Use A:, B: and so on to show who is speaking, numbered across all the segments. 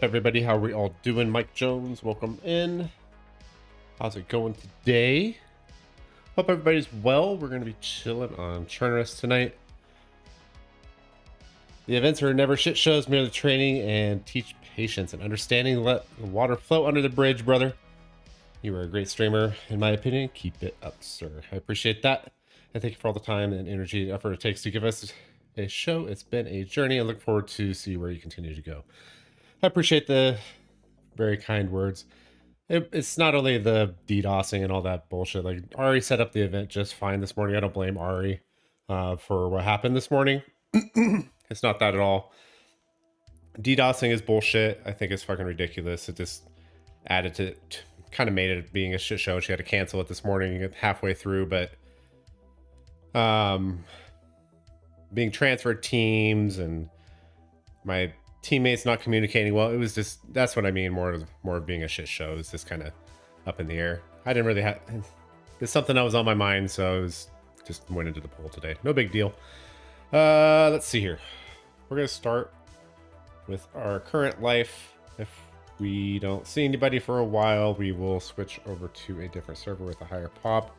A: up, everybody? How are we all doing? Mike Jones, welcome in. How's it going today? Hope everybody's well. We're going to be chilling on Chernarus tonight. The events are never shit shows, merely training and teach patience and understanding. Let the water flow under the bridge, brother. You are a great streamer, in my opinion. Keep it up, sir. I appreciate that. And thank you for all the time and energy and effort it takes to give us a show. It's been a journey. I look forward to see where you continue to go. I appreciate the very kind words. It's not only the DDoSing and all that bullshit. Like, Ari set up the event just fine this morning. I don't blame Ari for what happened this morning. It's not that at all. DDoSing is bullshit. I think it's fucking ridiculous. It just added to kind of made it being a shit show. She had to cancel it this morning halfway through, but being transferred teams and my teammates not communicating well, it was just, that's what I mean, more of being a shit show. It's just kind of up in the air. I didn't really have, it's something that was on my mind, so I was just went into the poll today. No big deal. Let's see here. We're gonna start with our current life. If we don't see anybody for a while, we will switch over to a different server with a higher pop.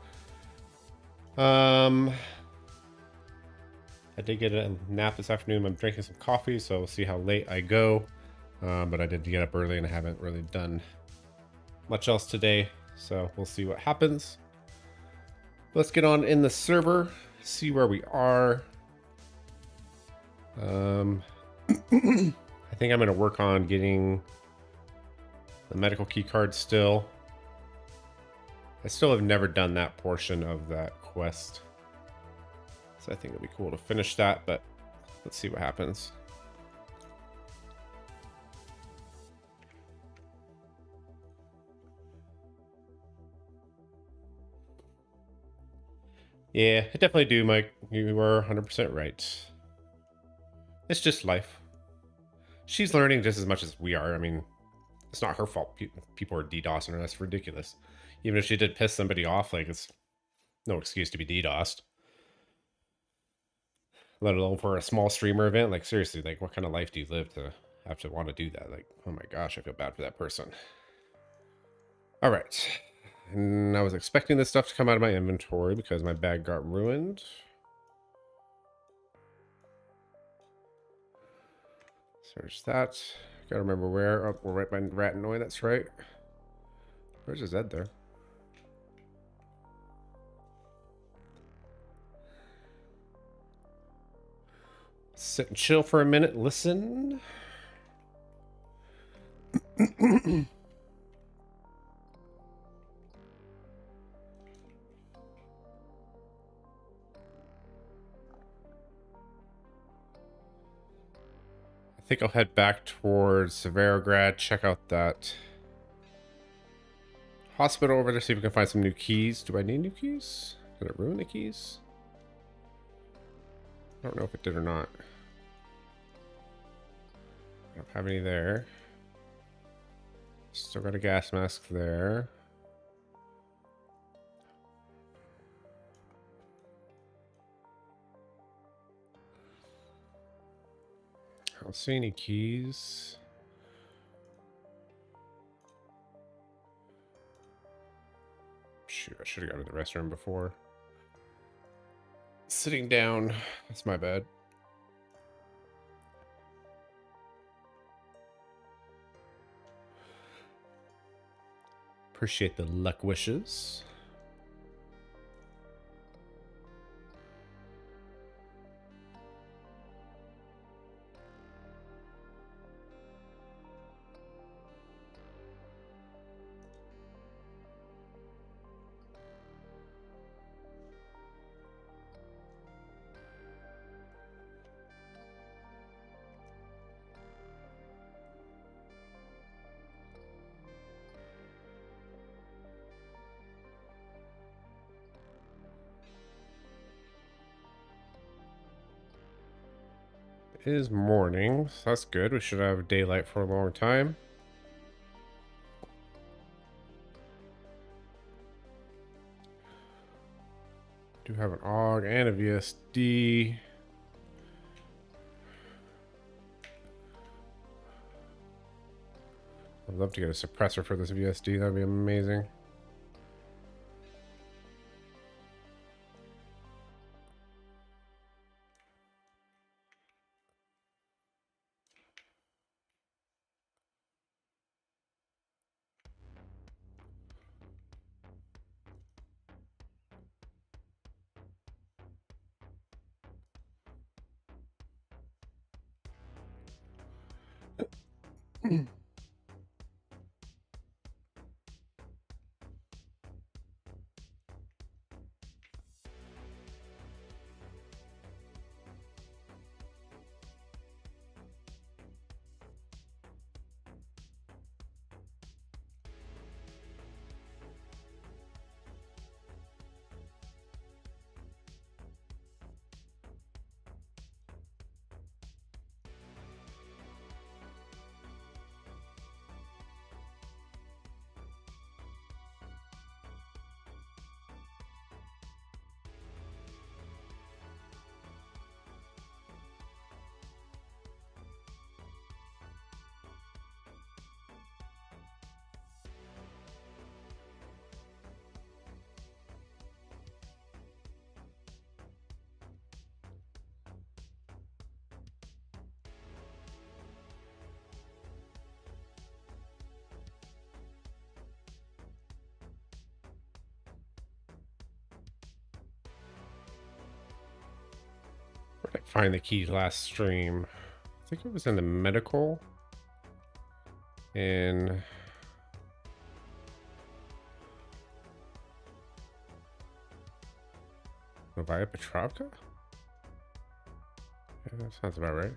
A: I did get a nap this afternoon. I'm drinking some coffee, so we'll see how late I go. But I did get up early and I haven't really done much else today, so we'll see what happens. Let's get on in the server, see where we are. I think I'm going to work on getting the medical key card still. I still have never done that portion of that quest. So I think it'd be cool to finish that, but let's see what happens. Yeah, I definitely do, Mike. You are 100% right. It's just life. She's learning just as much as we are. I mean, it's not her fault people are DDoSing her. That's ridiculous. Even if she did piss somebody off, like, it's no excuse to be DDoSed. Let alone for a small streamer event. Like, seriously, like, what kind of life do you live to have to want to do that? Like, oh my gosh, I feel bad for that person. All right. And I was expecting this stuff to come out of my inventory because my bag got ruined. Search that. Gotta remember where. Oh, we're right by Ratanoy, that's right. Where's his Zed there? Sit and chill for a minute, listen. I think I'll head back towards Severograd, check out that hospital over there, see if we can find some new keys. Do I need new keys? Did it ruin the keys? I don't know if it did or not. I don't have any there. Still got a gas mask there. I don't see any keys. Shoot, I should have gone to the restroom before. Sitting down, that's my bad. Appreciate the luck wishes. Is morning, so that's good. We should have daylight for a long time. Do have an AUG and a VSD. I'd love to get a suppressor for this VSD. That'd be amazing. Find the key last stream. I think it was in the medical in Novaya Petrovka. Yeah, that sounds about right.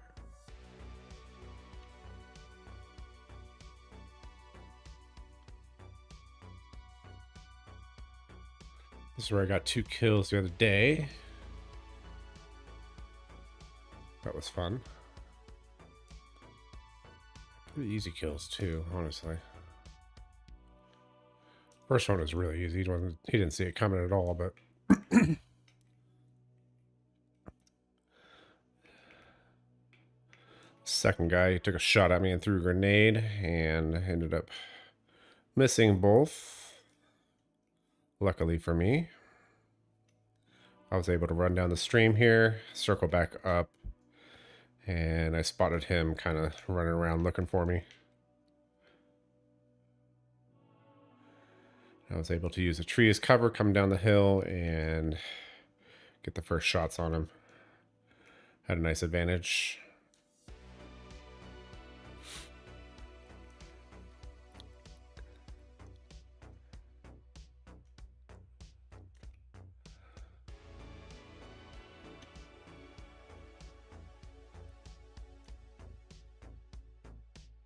A: This is where I got 2 kills the other day. That was fun. Pretty easy kills too, honestly. First one was really easy. He didn't see it coming at all, but second guy, he took a shot at me and threw a grenade and ended up missing both. Luckily for me, I was able to run down the stream here, circle back up, and I spotted him kind of running around looking for me. I was able to use a tree as cover, come down the hill, and get the first shots on him. Had a nice advantage.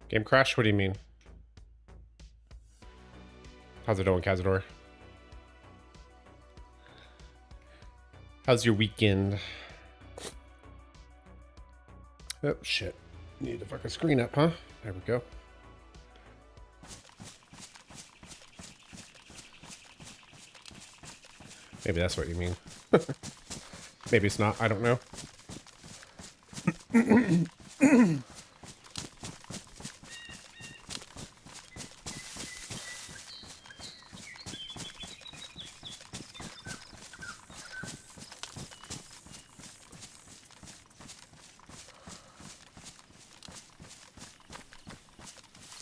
A: Game crash? What do you mean? How's it going, Cazador? How's your weekend? Oh, shit. Need the fucking screen up, huh? There we go. Maybe that's what you mean. Maybe it's not. I don't know.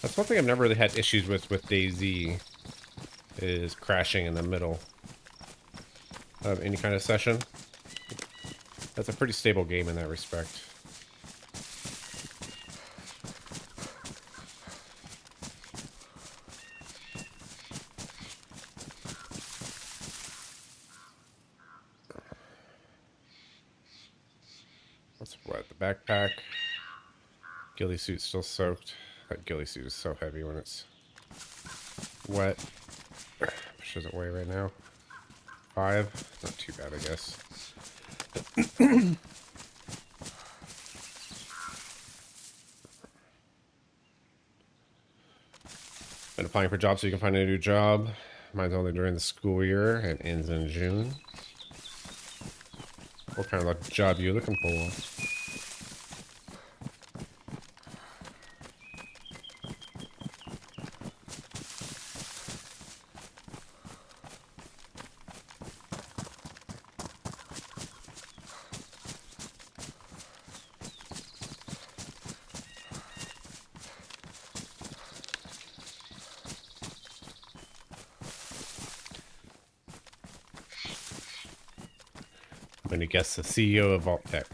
A: That's one thing I've never really had issues with DayZ, is crashing in the middle of any kind of session. That's a pretty stable game in that respect. That's what, the backpack. Ghillie suit's still soaked. That ghillie suit is so heavy when it's wet. Pushes it away right now. 5. Not too bad, I guess. Been applying for jobs so you can find a new job. Mine's only during the school year and ends in June. What kind of job are you looking for? I'm gonna guess the CEO of Vault Tech.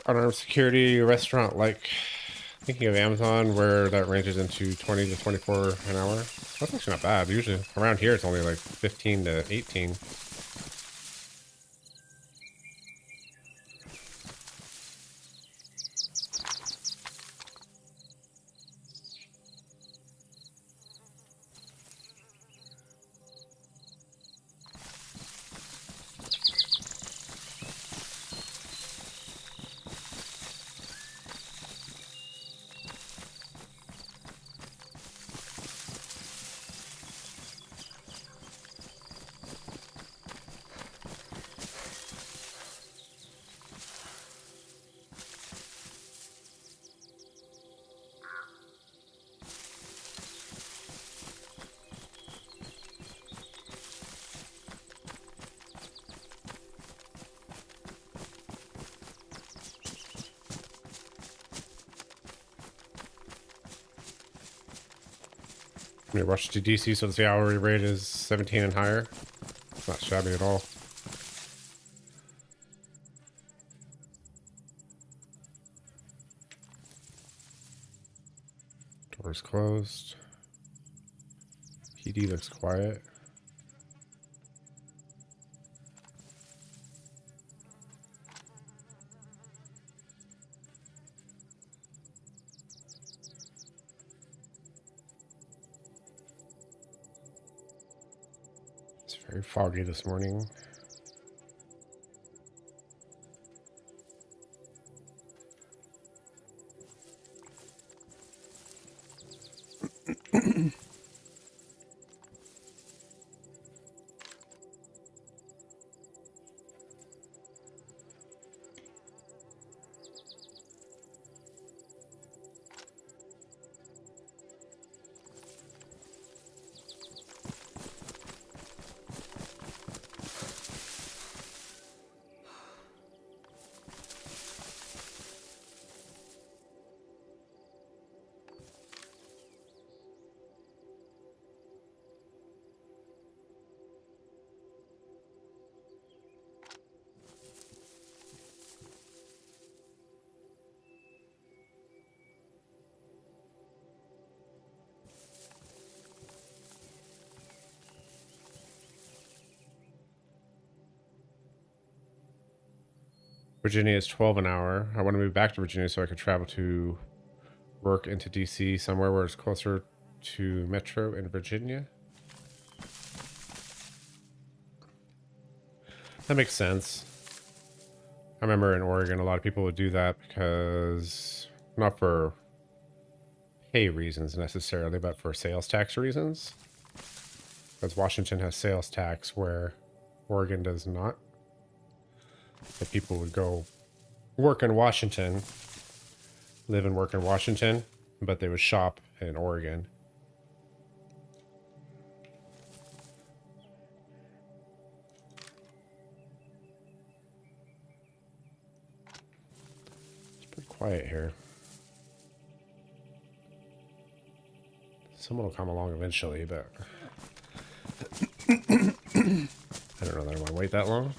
A: Unarmed security restaurant, like thinking of Amazon, where that ranges into 20 to 24 an hour. That's actually not bad. Usually around here it's only like 15 to 18. We rush to DC, so the hourly rate is 17 and higher. Not shabby at all. Doors closed. PD looks quiet. It's very foggy this morning. Virginia is 12 an hour. I want to move back to Virginia so I could travel to work into DC, somewhere where it's closer to Metro in Virginia. That makes sense. I remember in Oregon, a lot of people would do that because, not for pay reasons necessarily, but for sales tax reasons. Because Washington has sales tax where Oregon does not. So people would go work in Washington, live and work in Washington, but they would shop in Oregon. It's pretty quiet here. Someone will come along eventually, but I don't know that I want to wait that long.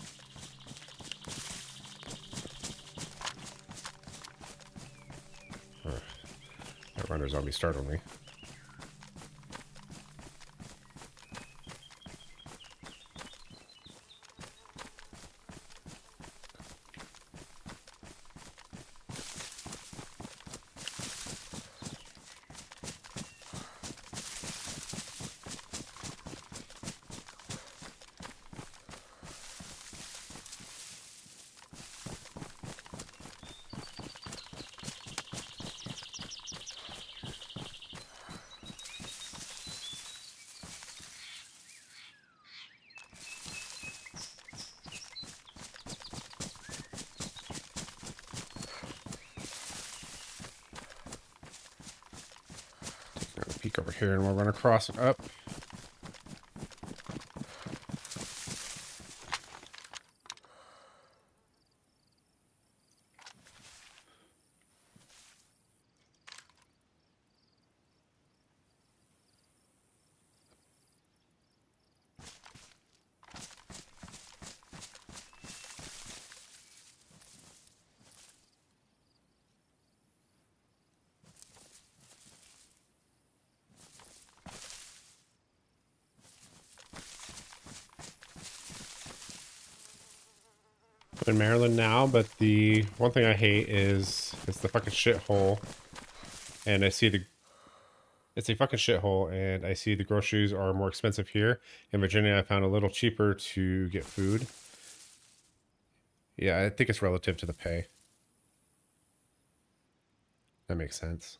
A: That runner zombie startled me. Peek over here and we'll run across it up. I'm in Maryland now, but the one thing I hate is it's the fucking shithole. And I see it's a fucking shithole, and I see the groceries are more expensive here. In Virginia, I found a little cheaper to get food. Yeah, I think it's relative to the pay. That makes sense.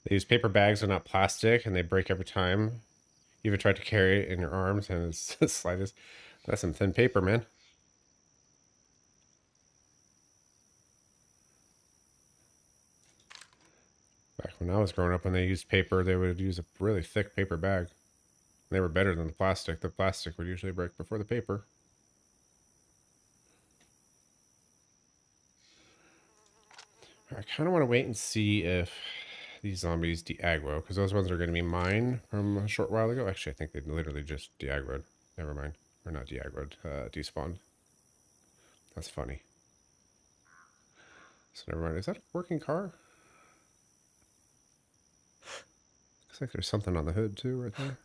A: They use paper bags and not plastic, and they break every time. You even tried to carry it in your arms, and it's the slightest. That's some thin paper, man. Back when I was growing up, when they used paper, they would use a really thick paper bag. They were better than the plastic. The plastic would usually break before the paper. I kind of want to wait and see if these zombies de-aggro, because those ones are going to be mine from a short while ago. Actually, I think they literally just de-aggroed. Never mind. Or not de-aggroed, despawned. That's funny. So never mind. Is that a working car? Looks like there's something on the hood too, right there.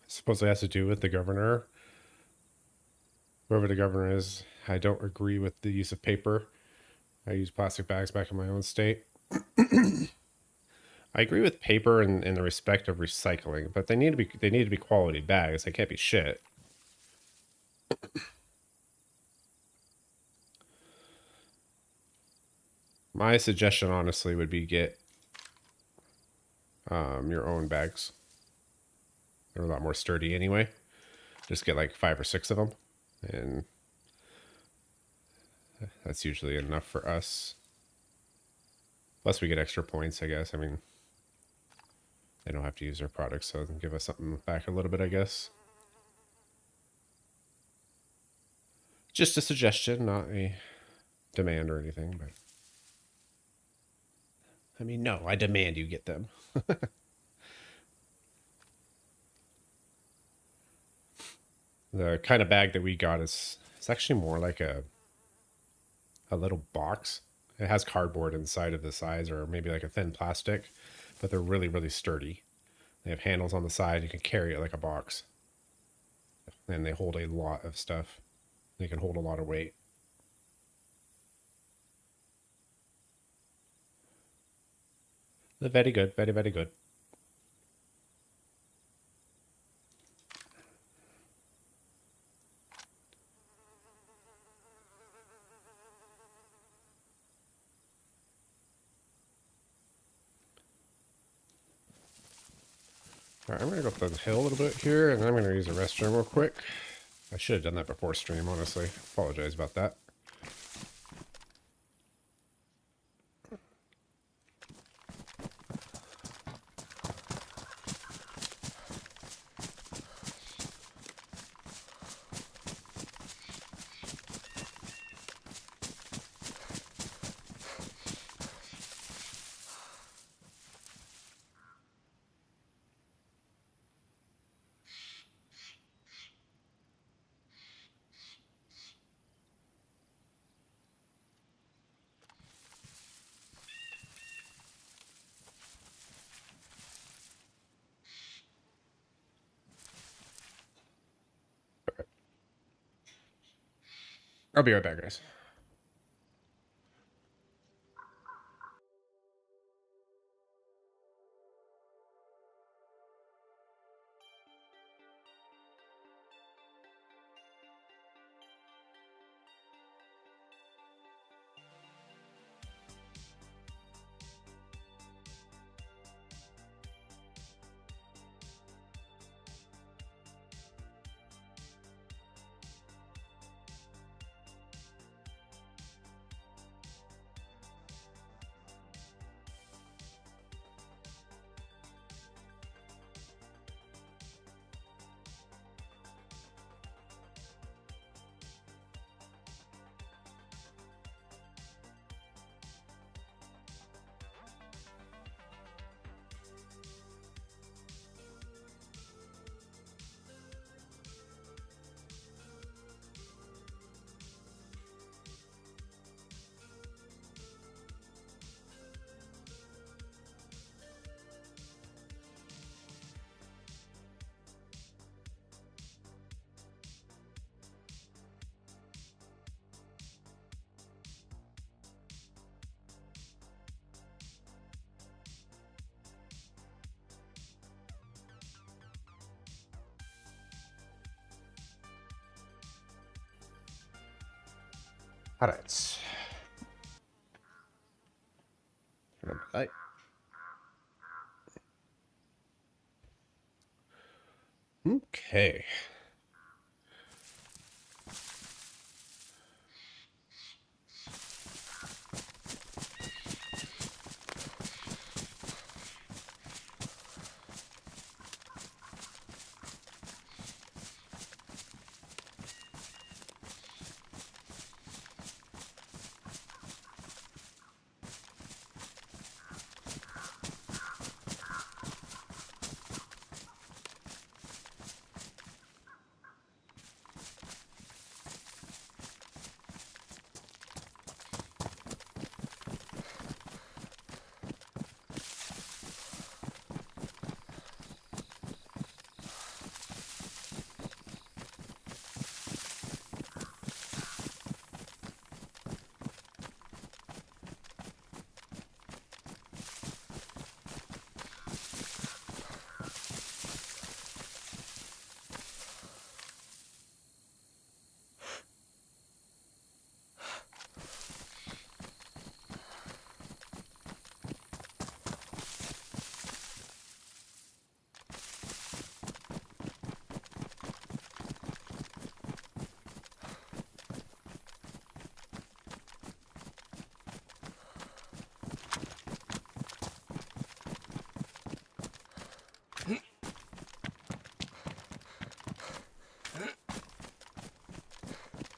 A: Supposedly has to do with the governor. Whoever the governor is, I don't agree with the use of paper. I use plastic bags back in my own state. I agree with paper in the respect of recycling, but they need to be quality bags. They can't be shit. My suggestion, honestly, would be get your own bags. They're a lot more sturdy anyway. Just get like 5 or 6 of them, and that's usually enough for us. Plus, we get extra points, I guess. I mean, they don't have to use their products, so give us something back a little bit, I guess. Just a suggestion, not a demand or anything, but I mean, no, I demand you get them. The kind of bag that we got is it's actually more like a little box. It has cardboard inside of the size, or maybe like a thin plastic, but they're really, really sturdy. They have handles on the side. You can carry it like a box. And they hold a lot of stuff. They can hold a lot of weight. They're very good. Very, very good. All right, I'm going to go up the hill a little bit here, and then I'm going to use the restroom real quick. I should have done that before stream, honestly. Apologize about that. I'll be right back, guys. All right. Right. Okay.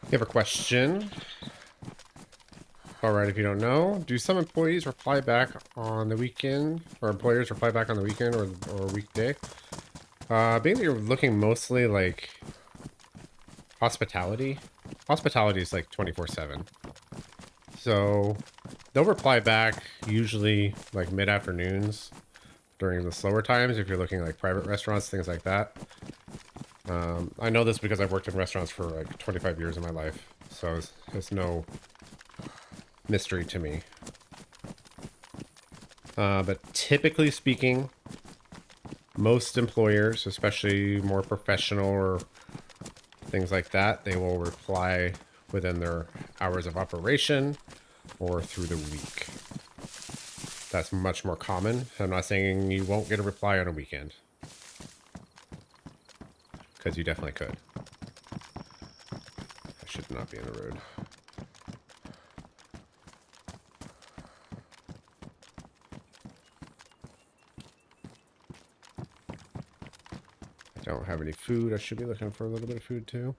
A: You have a question. All right, if you don't know, do some employees reply back on the weekend, or employers reply back on the weekend or weekday? Being that you're looking mostly like hospitality is like 24/7. So they'll reply back usually like mid-afternoons. during the slower times if you're looking like private restaurants, things like that. I know this because I've worked in restaurants for like 25 years of my life, so it's no mystery to me. But typically speaking, most employers, especially more professional or things like that, they will reply within their hours of operation or through the week. That's much more common. I'm not saying you won't get a reply on a weekend, because you definitely could. I should not be in the road. I don't have any food. I should be looking for a little bit of food too.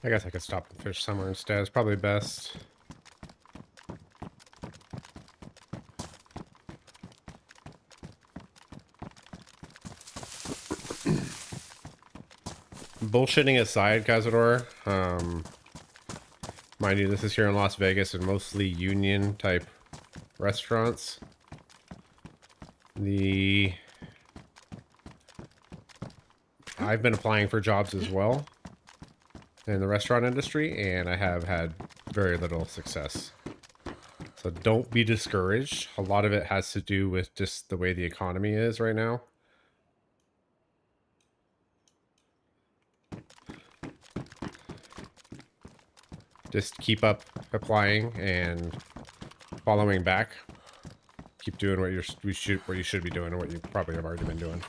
A: I guess I could stop and fish somewhere instead. It's probably best. Bullshitting aside, Cazador, mind you, this is here in Las Vegas and mostly union type restaurants. I've been applying for jobs as well in the restaurant industry, and I have had very little success. So don't be discouraged. A lot of it has to do with just the way the economy is right now. Just keep up applying and following back. Keep doing what you should be doing and what you probably have already been doing.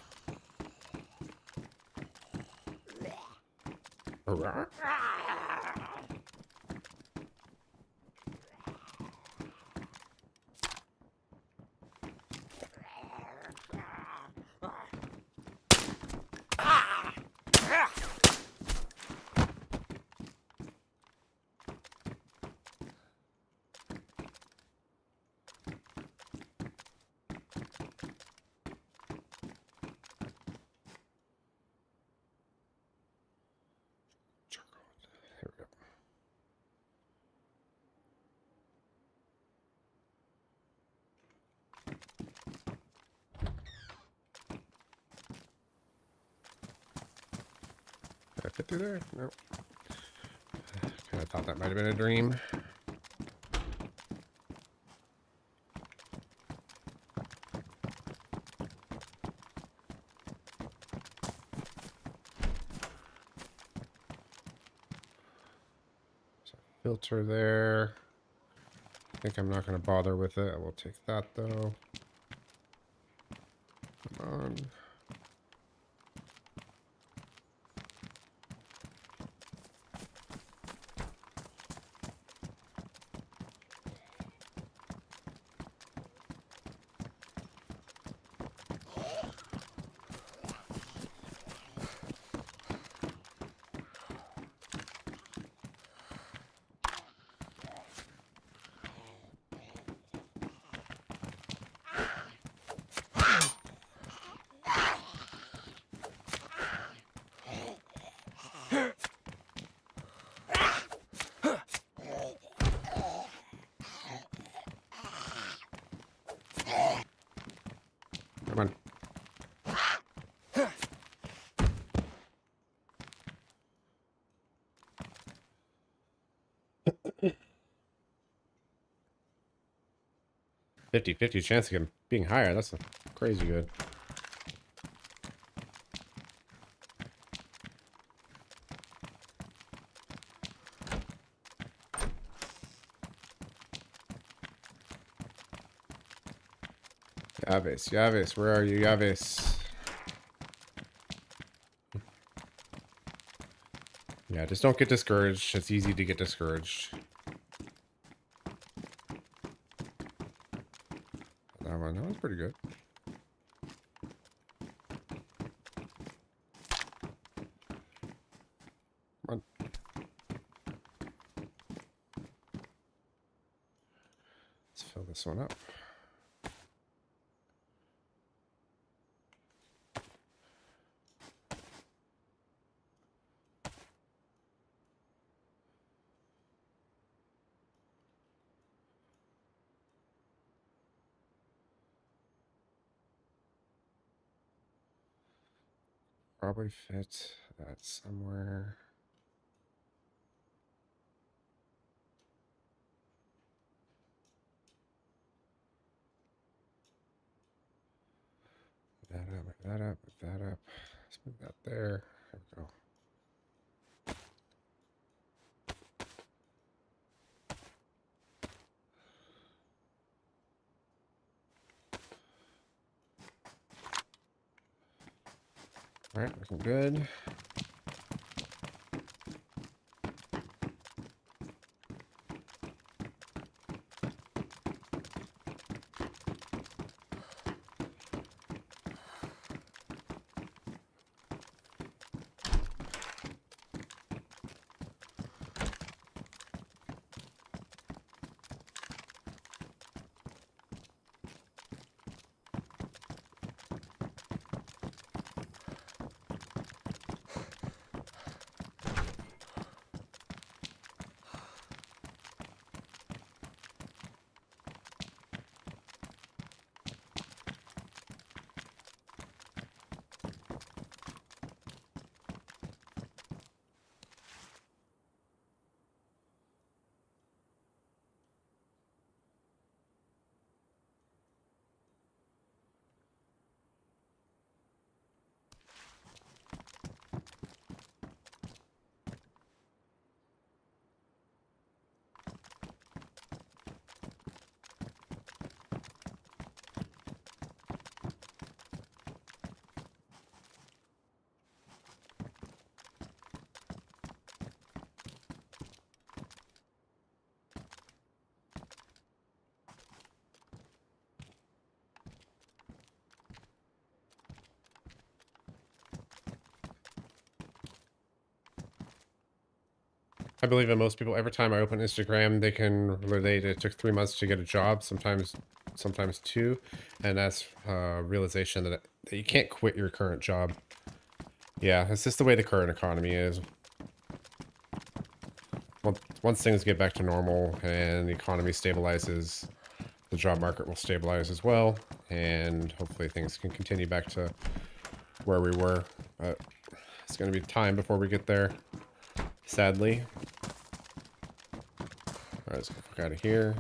A: Here we go. Did I fit through there? No. I thought that might have been a dream. Filter there. I think I'm not going to bother with it. I will take that though. Come on. Come on. $50-50 chance of him being higher. That's crazy good. Yavis, where are you, Yavis? Yeah, just don't get discouraged. It's easy to get discouraged. That one's pretty good. on. Let's fill this one up. Probably fit that somewhere. That up, that up, that up. Let's move that there. There we go. All right, looking good. I believe that most people, every time I open Instagram, they can relate it took 3 months to get a job, sometimes 2, and that's realization that you can't quit your current job. Yeah, it's just the way the current economy is. Once things get back to normal and the economy stabilizes, the job market will stabilize as well, and hopefully things can continue back to where we were. But it's going to be time before we get there, sadly. All right, let's get the fuck out of here.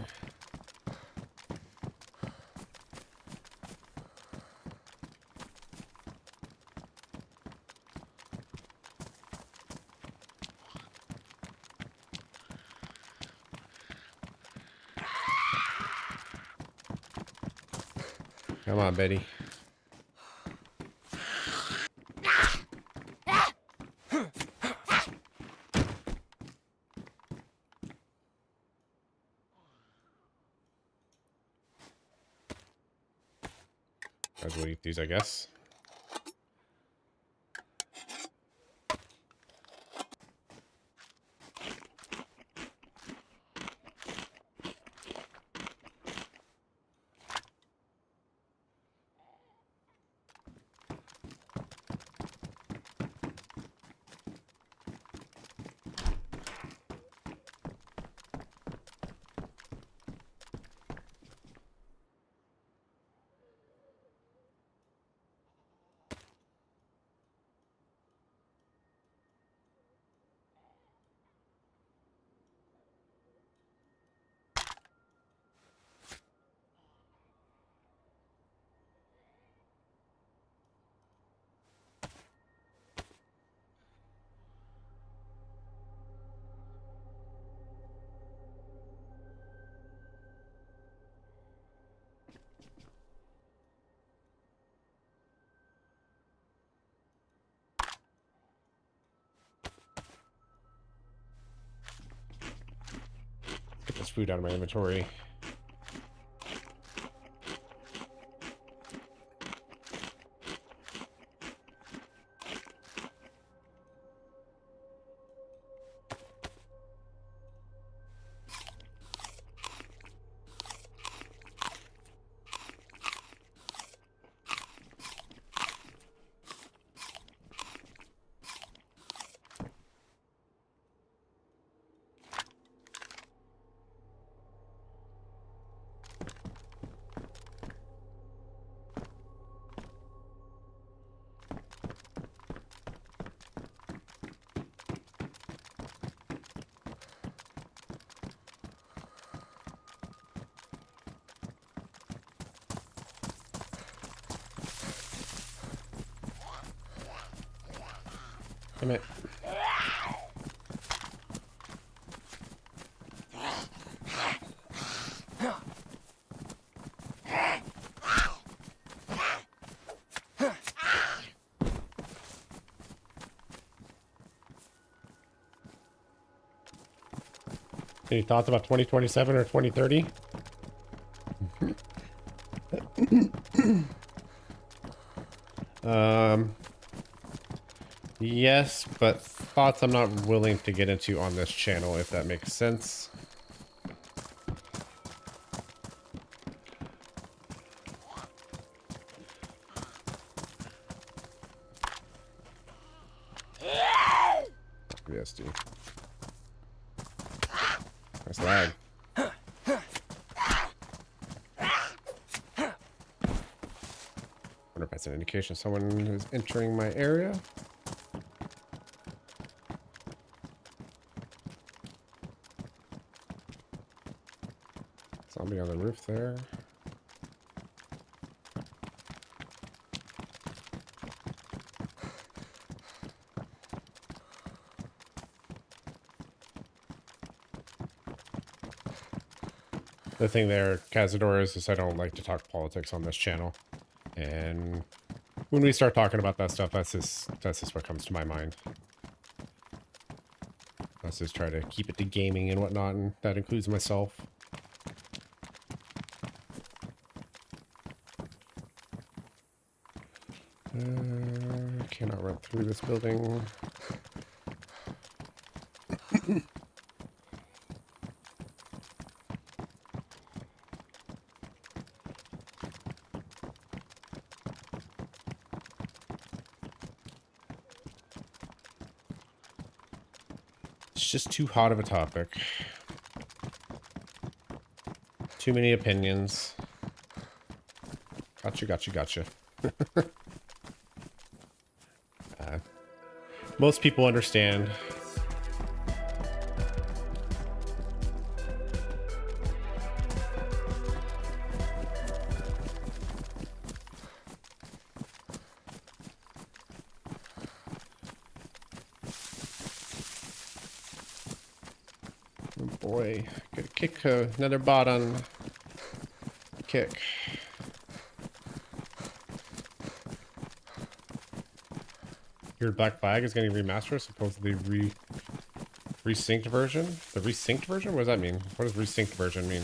A: Come on, Betty. Might as well eat these, I guess. Get this food out of my inventory. Damn it. Any thoughts about 2027 or 2030? Yes, but thoughts I'm not willing to get into on this channel, if that makes sense. Yes, dude. Nice lag. Wonder if that's an indication of someone who's entering my area. Zombie on the roof there. The thing there, Cazador, is I don't like to talk politics on this channel. And when we start talking about that stuff, that's just what comes to my mind. Let's just try to keep it to gaming and whatnot, and that includes myself. Cannot run through this building. It's just too hot of a topic. Too many opinions. Gotcha. Most people understand. Oh boy, gotta kick another bot on kick. Your Black Flag is getting remastered, supposedly resynced version. The resynced version? What does that mean? What does resynced version mean?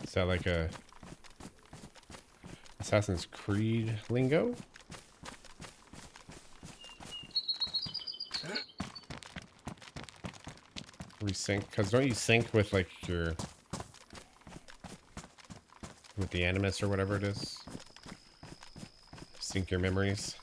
A: Is that like a Assassin's Creed lingo? Resync, because don't you sync with like your with the Animus or whatever it is? Sync your memories.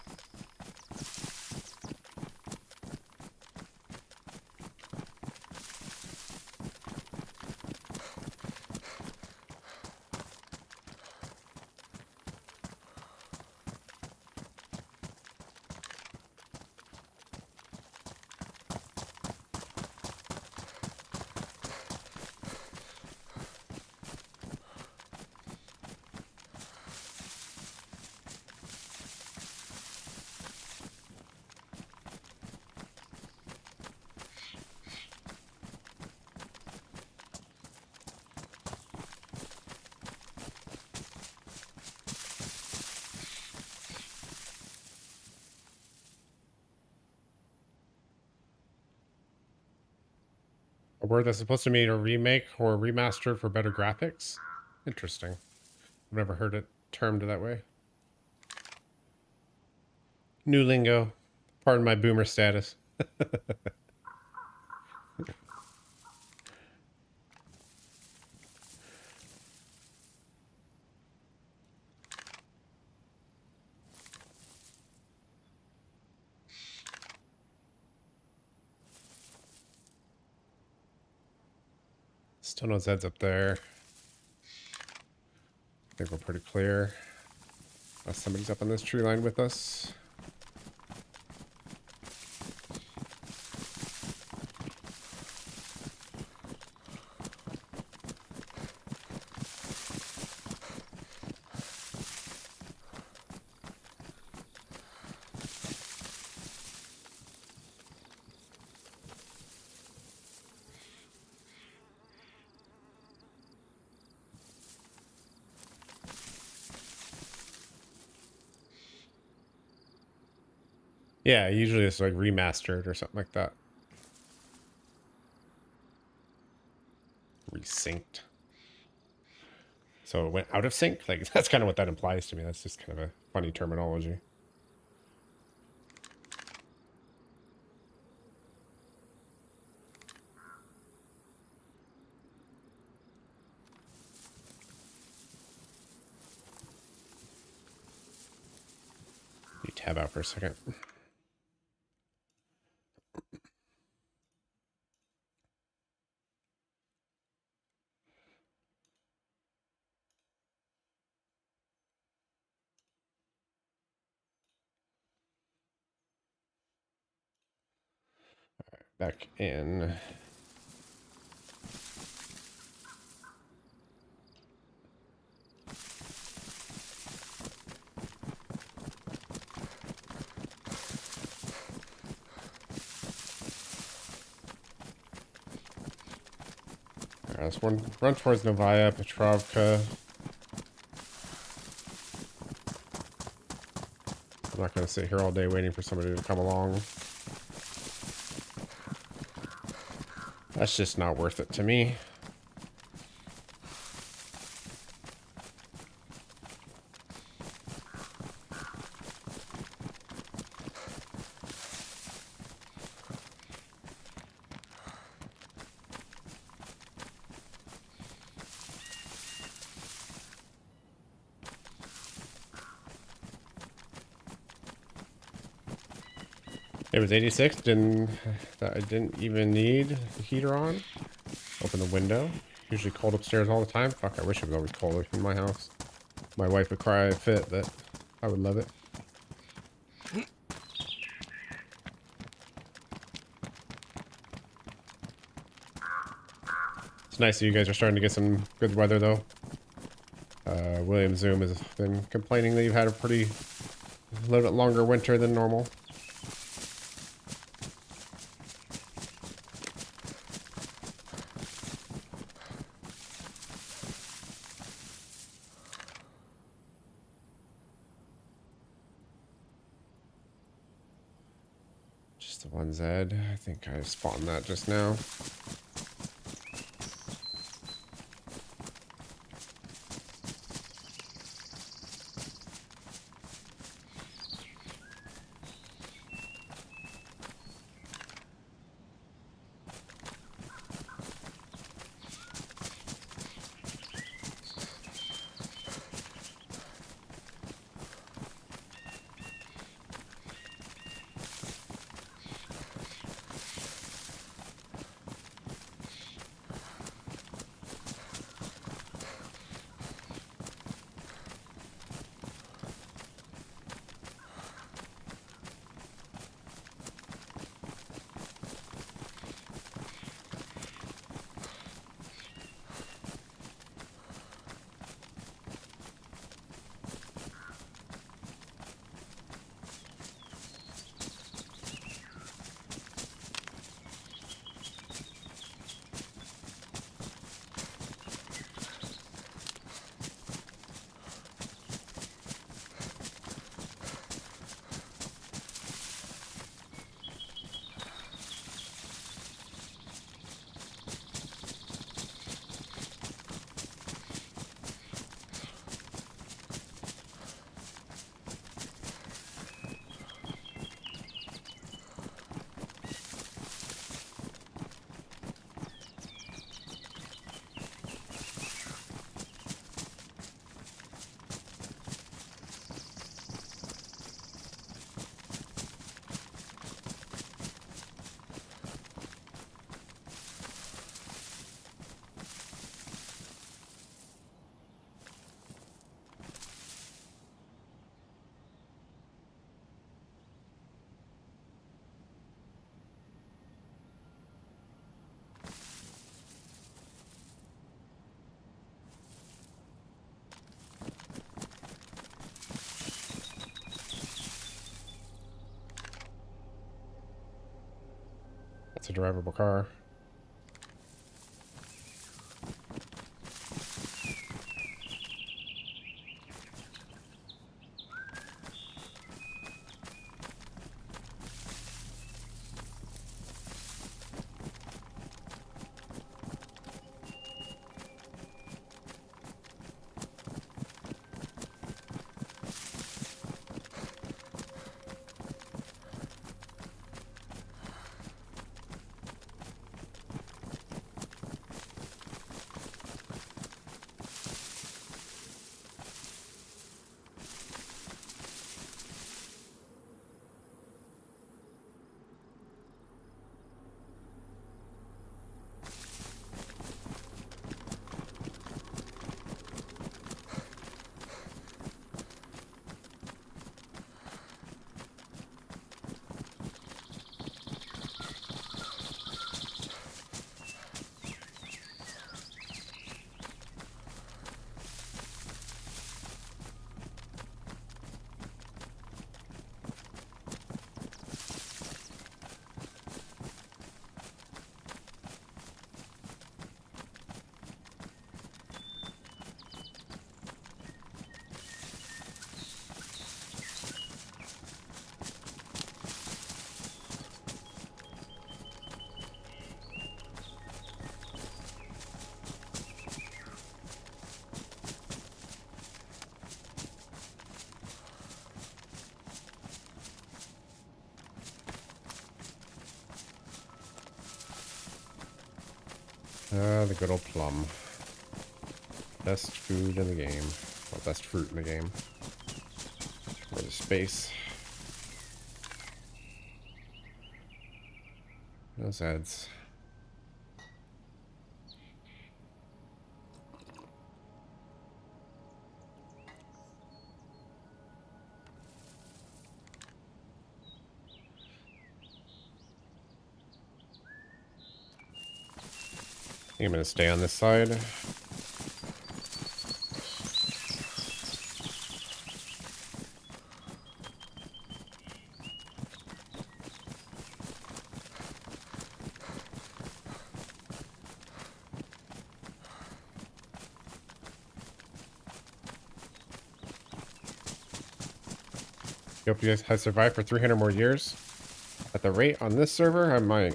A: A word that's supposed to mean a remake or remastered for better graphics? Interesting. I've never heard it termed that way. New lingo. Pardon my boomer status. Still no Zeds up there. I think we're pretty clear. Unless somebody's up on this tree line with us. Yeah, usually it's like remastered or something like that. Resynced. So it went out of sync? Like, that's kind of what that implies to me. That's just kind of a funny terminology. You tab out for a second. Back in. Alright, let's run towards Novaya Petrovka. I'm not going to sit here all day waiting for somebody to come along. That's just not worth it to me. It was 86. I didn't even need the heater on. Open the window. Usually cold upstairs all the time. Fuck, I wish it was always cold in my house. My wife would cry a fit, but I would love it. It's nice that you guys are starting to get some good weather, though. William Zoom has been complaining that you've had a little bit longer winter than normal. Just the one Zed. I think I spawned that just now. It's a drivable car. Ah, the good old plum. Best food in the game. Well, best fruit in the game. Where's the space? Those ads. I think I'm gonna stay on this side. Hope you guys have survived for 300 more years. At the rate on this server, I might.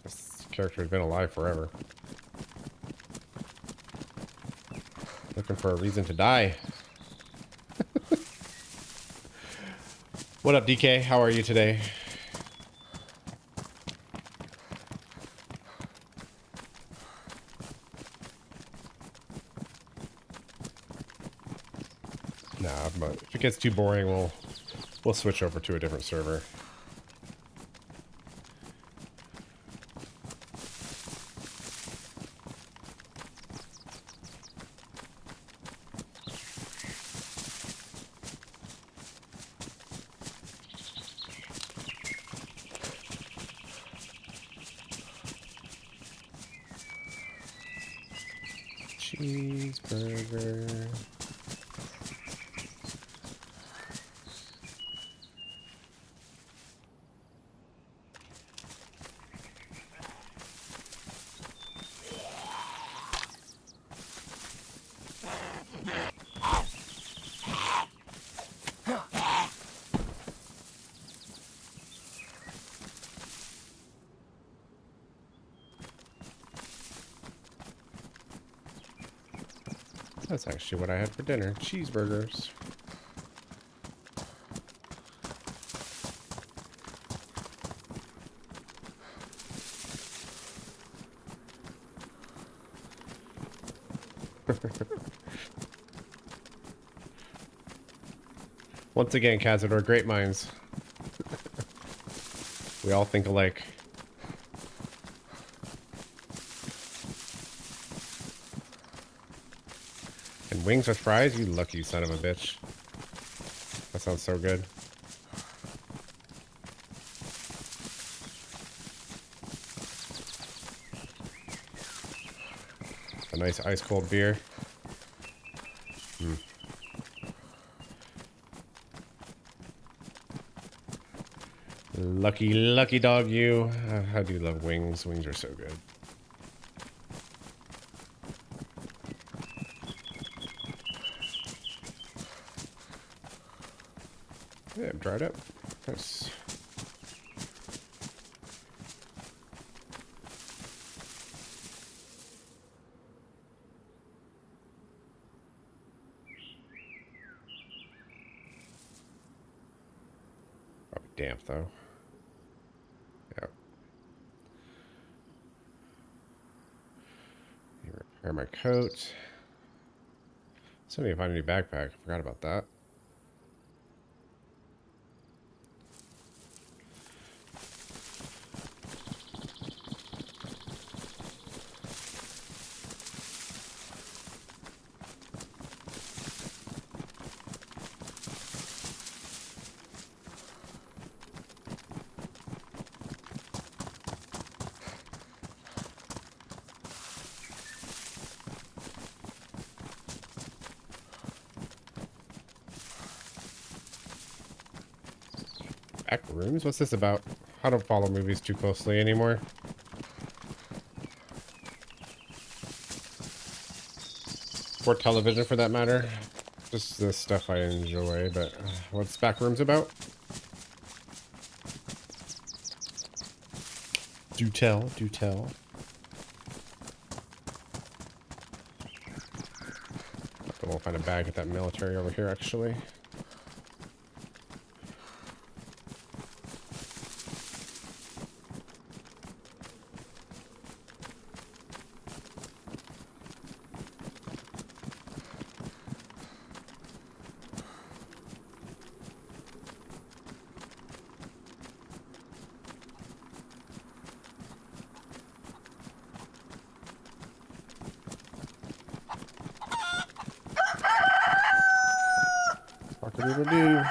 A: This character has been alive forever. Looking for a reason to die. What up, DK? How are you today? Nah, but if it gets too boring, we'll switch over to a different server. Cheeseburger. That's actually what I had for dinner. Cheeseburgers. Once again, Cazador, great minds. We all think alike. And wings with fries? You lucky son of a bitch. That sounds so good. A nice ice cold beer. Lucky, lucky dog you. I do love wings. Wings are so good. Yeah, dried up. Nice. Probably damp though. Yeah. Repair my coat. Still need to find a new backpack. I forgot about that. Back rooms? What's this about? I don't follow movies too closely anymore. Or television for that matter. Just the stuff I enjoy, but what's back rooms about? Do tell, do tell. We'll find a bag at that military over here, actually. Doodle-doo.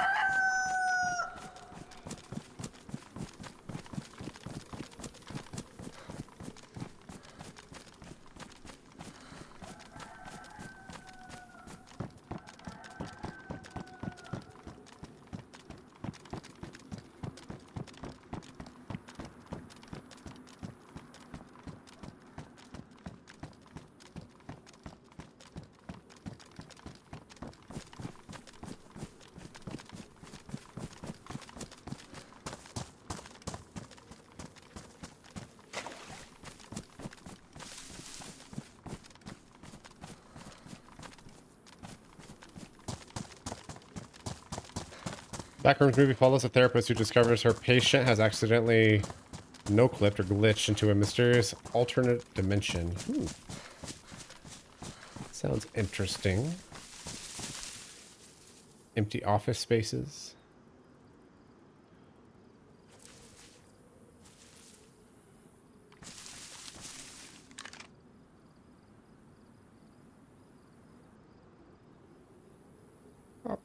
A: Backrooms movie follows a therapist who discovers her patient has accidentally no-clipped or glitched into a mysterious alternate dimension. Ooh. Sounds interesting. Empty office spaces. Oh.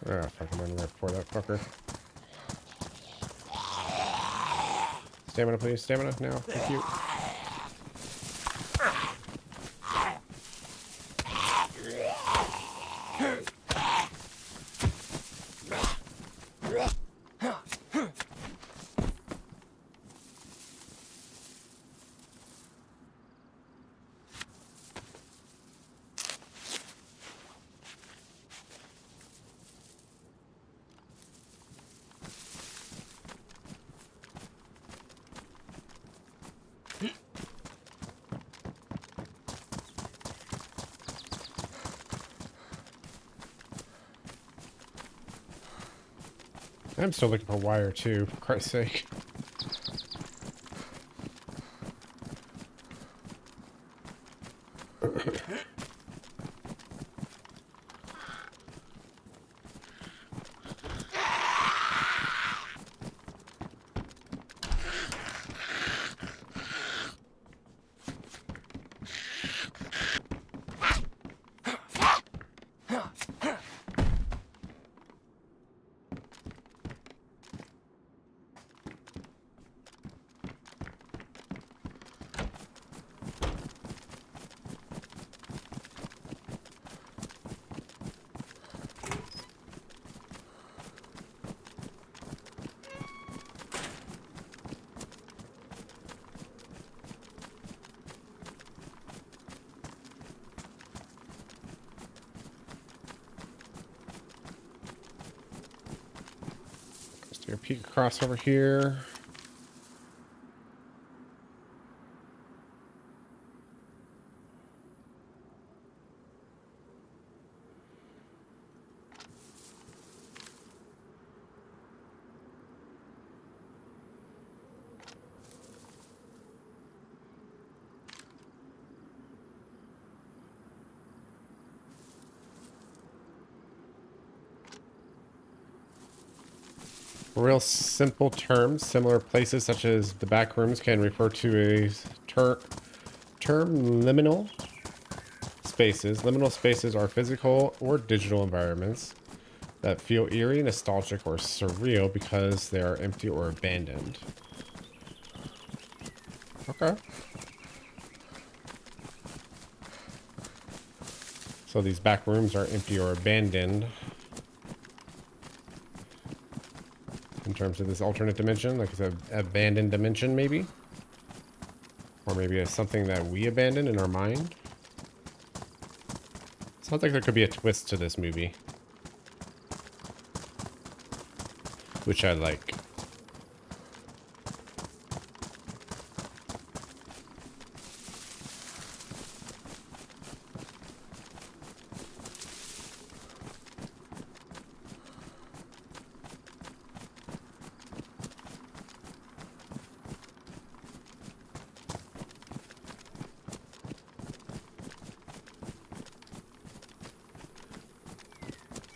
A: Ah, fuck, I'm running right for that fucker. Stamina, please. Stamina now. Thank you. I'm still looking for wire too, for Christ's sake. Take a peek across over here. Real simple terms, similar places such as the back rooms can refer to a term liminal spaces. Liminal spaces are physical or digital environments that feel eerie, nostalgic, or surreal because they are empty or abandoned. Okay. So these back rooms are empty or abandoned. In terms of this alternate dimension, like it's an abandoned dimension maybe? Or maybe it's something that we abandoned in our mind? Sounds like there could be a twist to this movie. Which I like.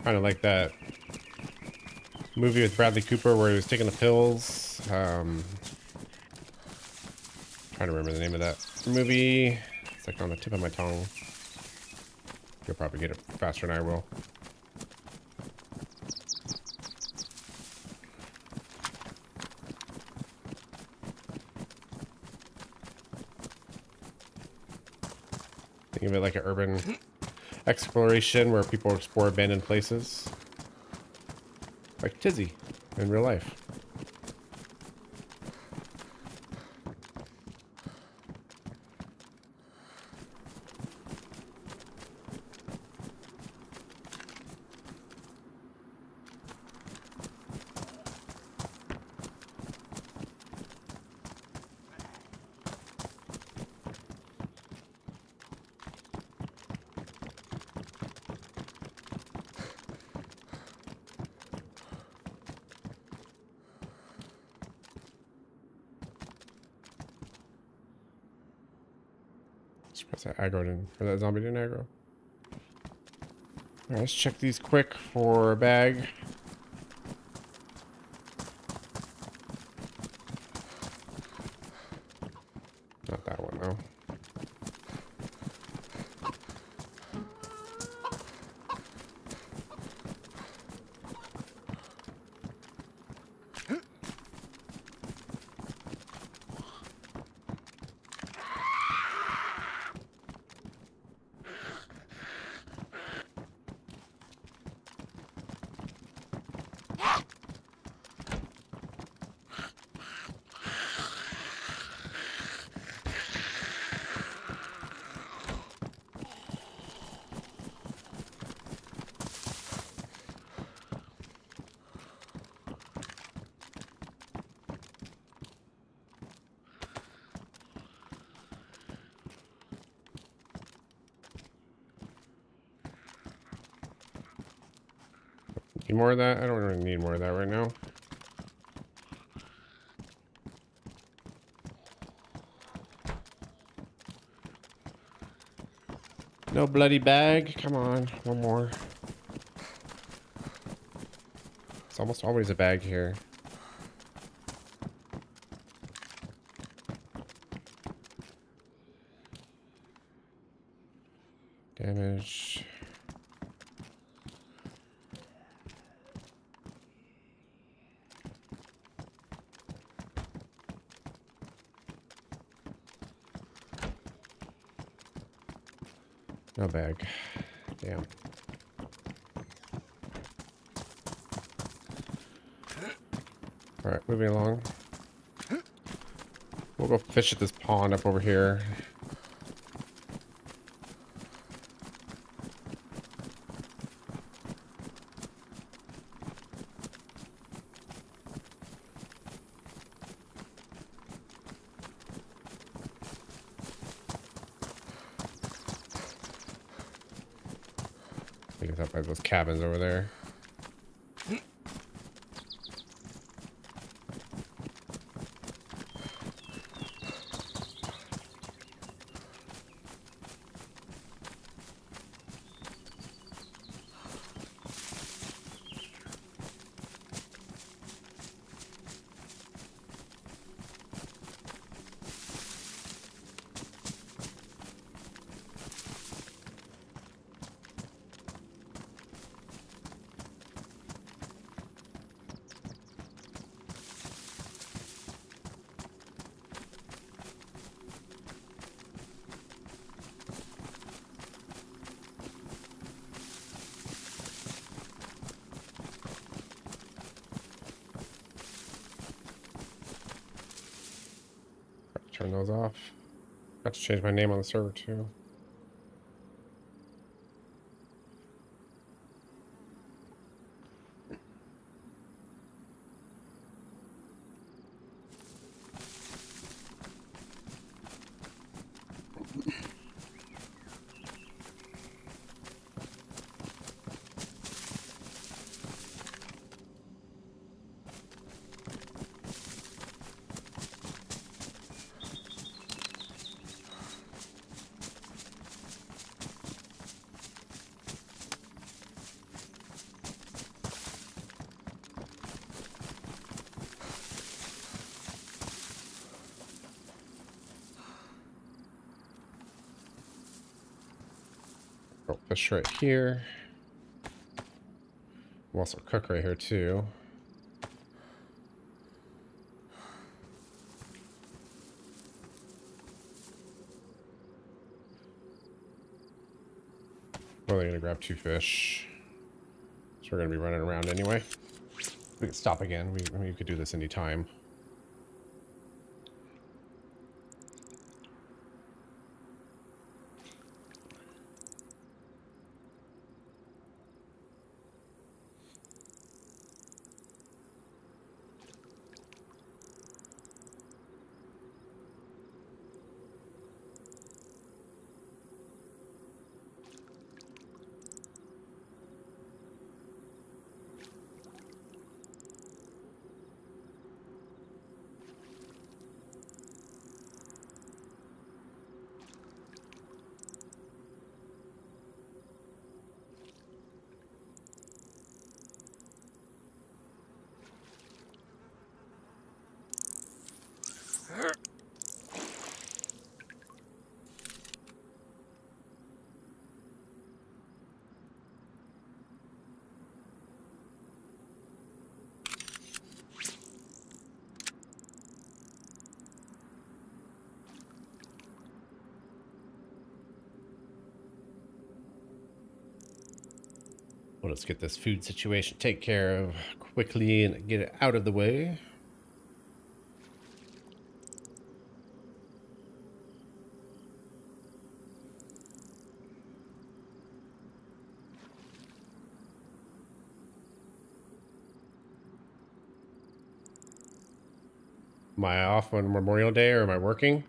A: Kind of like that movie with Bradley Cooper where he was taking the pills. trying to remember the name of that movie. It's like on the tip of my tongue. You'll probably get it faster than I will. Think of it like an urban exploration where people explore abandoned places. Like Tizzy in real life. Surprised that aggro didn't, or that zombie didn't aggro. Alright, let's check these quick for a bag. Not that one though. Need more of that? I don't really need more of that right now. No bloody bag. Come on, one more. It's almost always a bag here. Damage. No bag. Damn. Alright, moving along. We'll go fish at this pond up over here. I think it's up by those cabins over there. Turn those off. Got to change my name on the server too. Oh, fish right here. We'll also cook right here too. We're only gonna grab 2 fish. So we're gonna be running around anyway. We can stop again. We could do this anytime. Well, let's get this food situation taken care of quickly and get it out of the way. Am I off on Memorial Day or am I working?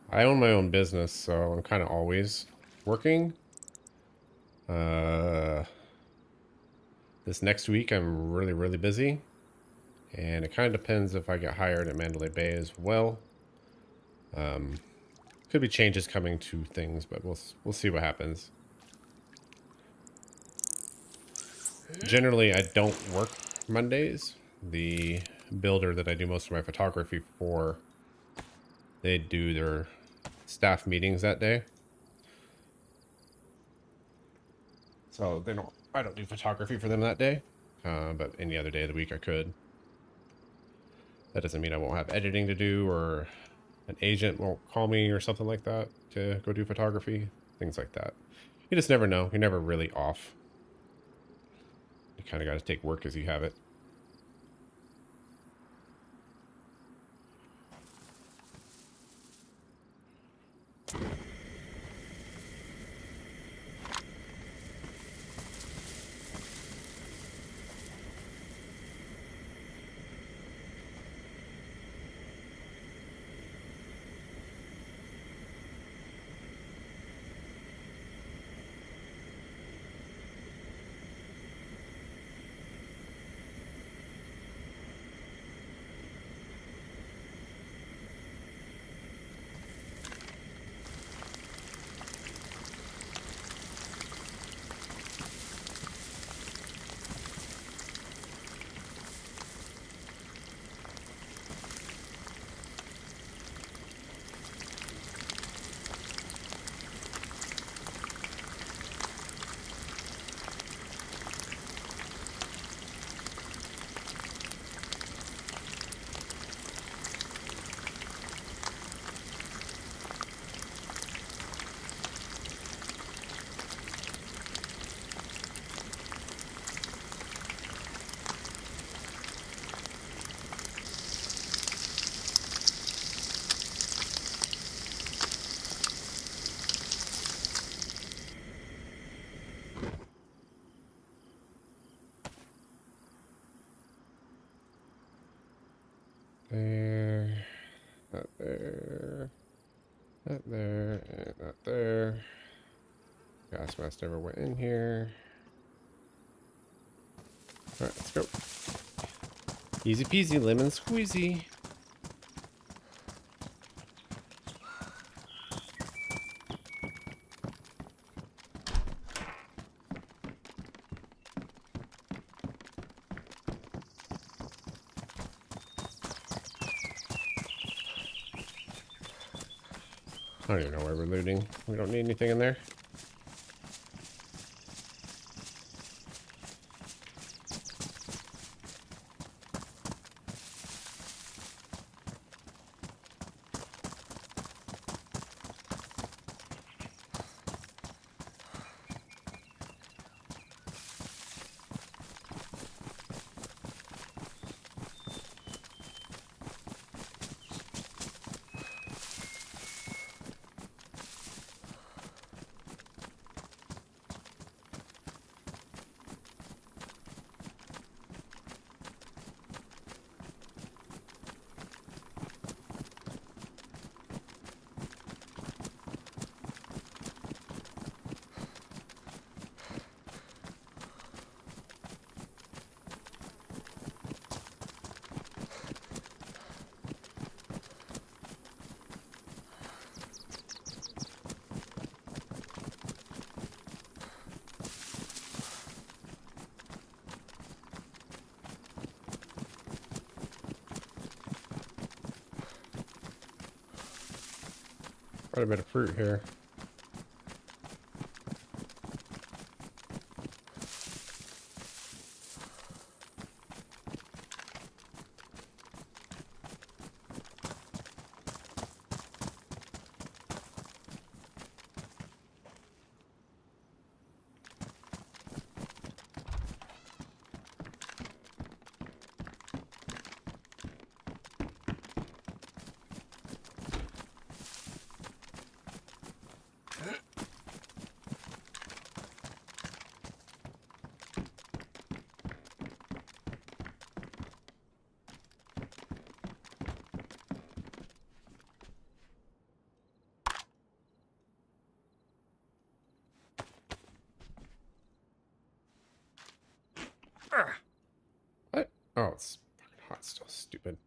A: I own my own business, so I'm kind of always working. This next week I'm really busy. And it kind of depends if I get hired at Mandalay Bay as well. Could be changes coming to things, but we'll see what happens. Generally, I don't work Mondays. The builder that I do most of my photography for, they do their staff meetings that day. So I don't do photography for them that day, but any other day of the week I could. That doesn't mean I won't have editing to do or an agent won't call me or something like that to go do photography, things like that. You just never know. You're never really off. You kind of got to take work as you have it. There, not there, not there, and not there. Gas mask never went in here. Alright, let's go. Easy peasy, lemon squeezy. I don't even know why we're looting. We don't need anything in there. Quite a bit of fruit here. What? Oh, it's fucking hot still. Stupid.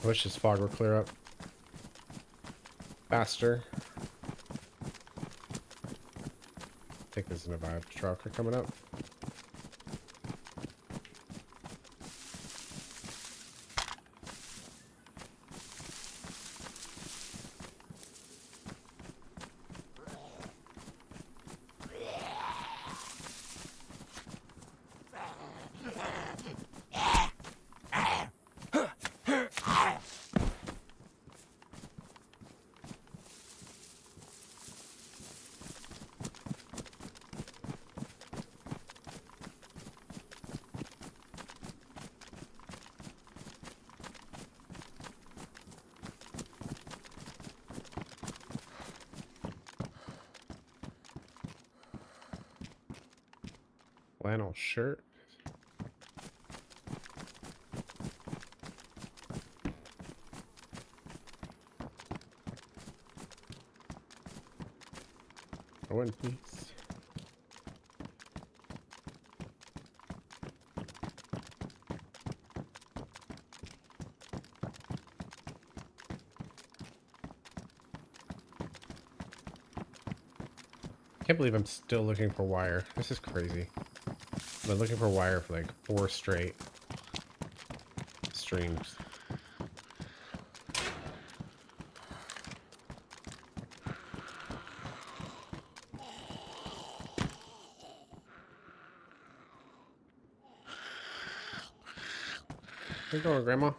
A: I wish this fog would clear up faster. I think there's an Avived trucker coming up. Flannel shirt. One piece. Can't believe I'm still looking for wire. This is crazy. I've been looking for wire for like 4 straight streams. Where you going, Grandma?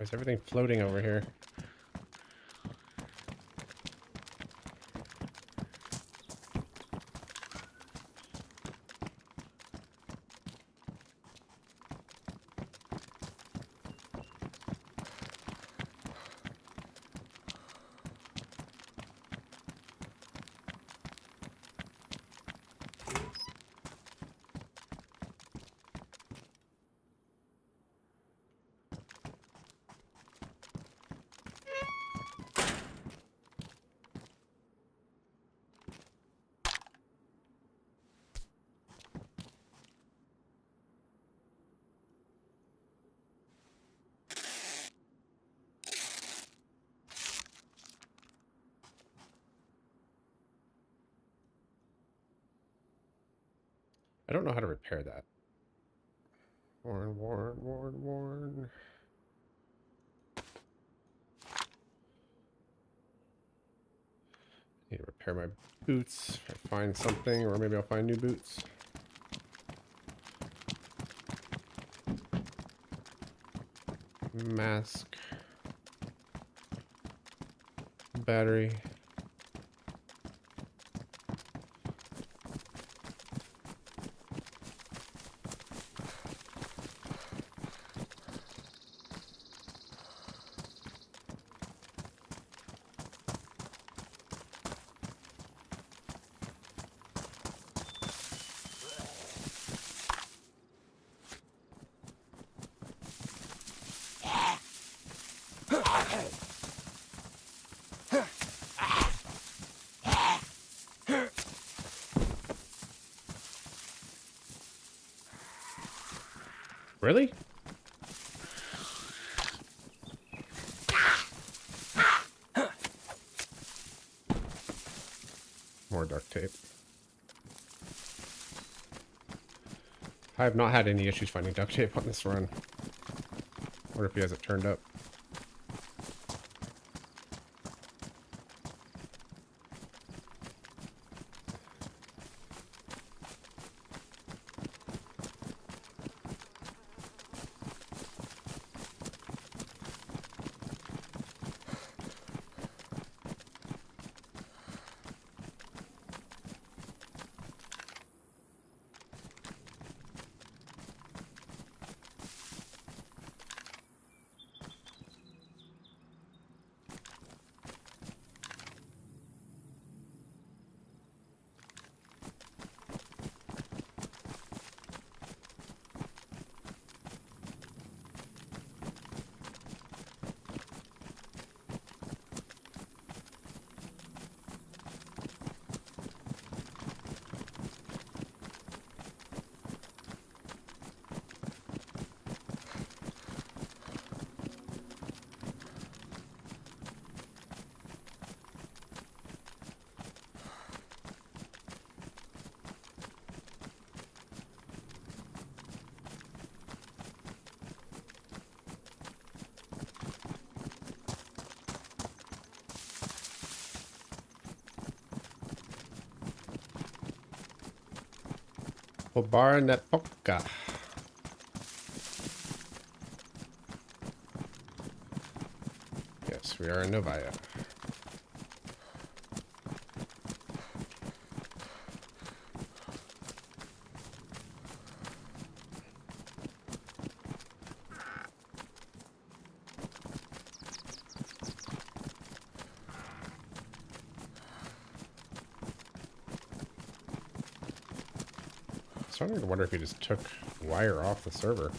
A: There's everything floating over here. I don't know how to repair that. Warn. Need to repair my boots. If I find something, or maybe I'll find new boots. Mask. Battery. Really? More duct tape. I have not had any issues finding duct tape on this run. Wonder if he has it turned up. Obarnapoka. Yes, we are in Novaya. Starting to wonder if he just took wire off the server.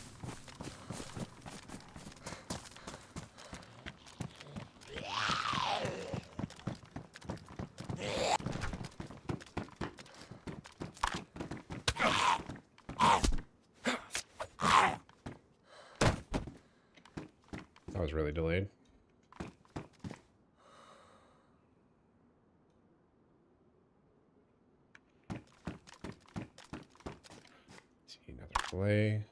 A: That was really delayed. See another play.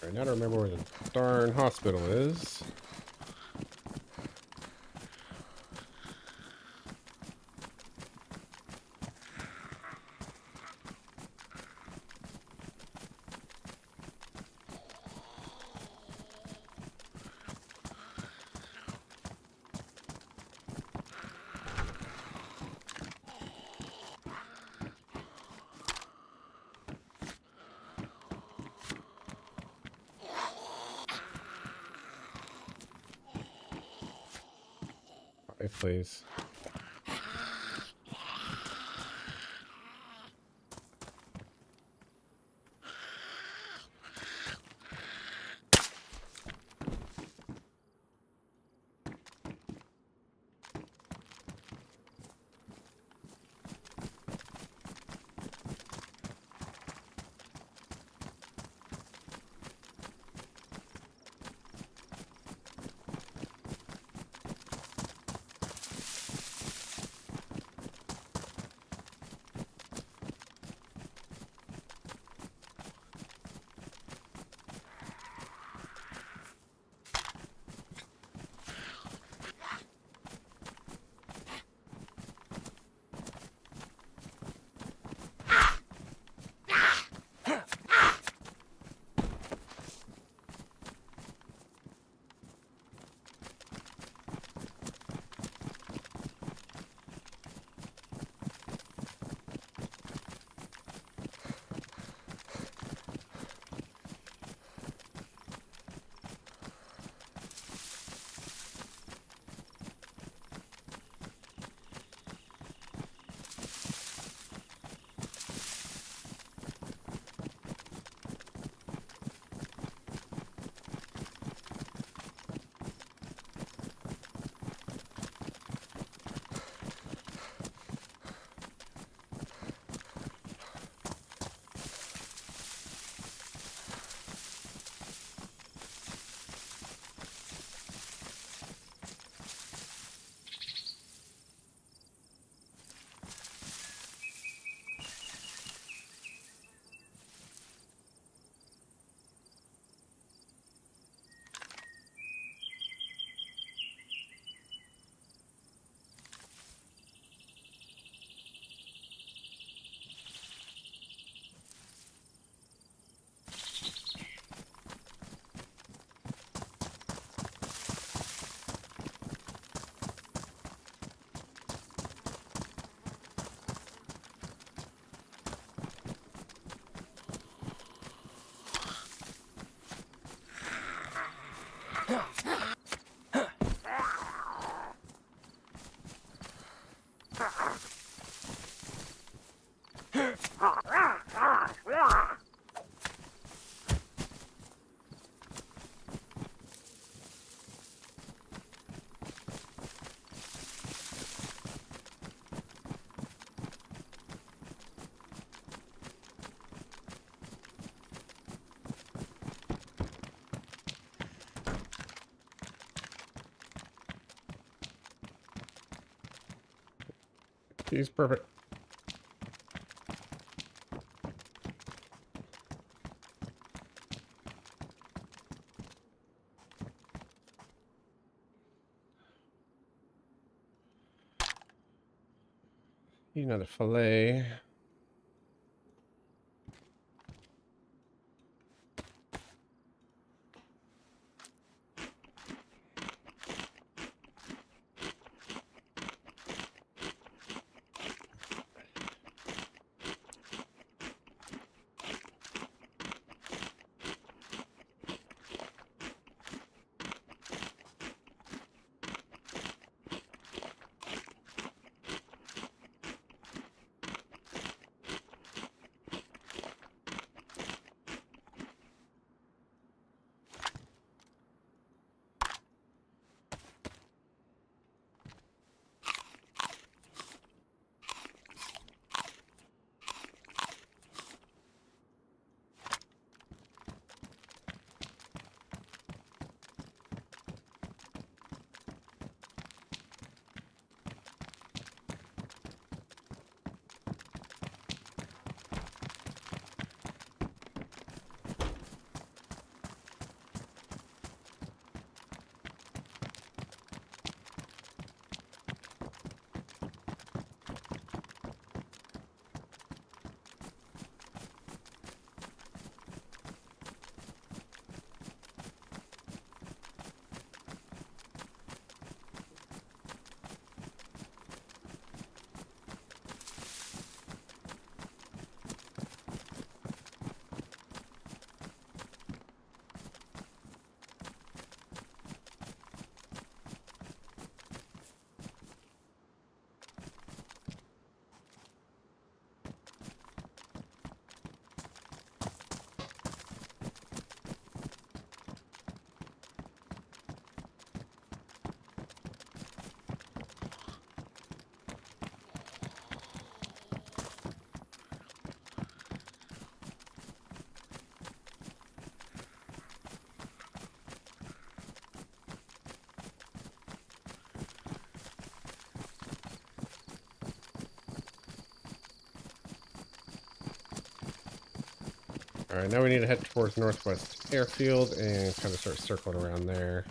A: Alright, now to remember where the darn hospital is. Please. He's perfect. Need another fillet. All right, now we need to head towards Northwest Airfield and kind of start circling around there.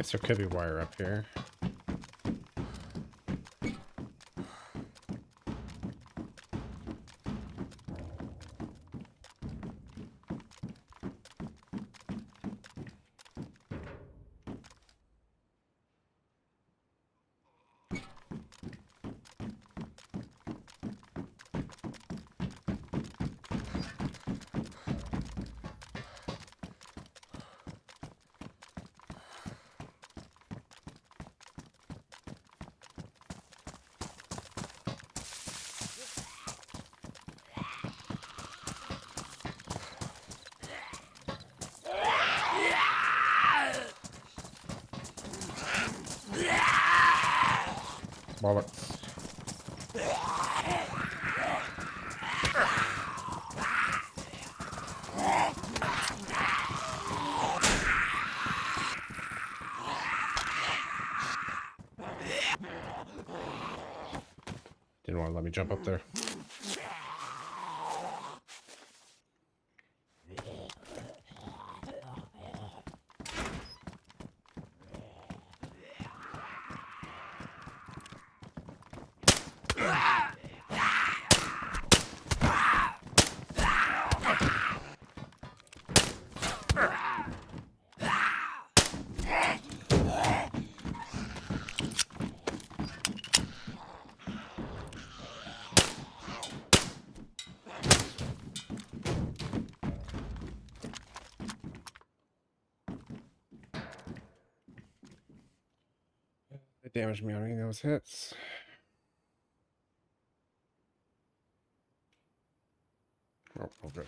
A: Guess there could be wire up here. Bollocks. Didn't want to let me jump up there. They damaged me on any of those hits. Oh, good.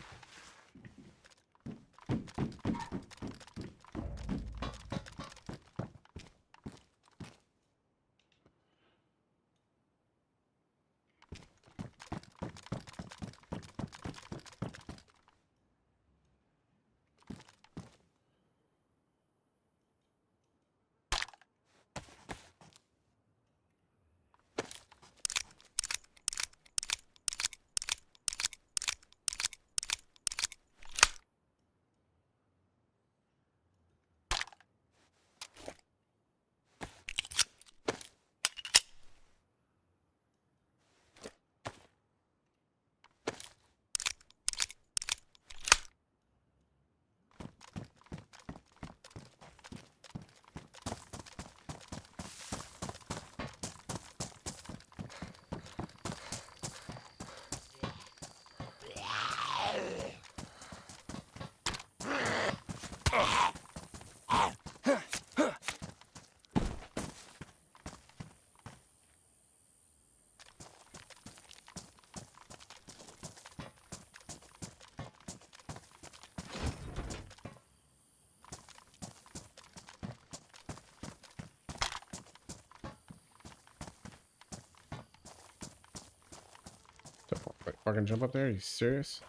A: Wait, fucking jump up there? Are you serious?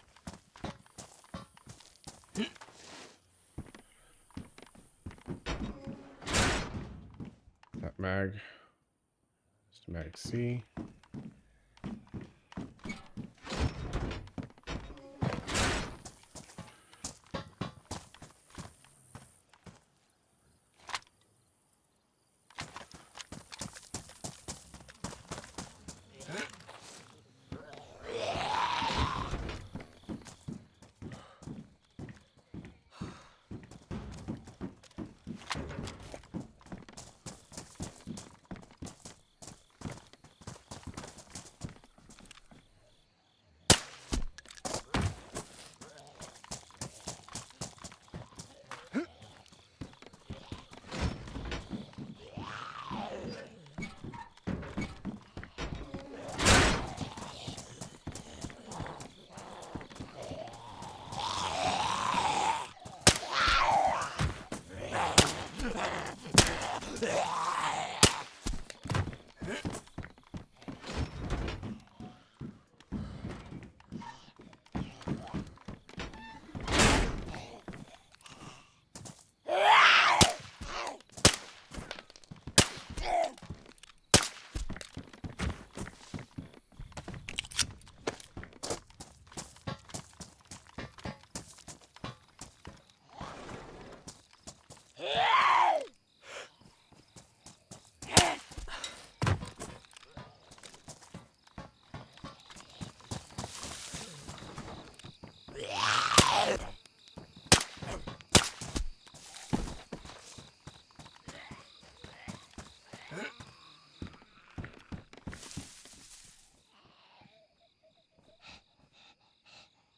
A: That mag. Just a mag C.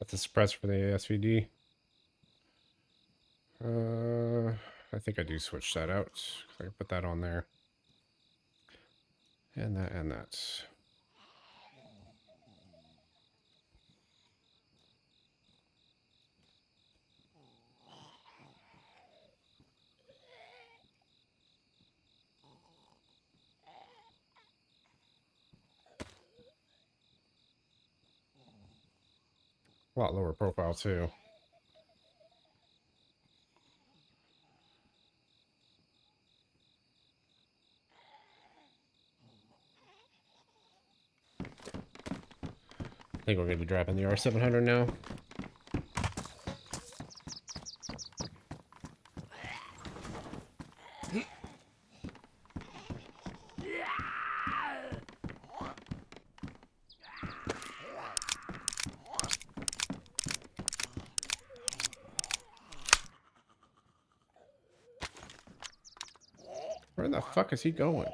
A: That's a suppressor for the SVD. I think I do switch that out. I can put that on there. And that, and that. A lot lower profile too. think we're going to be dropping the R700 now. Where the fuck is he going?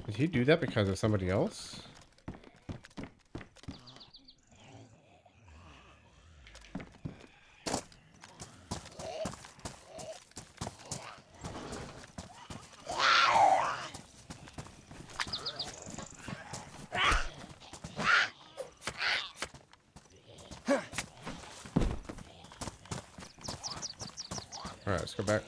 A: Did he do that because of somebody else? All right, let's go back.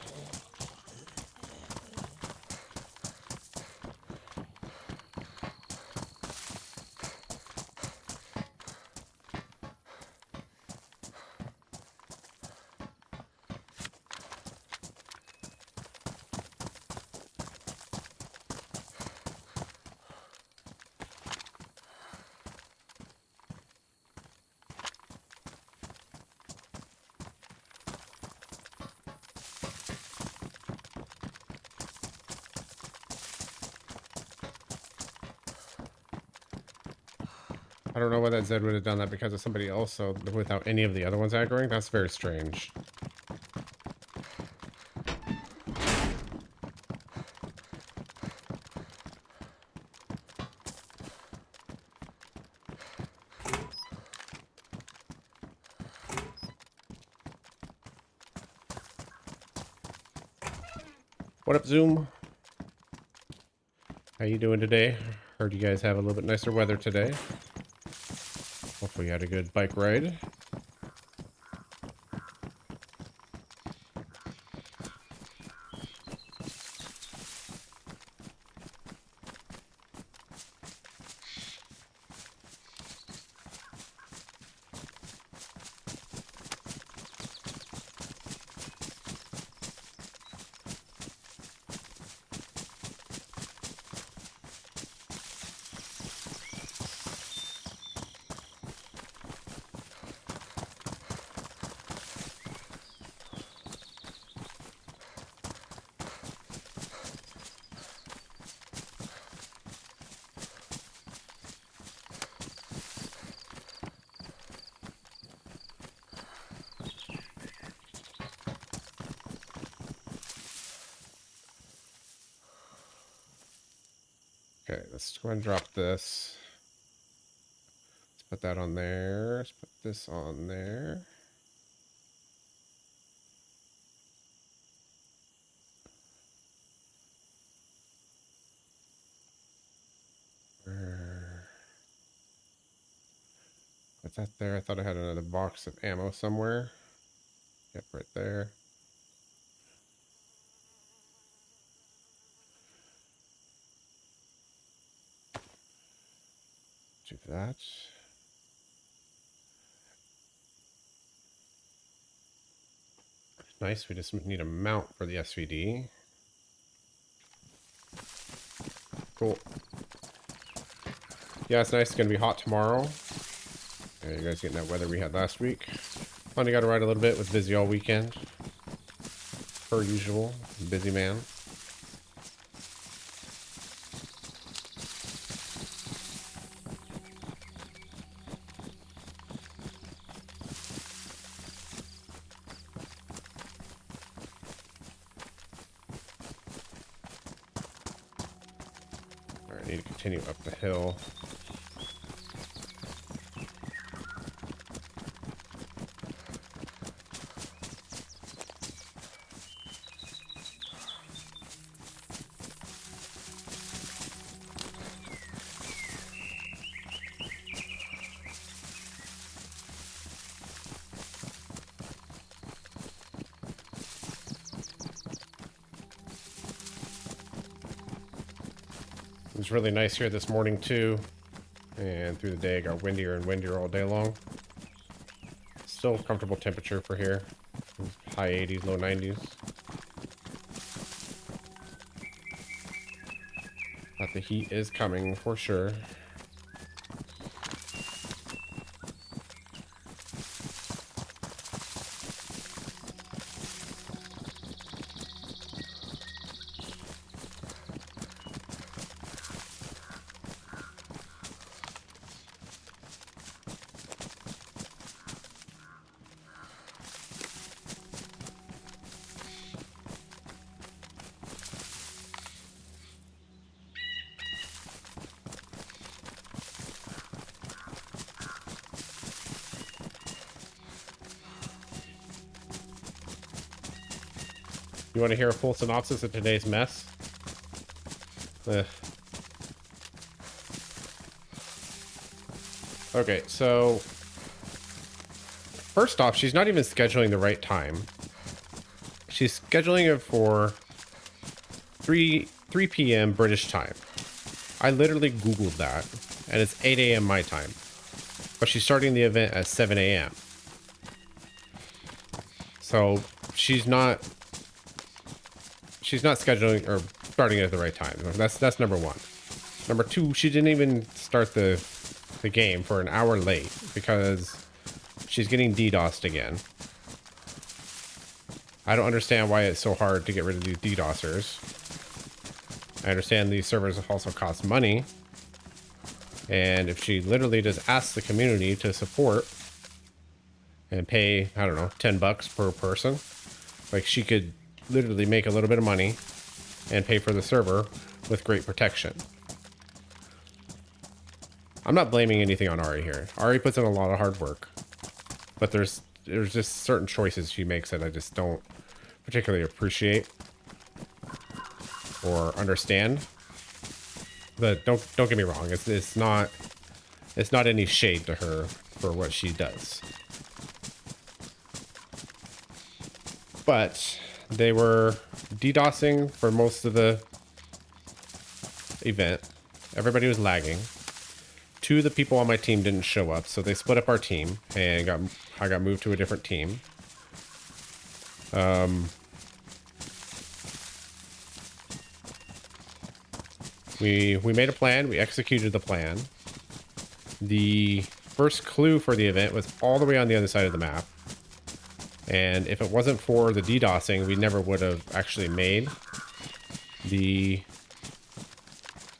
A: I don't know why that Zed would have done that because of somebody else, so without any of the other ones aggroing. That's very strange. What up, Zoom? How you doing today? Heard you guys have a little bit nicer weather today. Hopefully you had a good bike ride. Okay, let's go ahead and drop this. Let's put that on there. Let's put this on there. Put that there. I thought I had another box of ammo somewhere. Yep, right there. Do that. Nice, we just need a mount for the SVD. Cool. Yeah, it's nice. It's going to be hot tomorrow. Yeah, you guys getting that weather we had last week. Finally got to ride a little bit. Was busy all weekend. Per usual. Busy man. Alright, I need to continue up the hill. was really nice here this morning too. And through the day, it got windier and windier all day long. Still comfortable temperature for here. High 80s, low 90s. But the heat is coming for sure. You want to hear a full synopsis of today's mess? Okay, so first off, she's not even scheduling the right time. She's scheduling it for 3 p.m. British time. I literally Googled that, and it's 8 a.m. my time. But she's starting the event at 7 a.m. So she's not scheduling or starting it at the right time. That's number one. Number two, she didn't even start the game for an hour late because she's getting DDoSed again. I don't understand why it's so hard to get rid of these DDoSers. I understand these servers also cost money. And if she literally just asks the community to support and pay, I don't know, $10 per person, like she could literally make a little bit of money and pay for the server with great protection. I'm not blaming anything on Ari here. Ari puts in a lot of hard work, but there's just certain choices she makes that I just don't particularly appreciate or understand. But don't get me wrong, it's not any shade to her for what she does. But they were DDoSing for most of the event. Everybody was lagging. 2 of the people on my team didn't show up, so they split up our team, and I got moved to a different team. We made a plan. We executed the plan. The first clue for the event was all the way on the other side of the map. And if it wasn't for the DDoSing, we never would have actually made the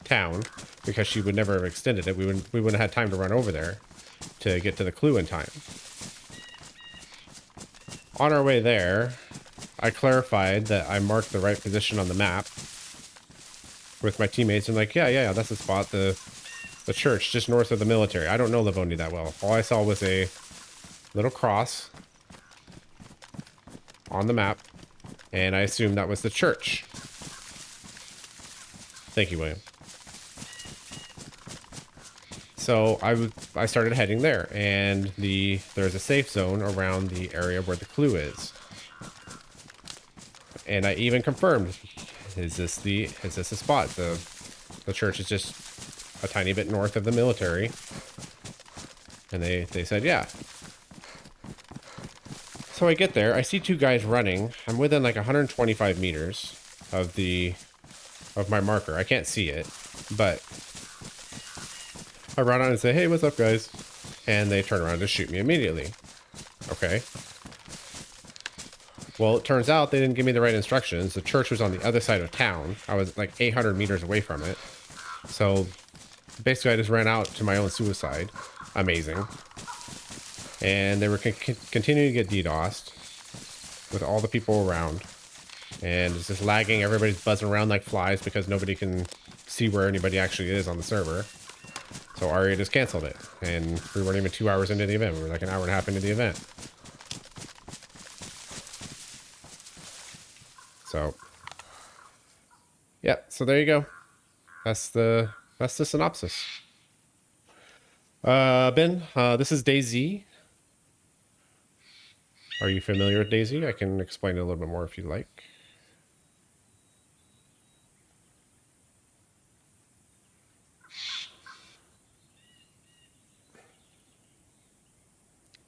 A: town, because she would never have extended it. We wouldn't have had time to run over there to get to the clue in time. On our way there, I clarified that I marked the right position on the map with my teammates, and like, yeah, that's the spot, the church just north of the military. I don't know Livonia that well. All I saw was a little cross on the map, and I assumed that was the church. Thank you, William. So I started heading there, and there's a safe zone around the area where the clue is. And I even confirmed, is this the spot? The church is just a tiny bit north of the military. And they said, yeah. So I get there, I see 2 guys running. I'm within like 125 meters of my marker. I can't see it, but I run on and say, hey, what's up, guys? And they turn around to shoot me immediately. Okay. Well, it turns out they didn't give me the right instructions. The church was on the other side of town. I was like 800 meters away from it. So basically, I just ran out to my own suicide. Amazing. And they were continuing to get DDoSed with all the people around. And it's just lagging. Everybody's buzzing around like flies because nobody can see where anybody actually is on the server. So Aria just canceled it, and we weren't even 2 hours into the event. We were like an hour and a half into the event. So, yeah. So there you go. That's the synopsis. Ben, this is DayZ. Are you familiar with DayZ? I can explain it a little bit more if you'd like.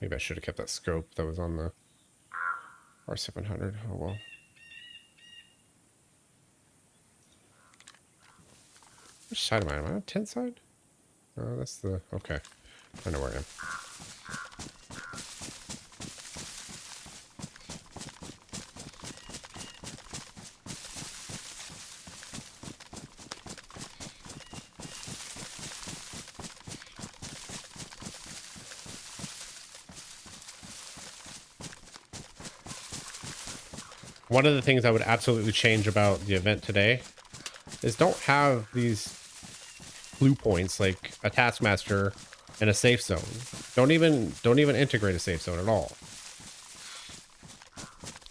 A: Maybe I should have kept that scope that was on the R700. Oh well. Which side am I on? Am I on 10 side? Oh, that's the... Okay. I know where I am. One of the things I would absolutely change about the event today is don't have these blue points like a taskmaster and a safe zone. Don't even integrate a safe zone at all.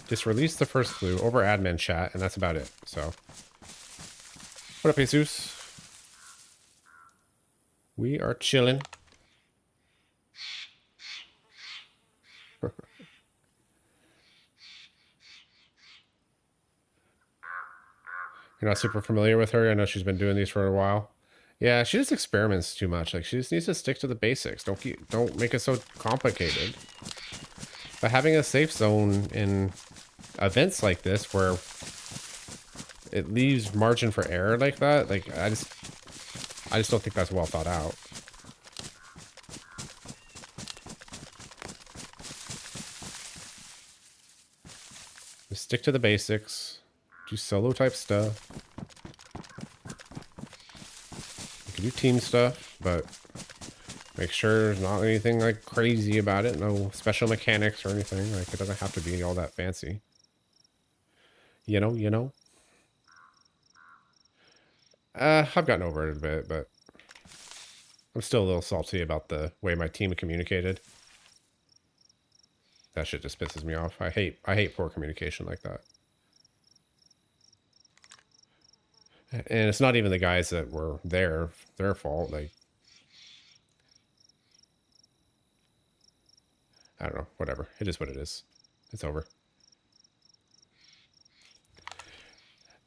A: Just release the first clue over admin chat, and that's about it. So, what up, Jesus? We are chilling. You're not super familiar with her. I know she's been doing these for a while. Yeah, she just experiments too much. Like, she just needs to stick to the basics. Don't make it so complicated. But having a safe zone in events like this where it leaves margin for error like that, like I just don't think that's well thought out. Just stick to the basics. Do solo type stuff. You can do team stuff, but make sure there's not anything like crazy about it. No special mechanics or anything. Like, it doesn't have to be all that fancy. You know. I've gotten over it a bit, but I'm still a little salty about the way my team communicated. That shit just pisses me off. I hate poor communication like that. And it's not even the guys that were there, their fault. Like, I don't know, whatever. It is what it is. It's over.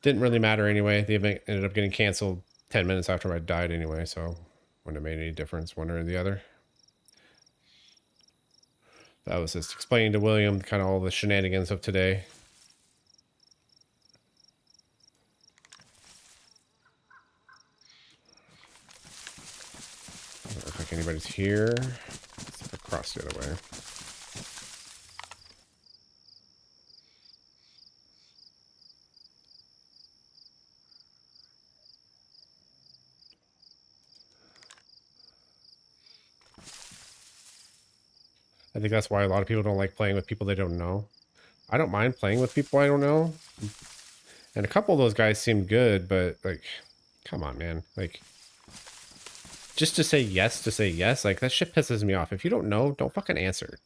A: Didn't really matter anyway. The event ended up getting canceled 10 minutes after I died anyway, so wouldn't have made any difference one way or the other. That was just explaining to William kind of all the shenanigans of today. Doesn't look like anybody's here. Let's look across the other way. I think that's why a lot of people don't like playing with people they don't know. I don't mind playing with people I don't know. And a couple of those guys seem good, but like, come on, man. Like, just to say yes, like that shit pisses me off. If you don't know, don't fucking answer.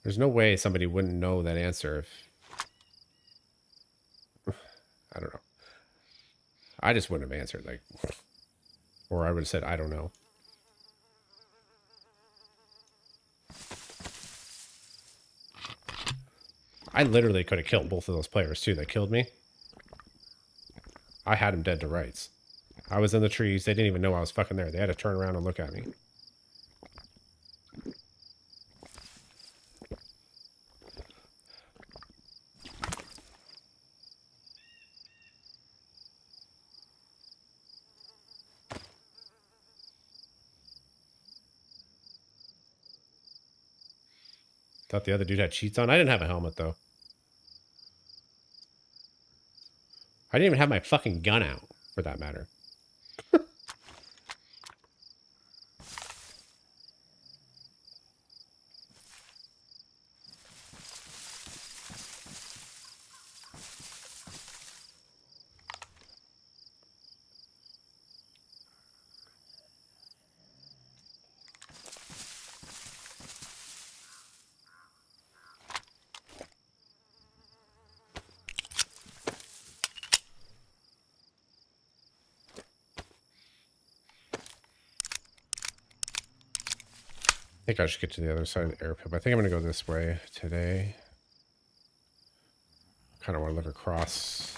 A: There's no way somebody wouldn't know that answer if... I don't know. I just wouldn't have answered, like... Or I would have said, I don't know. I literally could have killed both of those players, too, that killed me. I had them dead to rights. I was in the trees. They didn't even know I was fucking there. They had to turn around and look at me. Thought the other dude had cheats on. I didn't have a helmet, though. I didn't even have my fucking gun out, for that matter. I think I should get to the other side of the air pit. I think I'm going to go this way today. Kind of want to look across.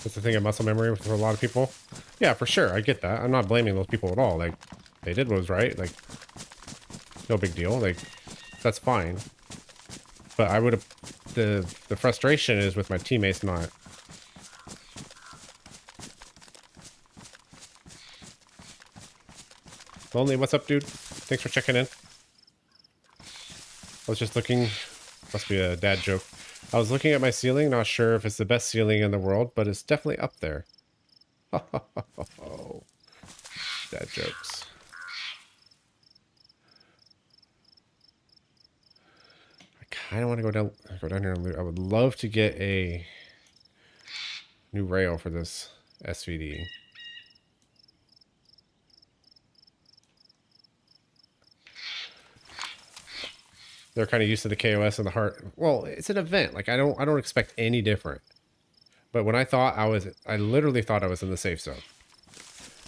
A: That's the thing of muscle memory for a lot of people. Yeah, for sure. I get that. I'm not blaming those people at all. Like, they did what was right. Like, no big deal. Like, that's fine. But I would have... The frustration is with my teammates, not... Lonely, what's up, dude? Thanks for checking in. I was just looking... Must be a dad joke. I was looking at my ceiling, not sure if it's the best ceiling in the world, but it's definitely up there. Oh, dad jokes. I kind of want to go down here and loot. I would love to get a new rail for this SVD. They're kind of used to the KOS and the heart. Well, it's an event. Like I don't expect any different. But when I literally thought I was in the safe zone.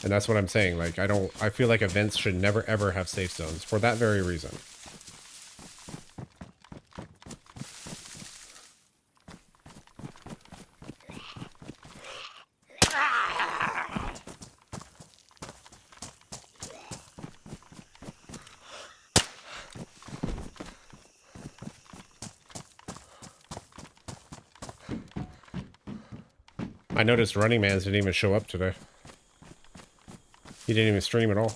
A: And that's what I'm saying. Like I feel like events should never ever have safe zones for that very reason. I noticed Running Man's didn't even show up today. He didn't even stream at all.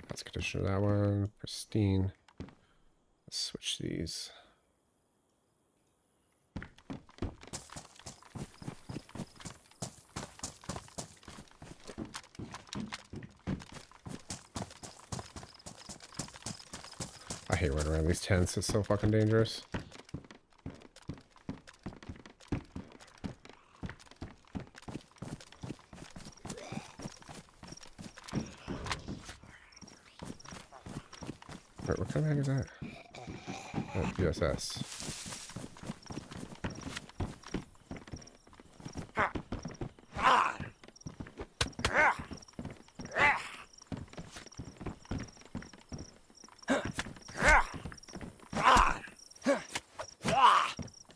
A: Let's condition that one. Pristine. Let's switch these. I hate running around these tents. It's so fucking dangerous. What kind of heck is that? Oh, USS.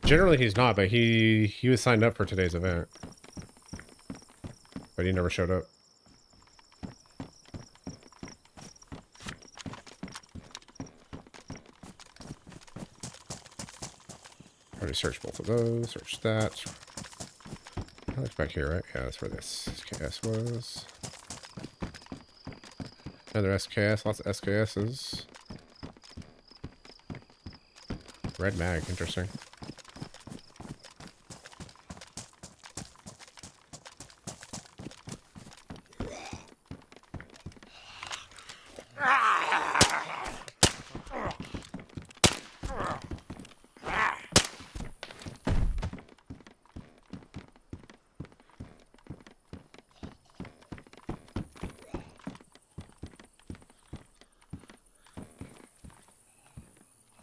A: Generally he's not, but he was signed up for today's event. But he never showed up. Already searched both of those, search that. Oh, it's back here, right? Yeah, that's where this SKS was. Another SKS, lots of SKSs. Red mag, interesting.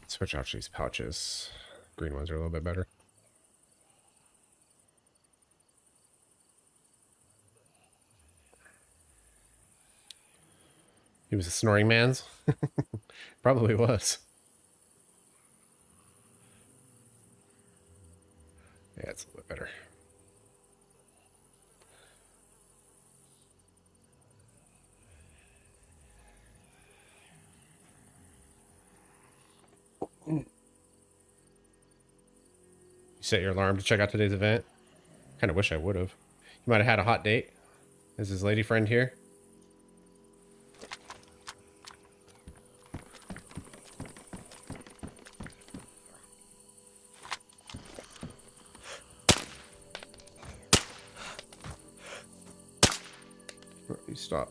A: Switch out these pouches. Green ones are a little bit better. He was a snoring man's. Probably was. Yeah, it's a little bit better. You set your alarm to check out today's event? Kind of wish I would have. You might have had a hot date. Is his lady friend here? Oh, you stop.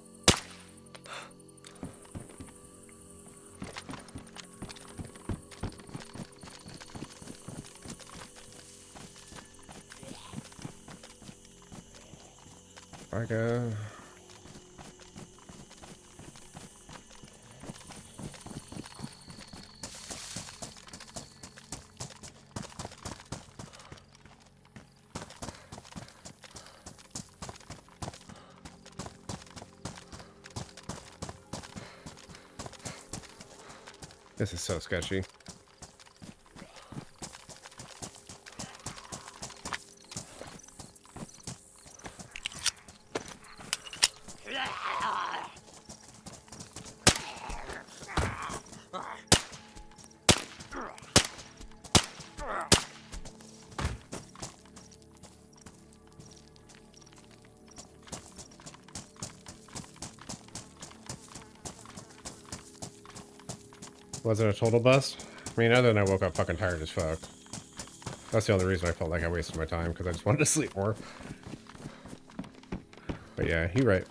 A: I go. This is so sketchy. Was it a total bust? I mean, other than I woke up fucking tired as fuck. That's the only reason I felt like I wasted my time, because I just wanted to sleep more. But yeah, you're right.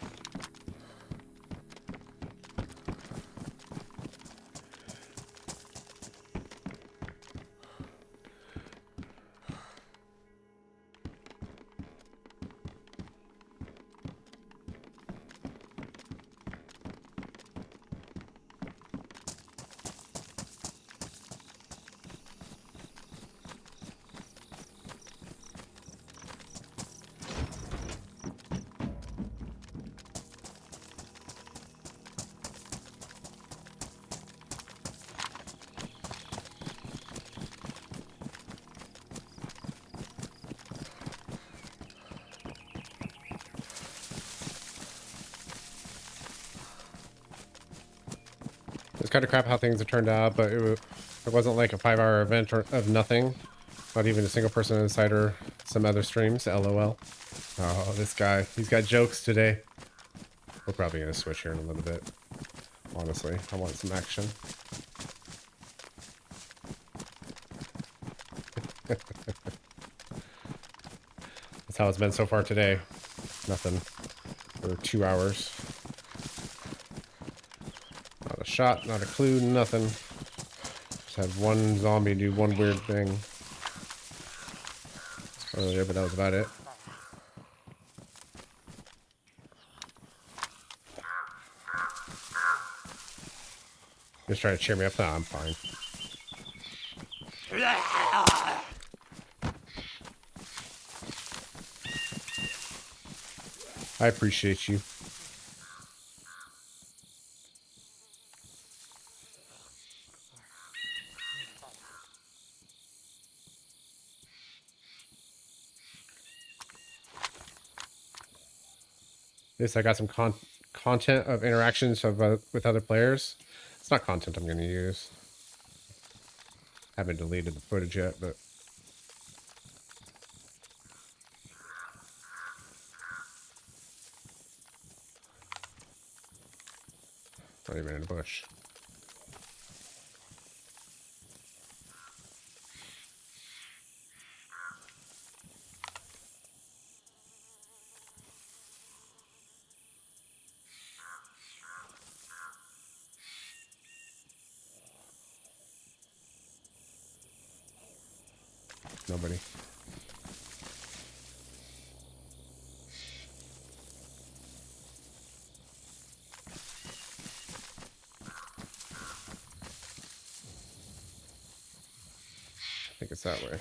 A: It's kind of crap how things have turned out, but it wasn't like a 5-hour event of nothing. Not even a single person inside or some other streams. LOL. Oh, this guy. He's got jokes today. We're probably going to switch here in a little bit. Honestly, I want some action. That's how it's been so far today. Nothing for 2 hours. Not a shot, not a clue, nothing. Just had one zombie do one weird thing. Earlier, but that was about it. Just trying to cheer me up. Nah, I'm fine. I appreciate you. This, I got some content of interactions of with other players. It's not content I'm going to use. Haven't deleted the footage yet, but not even in a bush. Nobody. I think it's that way.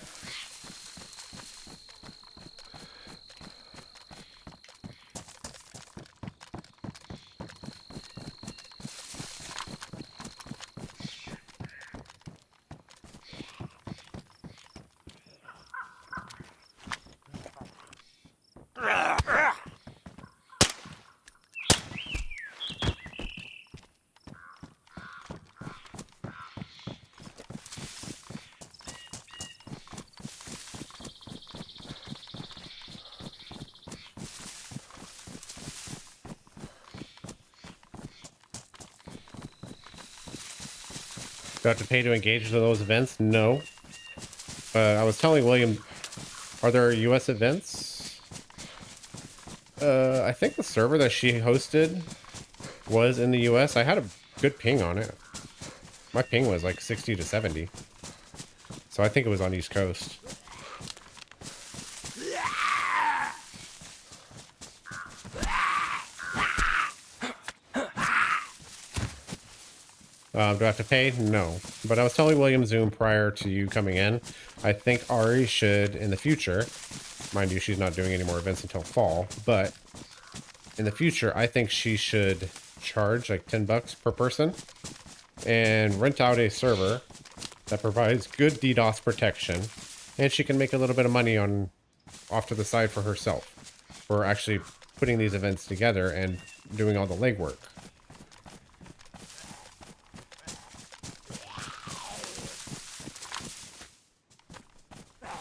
A: Do I have to pay to engage with those events? No. But I was telling William, are there US events? I think the server that she hosted was in the US. I had a good ping on it. My ping was like 60 to 70. So I think it was on East Coast. Do I have to pay? No. But I was telling William Zoom prior to you coming in, I think Ari should, in the future, mind you, she's not doing any more events until fall, but in the future, I think she should charge like $10 per person and rent out a server that provides good DDoS protection, and she can make a little bit of money on off to the side for herself, for actually putting these events together and doing all the legwork.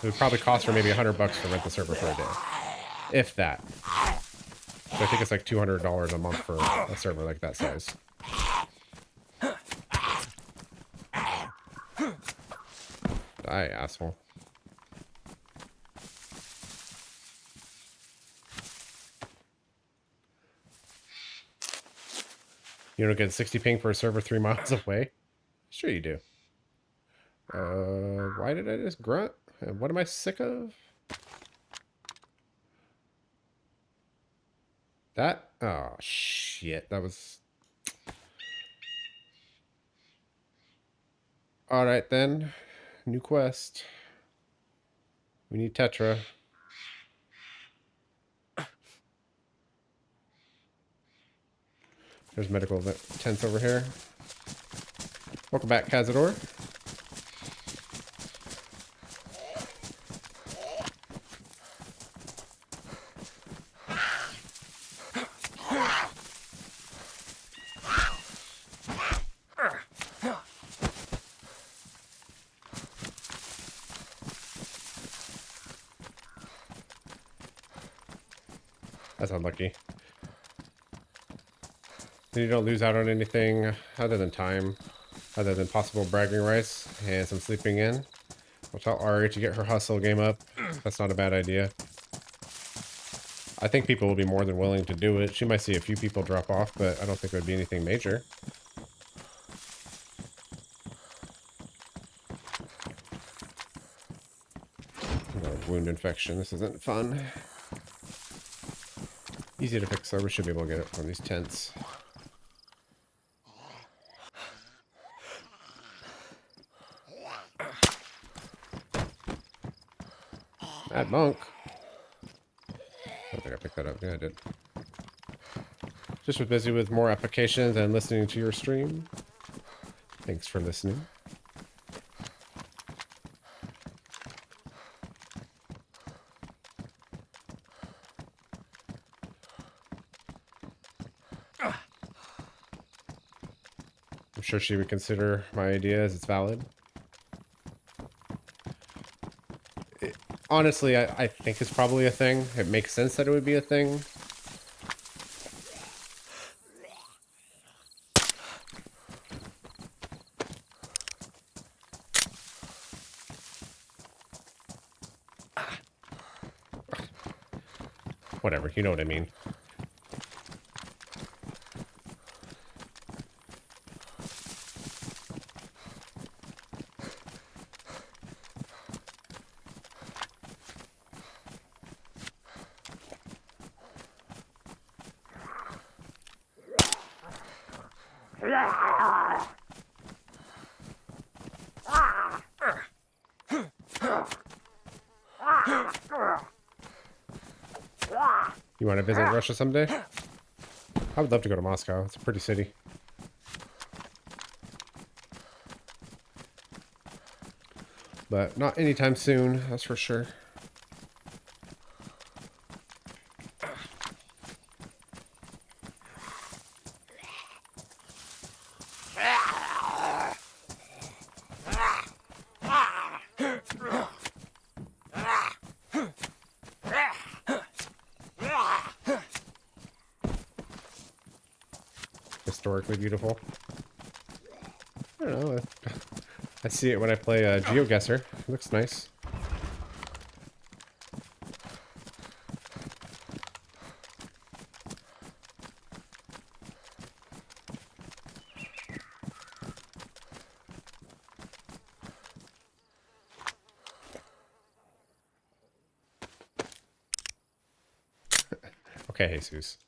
A: It would probably cost her maybe $100 to rent the server for a day, if that. So I think it's like $200 a month for a server like that size. Die, asshole. You don't get 60 ping for a server 3 miles away? Sure you do. Why did I just grunt? What am I sick of? That? Oh, shit. That was... Alright then. New quest. We need Tetra. There's medical tents over here. Welcome back, Cazador. That's unlucky. Then you don't lose out on anything other than time, other than possible bragging rights and some sleeping in. I'll tell Ari to get her hustle game up. That's not a bad idea. I think people will be more than willing to do it. She might see a few people drop off, but I don't think it would be anything major. Wound infection. This isn't fun. Easy to fix though. We should be able to get it from these tents. Mad Monk. I don't think I picked that up. Yeah, I did. Just was busy with more applications and listening to your stream. Thanks for listening. I'm sure she would consider my idea as it's valid. Honestly, I think it's probably a thing. It makes sense that it would be a thing. Whatever, you know what I mean. You want to visit Russia someday? I would love to go to Moscow. It's a pretty city. But not anytime soon, that's for sure. Historically beautiful. I don't know. I see it when I play GeoGuessr. It looks nice. Okay, Jesus.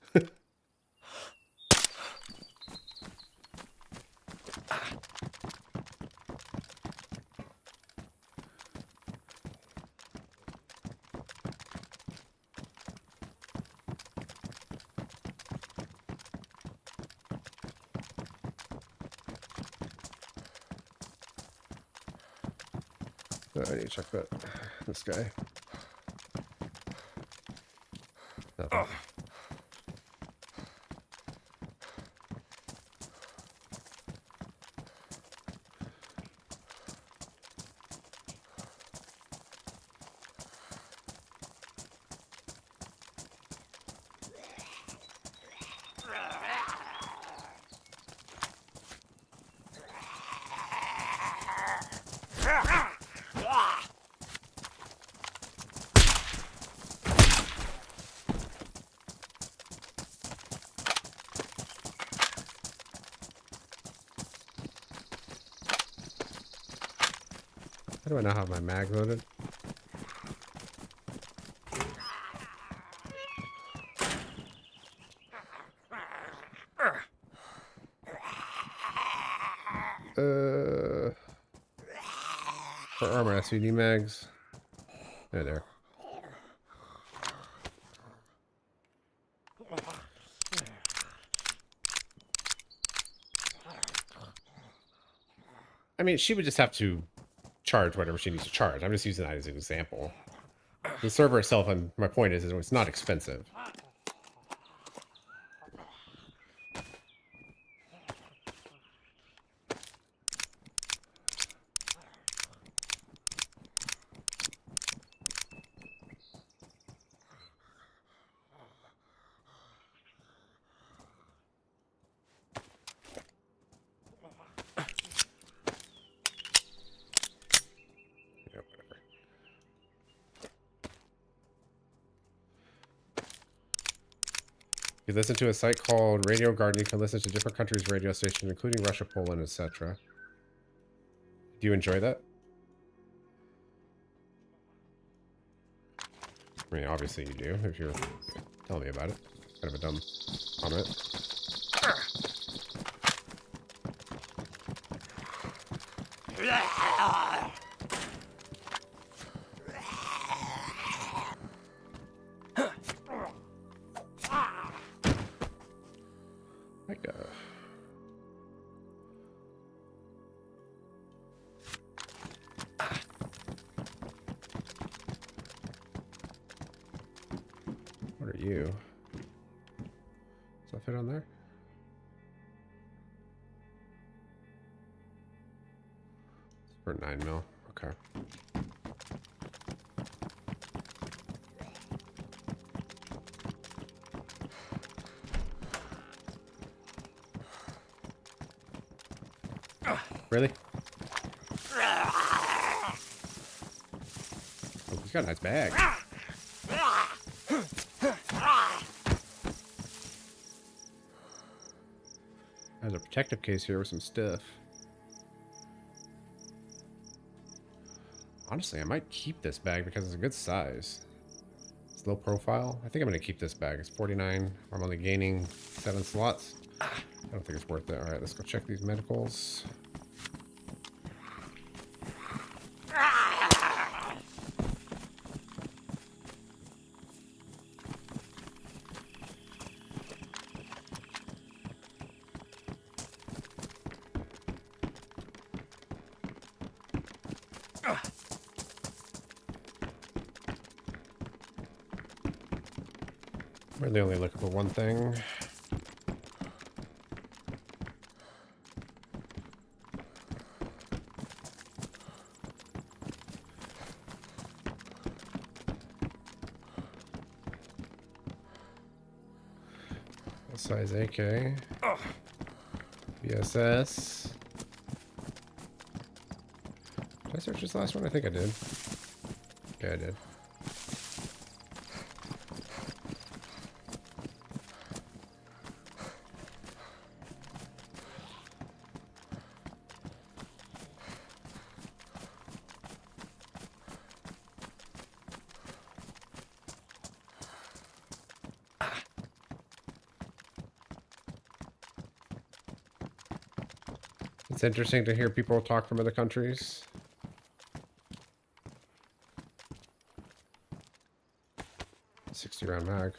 A: I need to check that. This guy. Nothing. How do I not have my mag loaded? For armor SVD mags. There. I mean, she would just have to charge whatever she needs to charge. I'm just using that as an example. The server itself, and my point is it's not expensive. You listen to a site called Radio Garden. You can listen to different countries' radio stations, including Russia, Poland, etc. Do you enjoy that? I mean, obviously you do, if you're telling me about it. Kind of a dumb comment. What are you? Does that fit on there? It's for 9 mil. Okay. Really? Oh, he's got a nice bag. There's a protective case here with some stuff. Honestly, I might keep this bag because it's a good size. It's low profile. I think I'm going to keep this bag. It's 49. I'm only gaining 7 slots. I don't think it's worth it. Alright, let's go check these medicals. Really only looking for one thing. Size AK. BSS. Did I search this last one? I think I did. Yeah, I did. It's interesting to hear people talk from other countries. .60-round mag.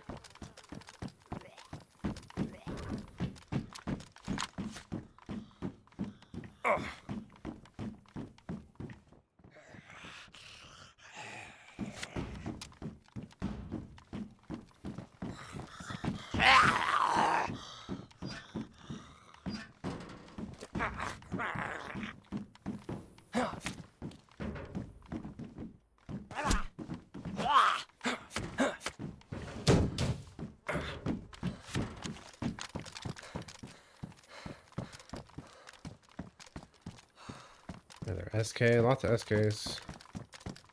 A: Another SK, lots of SKs.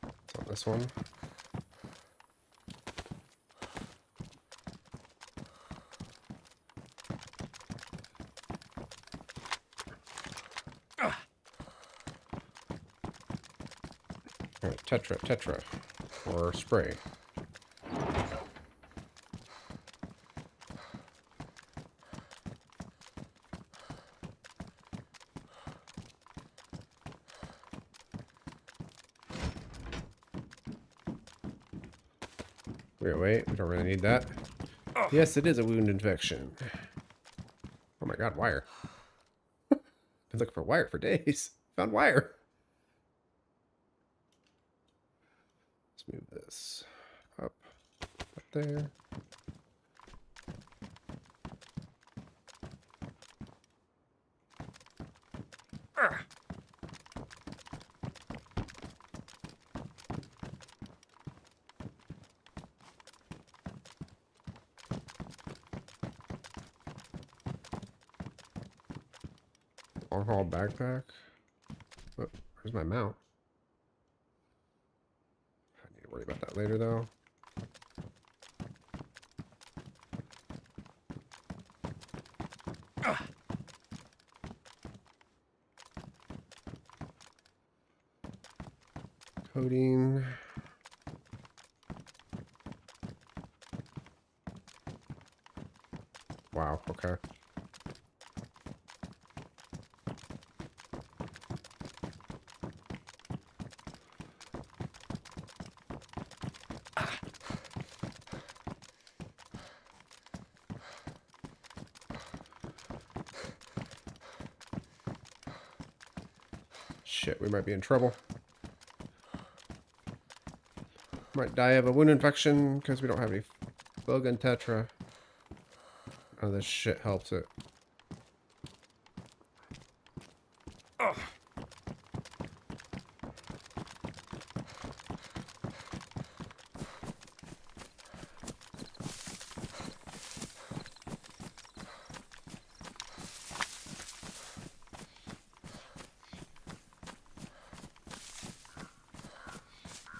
A: What's on this one? Alright, tetra. Or spray. Wait, we don't really need that. Yes, it is a wound infection. Oh my god, wire. Been looking for wire for days. Found wire. Let's move this up there. Long haul backpack. Oh, where's my mount? I need to worry about that later though. Codeine. Wow, okay. Shit, we might be in trouble. Might die of a wound infection because we don't have any Bogan Tetra. Oh, this shit helps it. Oh.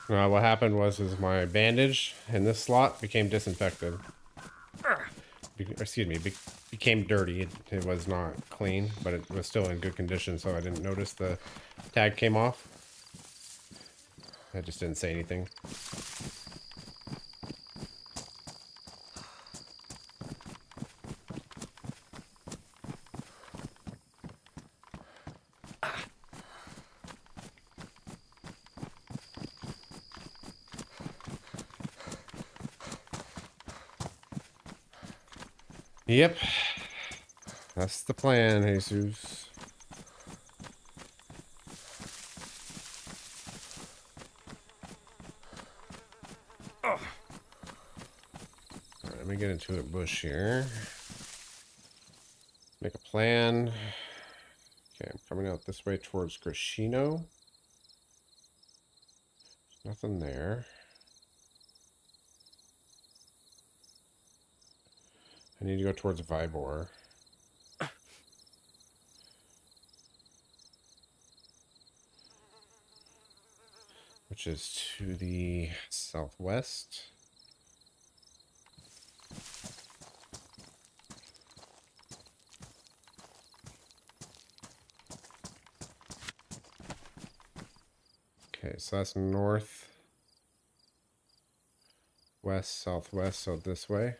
A: What happened was my bandage in this slot became disinfected. Excuse me, became dirty. It was not clean, but it was still in good condition, so I didn't notice the tag came off. I just didn't say anything. Yep. That's the plan, Jesus. Oh. All right, let me get into a bush here. Make a plan. Okay, I'm coming out this way towards Grishino. There's nothing there. I need to go towards Vibor. Which is to the southwest. Okay, so that's north, west, southwest, so this way.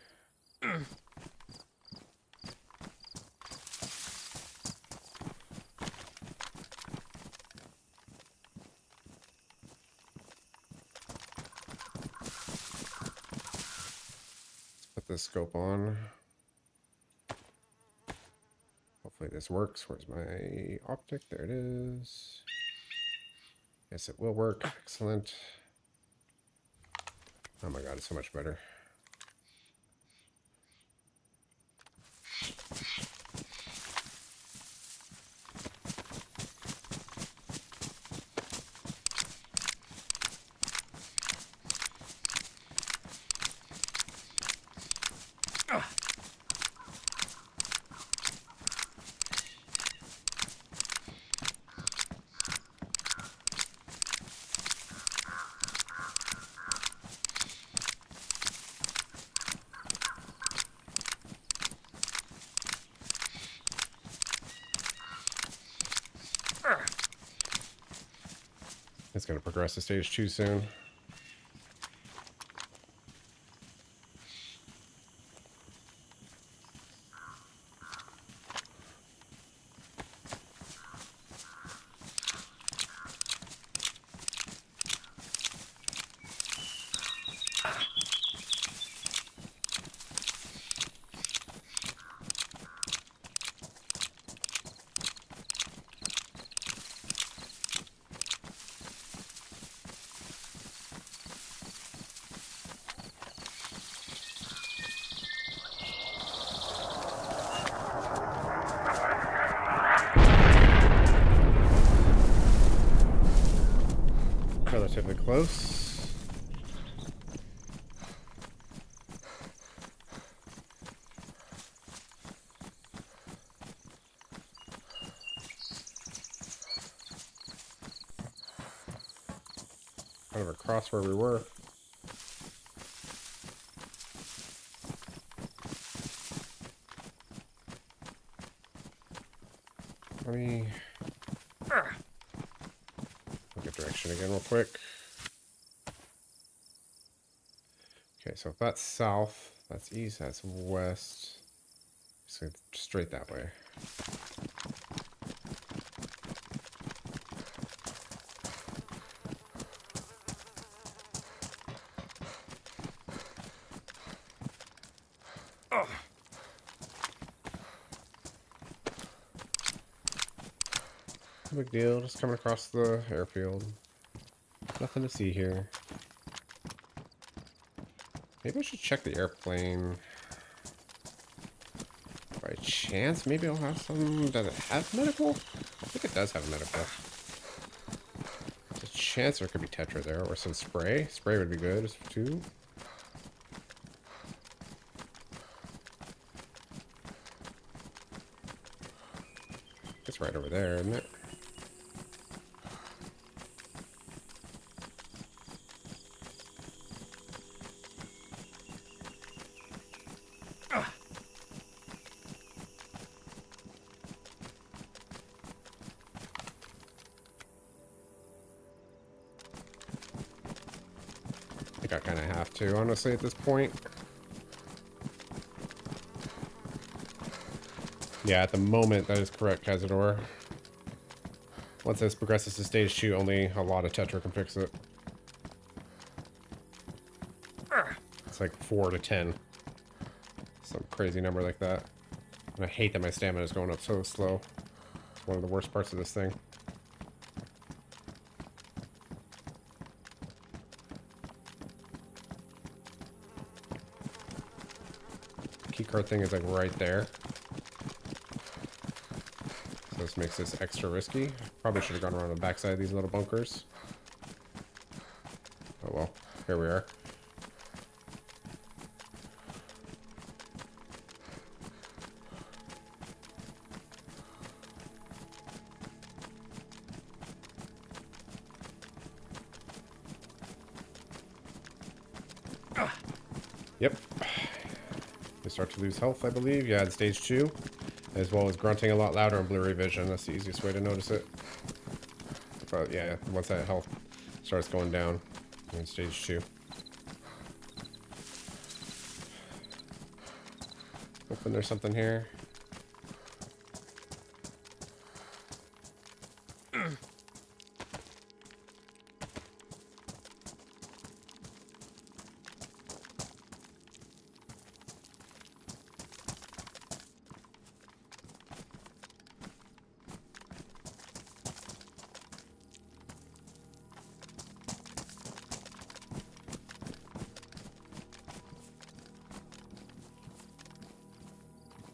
A: The scope on. Hopefully this works. Where's my optic? There it is. Yes, it will work. Excellent. Oh my god, it's so much better. It's going to progress to stage 2 soon. Relatively close. Kind of across where we were. Let me look at direction again real quick. Okay, so if that's south, that's east, that's west. Just go straight that way. No big deal, just coming across the airfield. Nothing to see here. Maybe I should check the airplane. By chance, maybe I'll have some. Does it have medical? I think it does have medical. There's a chance there could be Tetra there, or some spray. Spray would be good too. It's right over there, isn't it? I think I kind of have to, honestly, at this point. Yeah, at the moment, that is correct, Cazador. Once this progresses to stage 2, only a lot of Tetra can fix it. It's like 4 to 10. Some crazy number like that. And I hate that my stamina is going up so slow. It's one of the worst parts of this thing. Keycard thing is like right there. So this makes this extra risky. Probably should have gone around the backside of these little bunkers. Oh well, here we are. Yep. They start to lose health, I believe. Yeah, in stage 2. As well as grunting a lot louder in blurry vision. That's the easiest way to notice it. But yeah, once that health starts going down in stage 2. Hoping there's something here.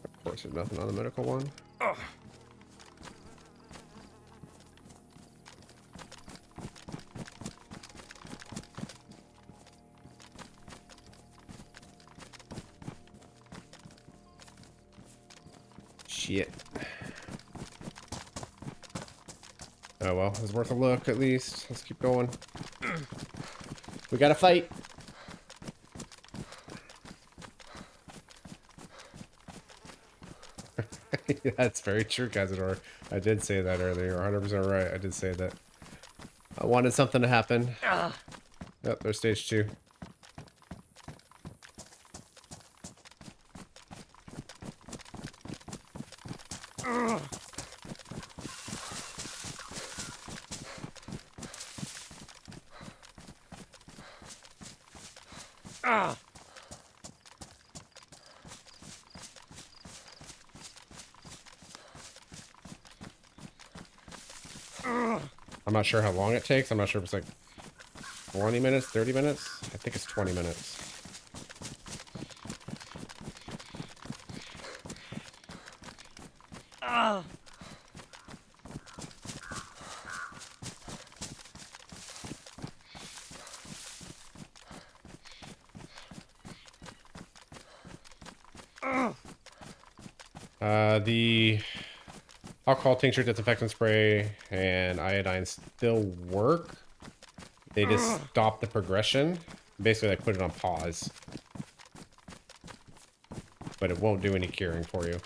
A: Of course, there's nothing on the medical one. Oh. Shit. Oh well, it's worth a look at least. Let's keep going. We gotta fight. That's very true, Cazador. I did say that earlier. 100% right. I did say that. I wanted something to happen. Oh, there's stage 2. I'm not sure how long it takes. I'm not sure if it's like 20 minutes, 30 minutes. I think it's 20 minutes. The alcohol tincture, disinfectant spray, and iodine still work. They just stop the progression. Basically, they put it on pause. But it won't do any curing for you.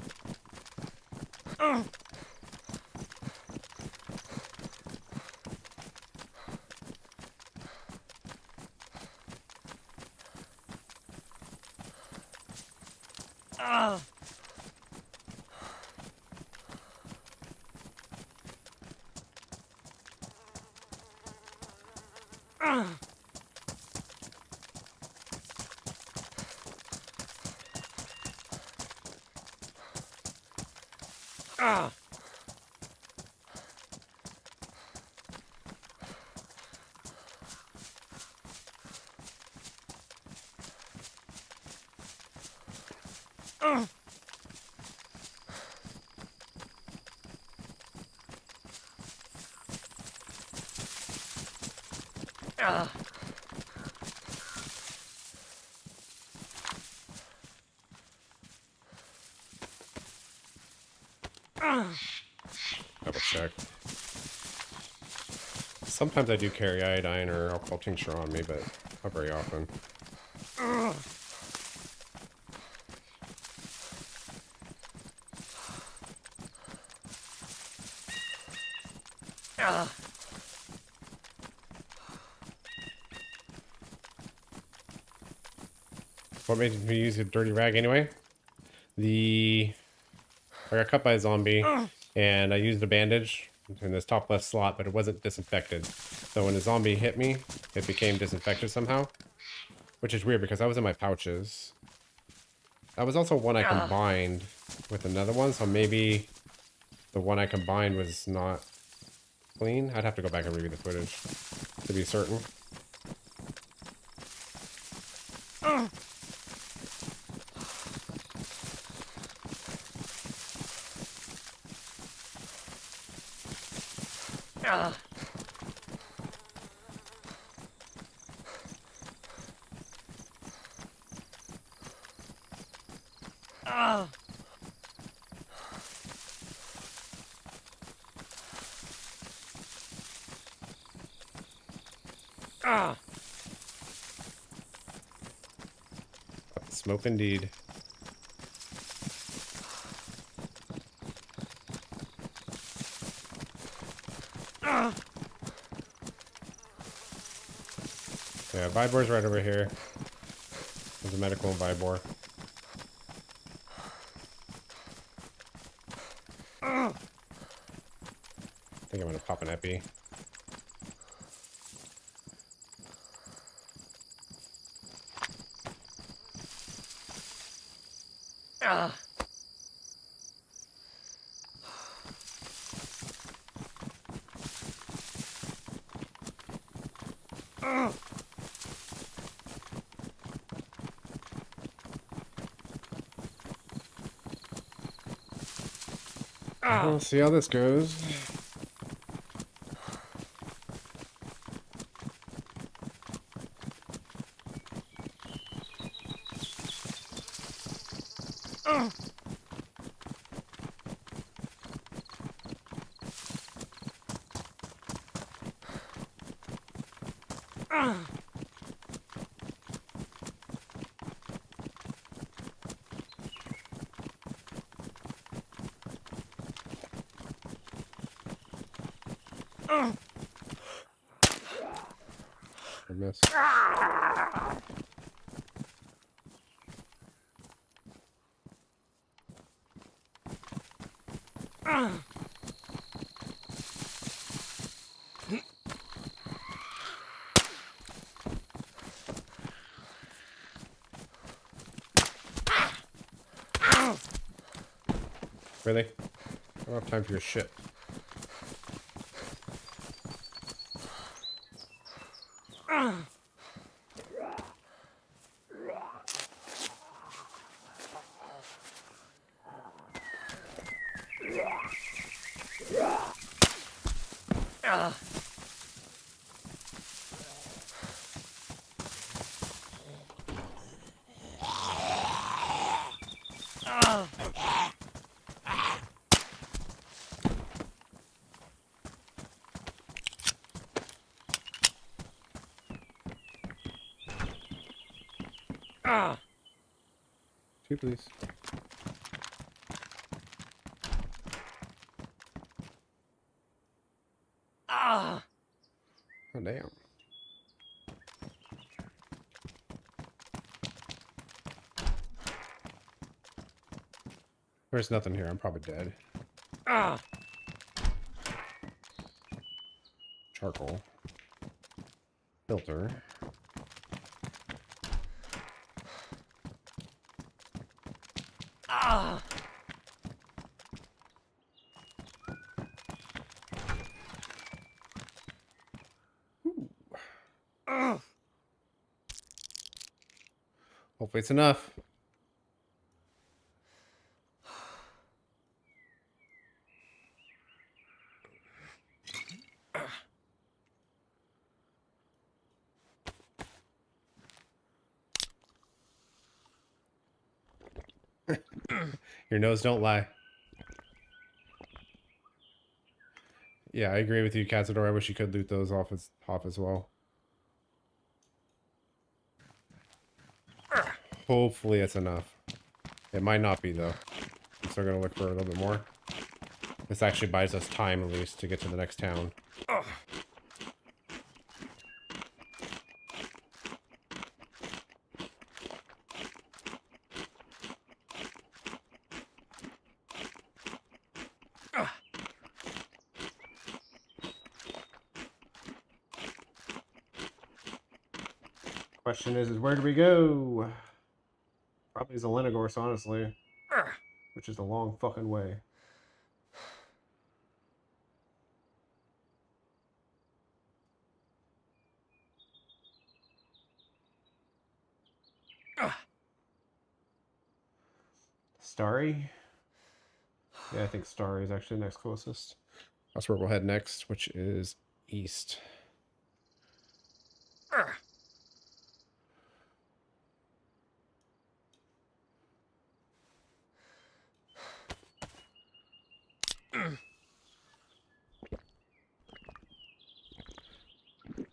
A: Double check. Sometimes I do carry iodine or alcohol tincture on me, but not very often. What made me use a dirty rag anyway? I got cut by a zombie, and I used a bandage in this top left slot, but it wasn't disinfected. So when the zombie hit me, it became disinfected somehow, which is weird because I was in my pouches. That was also one I combined with another one, so maybe the one I combined was not clean. I'd have to go back and review the footage to be certain. Smoke indeed. Yeah, Vibor's right over here. There's a medical and Vibor. I think I'm gonna pop an epi. We'll see how this goes. miss. Really? I don't have time for your shit. Two, please. Oh, damn. There's nothing here. I'm probably dead. Charcoal. Filter. Hopefully it's enough. Your nose don't lie. Yeah, I agree with you, Cazador. I wish you could loot those off as well. Hopefully it's enough. It might not be, though. I'm still gonna look for a little bit more. This actually buys us time, at least, to get to the next town. Question is where do we go? Probably Zelenogorsk, honestly. Which is a long fucking way. Starry? Yeah, I think Starry is actually the next closest. That's where we'll head next, which is east.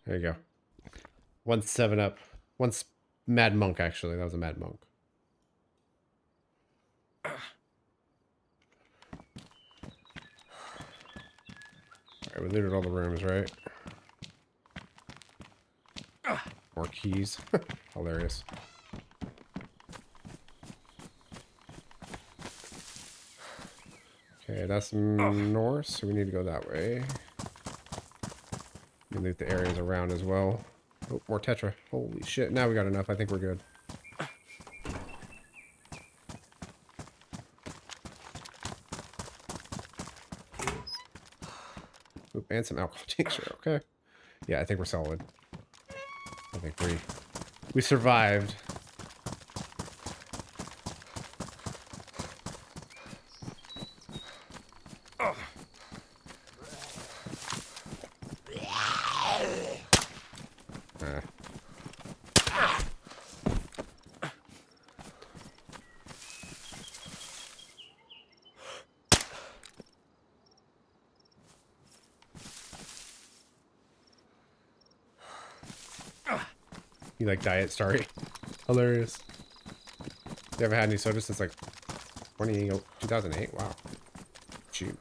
A: There you go. One's 7-Up. One's Mad Monk, actually. That was a Mad Monk. Alright, we looted all the rooms, right? More keys. Hilarious. Okay, that's north, so we need to go that way. We loot the areas around as well. Oh, more Tetra. Holy shit. Now we got enough. I think we're good. Oop, and some alcohol tincture. Okay. Yeah, I think we're solid. I think we survived. You like diet, sorry. Hilarious. You haven't had any soda since like 2008? Wow. Cheap.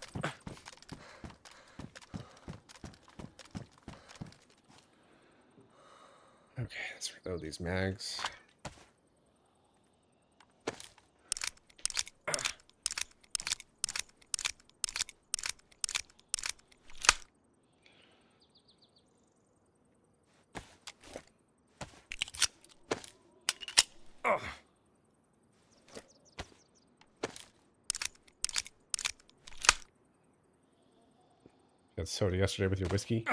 A: Oh, these mags. Got soda yesterday with your whiskey.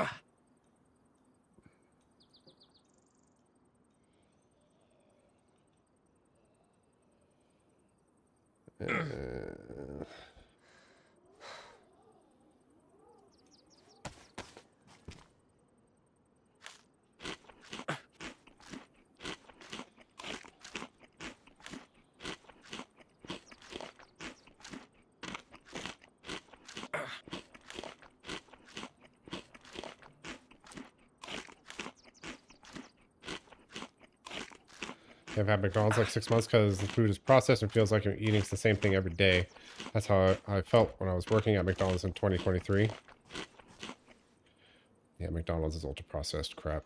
A: I've had McDonald's like 6 months because the food is processed and feels like you're eating the same thing every day. That's how I felt when I was working at McDonald's in 2023. Yeah, McDonald's is ultra processed crap.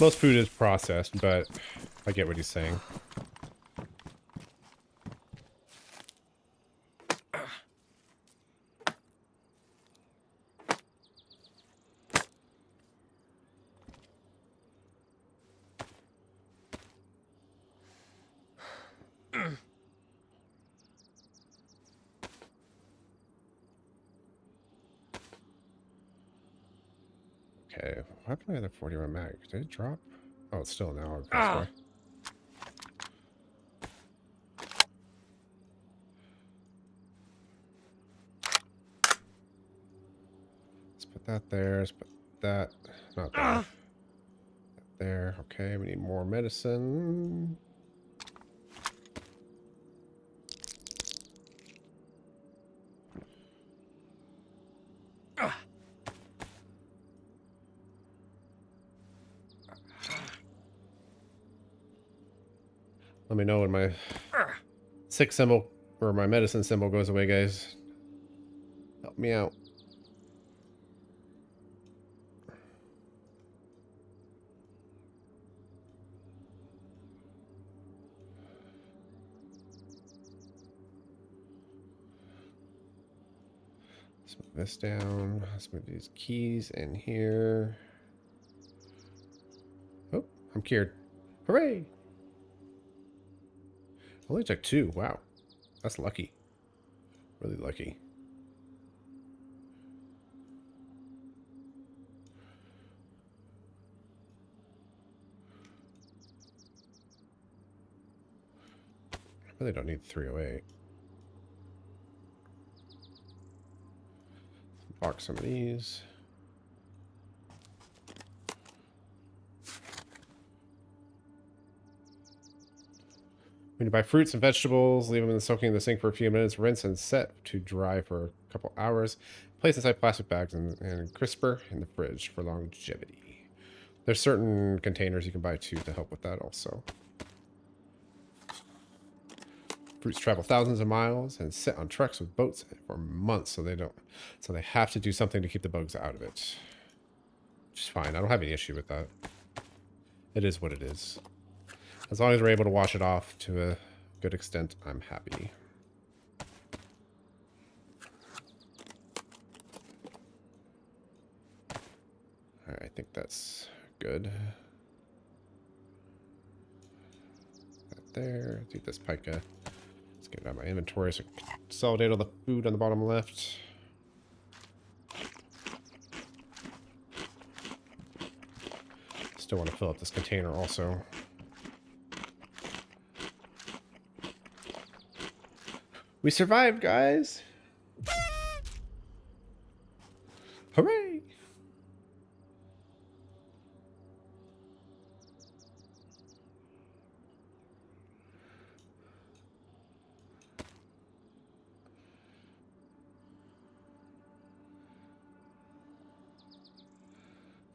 A: Most food is processed, but I get what he's saying. Okay, what happened to the other 41 mag? Did it drop? Oh, it's still now. Okay, that's why. Let's put that there. Let's put that. Not there. There. Okay, we need more medicine. Let me know when my sick symbol or my medicine symbol goes away, guys. Help me out. Let's move this down. Let's move these keys in here. Oh, I'm cured. Hooray! Only took 2. Wow. That's lucky. Really lucky. I really don't need 308. Box some of these. When you buy fruits and vegetables, leave them soaking in the sink for a few minutes, rinse and set to dry for a couple hours. Place inside plastic bags and crisper in the fridge for longevity. There's certain containers you can buy too to help with that also. Fruits travel thousands of miles and sit on trucks with boats for months, so they have to do something to keep the bugs out of it. Which is fine. I don't have any issue with that. It is what it is. As long as we're able to wash it off to a good extent, I'm happy. All right, I think that's good. That there. Do this pica. Let's get it out of my inventory so I can consolidate all the food on the bottom left. Still want to fill up this container also. We survived, guys! Hooray!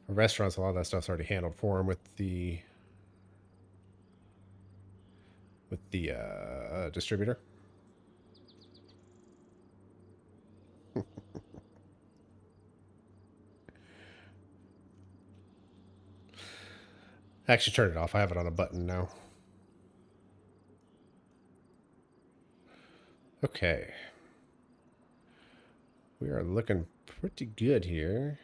A: For restaurants, a lot of that stuff's already handled for them with the distributor. I actually turned it off. I have it on a button now. Okay. We are looking pretty good here.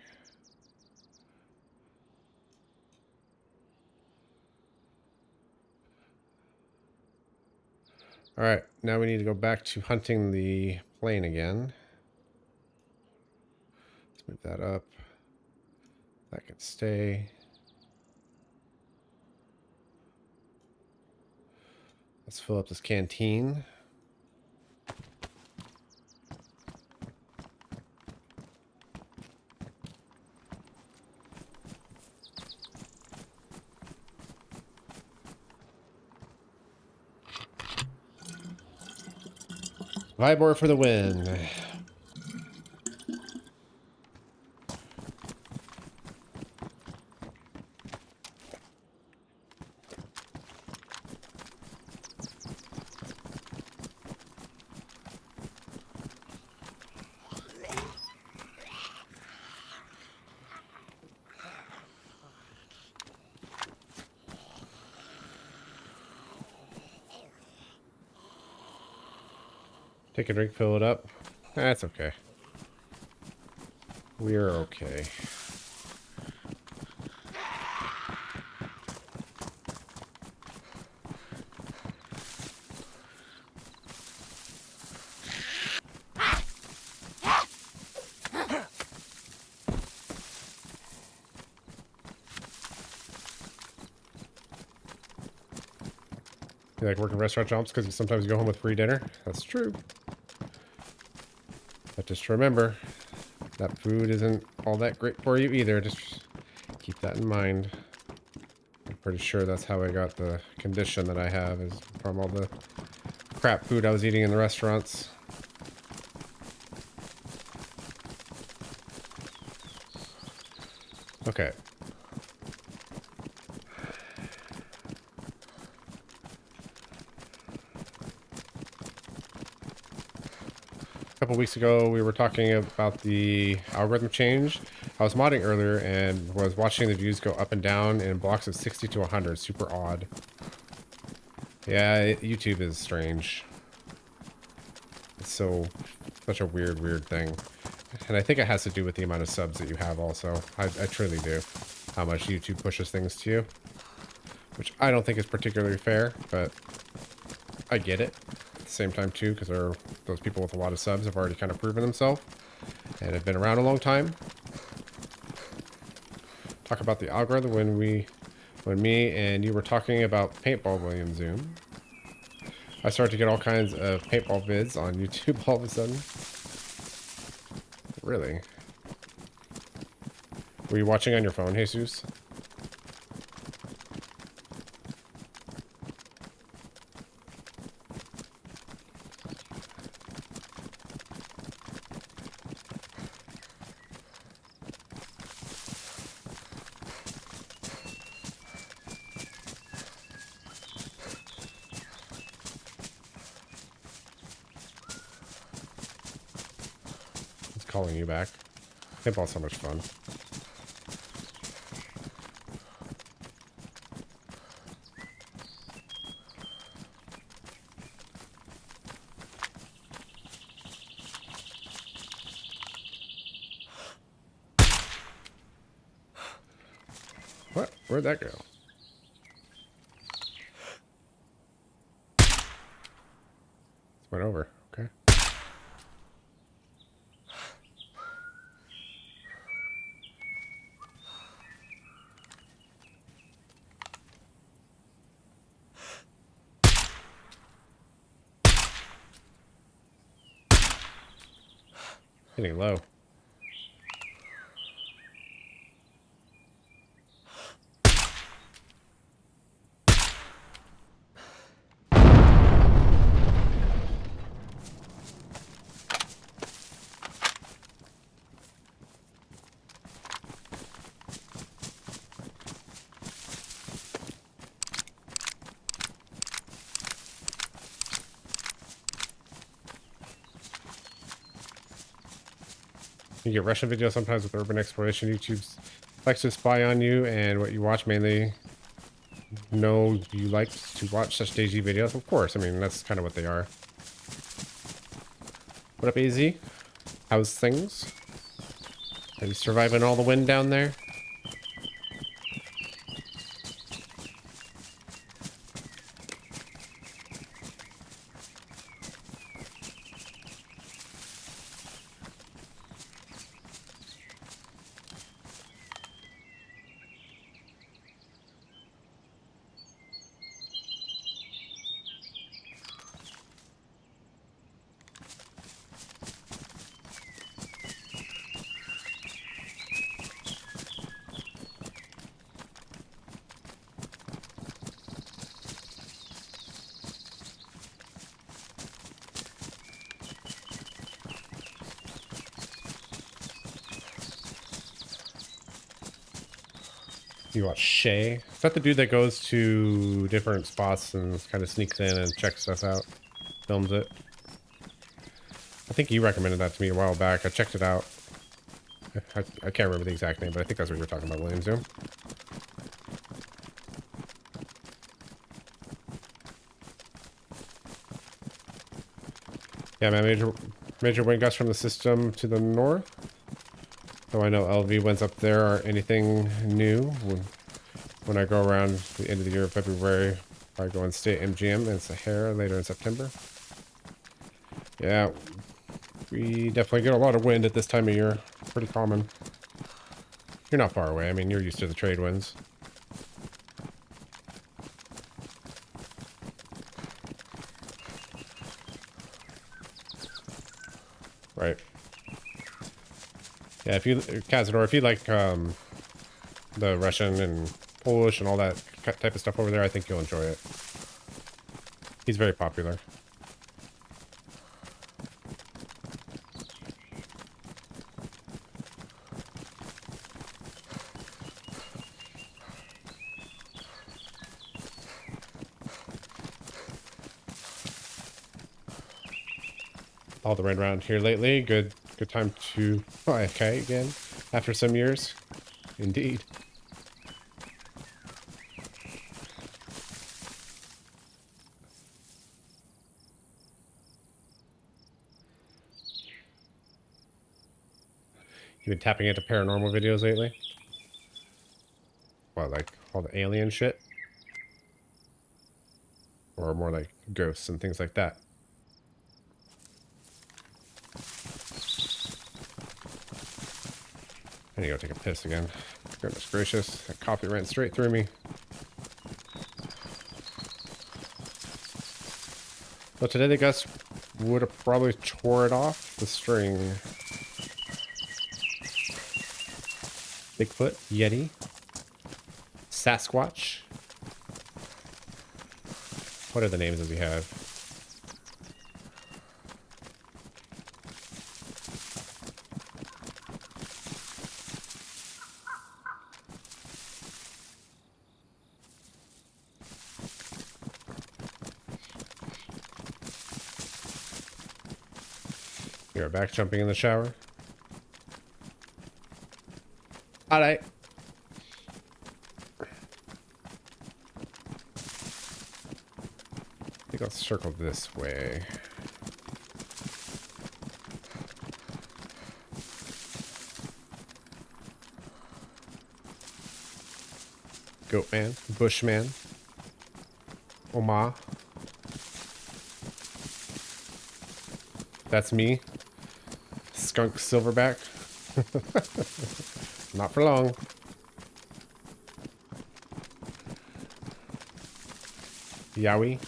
A: All right, now we need to go back to hunting the plane again. Let's move that up. That can stay. Let's fill up this canteen. Vibor for the win. Take a drink, fill it up. That's okay. We're okay. You like working restaurant jobs because you sometimes go home with free dinner? That's true. But just remember, that food isn't all that great for you either. Just keep that in mind. I'm pretty sure that's how I got the condition that I have, is from all the crap food I was eating in the restaurants. Okay. A couple weeks ago, we were talking about the algorithm change. I was modding earlier and was watching the views go up and down in blocks of 60 to 100. Super odd. Yeah, YouTube is strange. It's such a weird thing. And I think it has to do with the amount of subs that you have also. I truly do. How much YouTube pushes things to you. Which I don't think is particularly fair, but I get it. At the same time too, because those people with a lot of subs have already kind of proven themselves and have been around a long time. Talk about the algorithm when me and you were talking about paintball William Zoom. I started to get all kinds of paintball vids on YouTube all of a sudden. Really? Were you watching on your phone, Jesus? Calling you back. Paintball's so much fun. What? Where'd that go? It went over. Okay. Hitting low. You get Russian videos sometimes with urban exploration. YouTube likes to spy on you and what you watch mainly. know you like to watch such DayZ videos. Of course, I mean, that's kind of what they are. What up, AZ? How's things? Are you surviving all the wind down there? You watch Shay? Is that the dude that goes to different spots and kind of sneaks in and checks stuff out? Films it? I think you recommended that to me a while back. I checked it out. I can't remember the exact name, but I think that's what you were talking about, William Zoom. Yeah, man, major wind gusts from the system to the north. Though I know LV winds up there aren't anything new. When I go around the end of the year, February, I go and stay at MGM and Sahara later in September. Yeah, we definitely get a lot of wind at this time of year. Pretty common. You're not far away. I mean, you're used to the trade winds. Right. Yeah, if you, Cazador, if you like the Russian and Polish and all that type of stuff over there, I think you'll enjoy it. He's very popular. All the rain around here lately. Good time to fly a kite again after some years. Indeed. You've been tapping into paranormal videos lately? What, like all the alien shit? Or more like ghosts and things like that? I need to go take a piss again. Goodness gracious, that coffee ran straight through me. So today the gusts would have probably tore it off the string. Bigfoot, Yeti, Sasquatch. What are the names that we have? You're back jumping in the shower. All right. I think I'll circle this way. Goatman, Bushman, Oma. That's me. Skunk Silverback. Not for long. Yowie.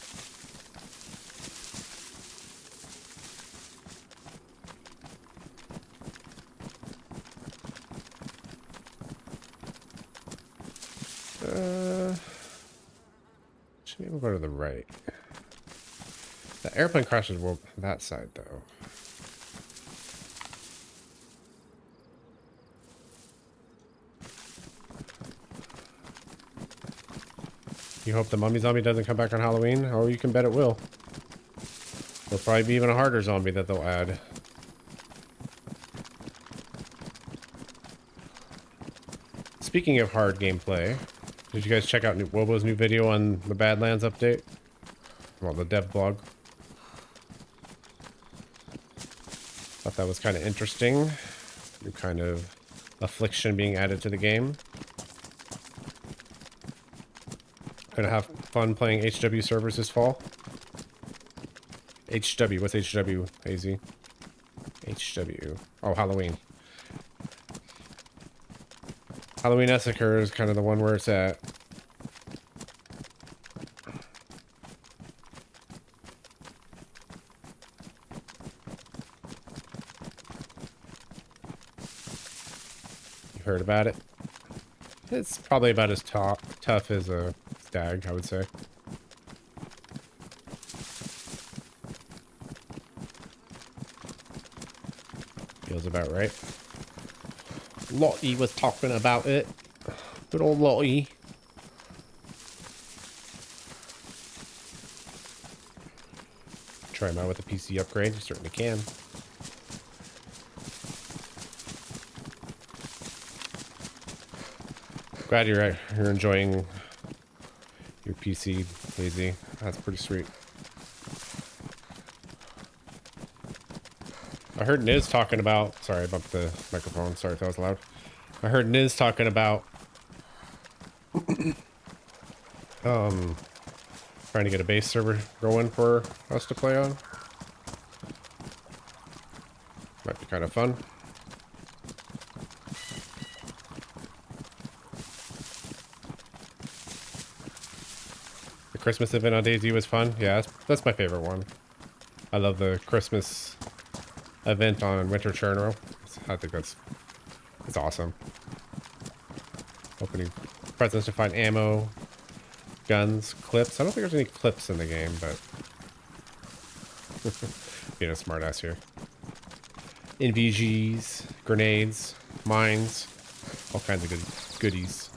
A: Maybe we'll go to the right. The airplane crashes well that side though. You hope the mummy zombie doesn't come back on Halloween? Oh, you can bet it will. There'll probably be even a harder zombie that they'll add. Speaking of hard gameplay, Did you guys check out Wobo's new video on the Badlands update? Well, the dev blog. Thought that was kind of interesting. New kind of affliction being added to the game. Gonna have fun playing HW servers this fall. HW, what's HW, AZ? HW. Oh, Halloween. Halloween Essicker is kind of the one where it's at. You heard about it? It's probably about as tough as a stag, I would say. Feels about right. Lottie was talking about it. Good old Lottie. Try him out with a PC upgrade. You certainly can. Glad you're enjoying your PC, DayZ. That's pretty sweet. I heard Niz talking about... Sorry, I bumped the microphone. Sorry if that was loud. I heard Niz talking about... trying to get a base server going for us to play on. Might be kind of fun. The Christmas event on DayZ was fun. Yeah, that's my favorite one. I love the Christmas event on Winter Chernarus. I think it's awesome. Opening presents to find ammo, guns, clips. I don't think there's any clips in the game, but being a smartass here. NVGs, grenades, mines, all kinds of goodies.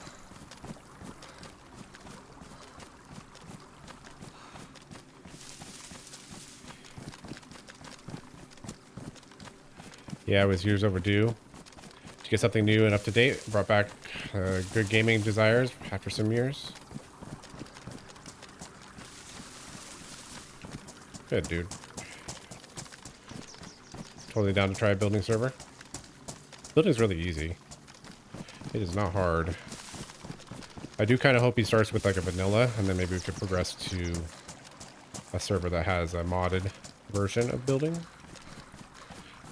A: Yeah, it was years overdue to get something new and up to date. Brought back good gaming desires after some years. Good, dude. Totally down to try a building server. Building's really easy. It is not hard. I do kind of hope he starts with like a vanilla, and then maybe we could progress to a server that has a modded version of building.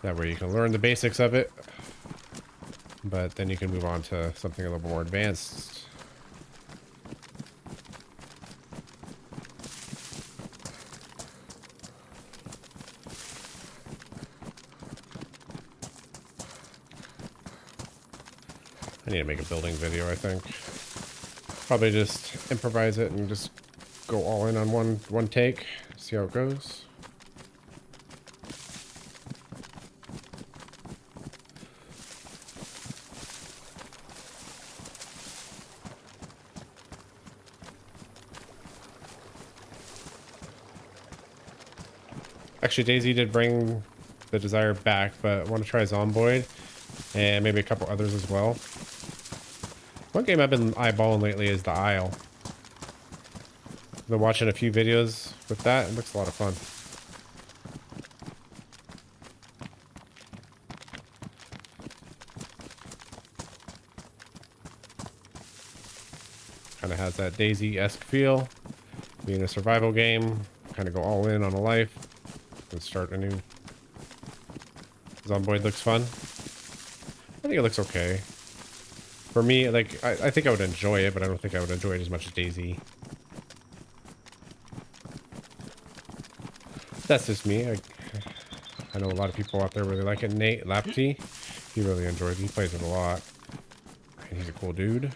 A: That way you can learn the basics of it, but then you can move on to something a little more advanced. I need to make a building video, I think. Probably just improvise it and just go all in on one take, see how it goes. Actually, DayZ did bring the Desire back, but I want to try Zomboid and maybe a couple others as well. One game I've been eyeballing lately is The Isle. I've been watching a few videos with that. It looks a lot of fun. Kind of has that DayZ-esque feel. Being a survival game, kind of go all in on a life and start anew. Zomboid looks fun. I think it looks okay. For me, like, I think I would enjoy it, but I don't think I would enjoy it as much as DayZ. That's just me. I know a lot of people out there really like it. Nate Lapty, he really enjoys it. He plays it a lot. And he's a cool dude.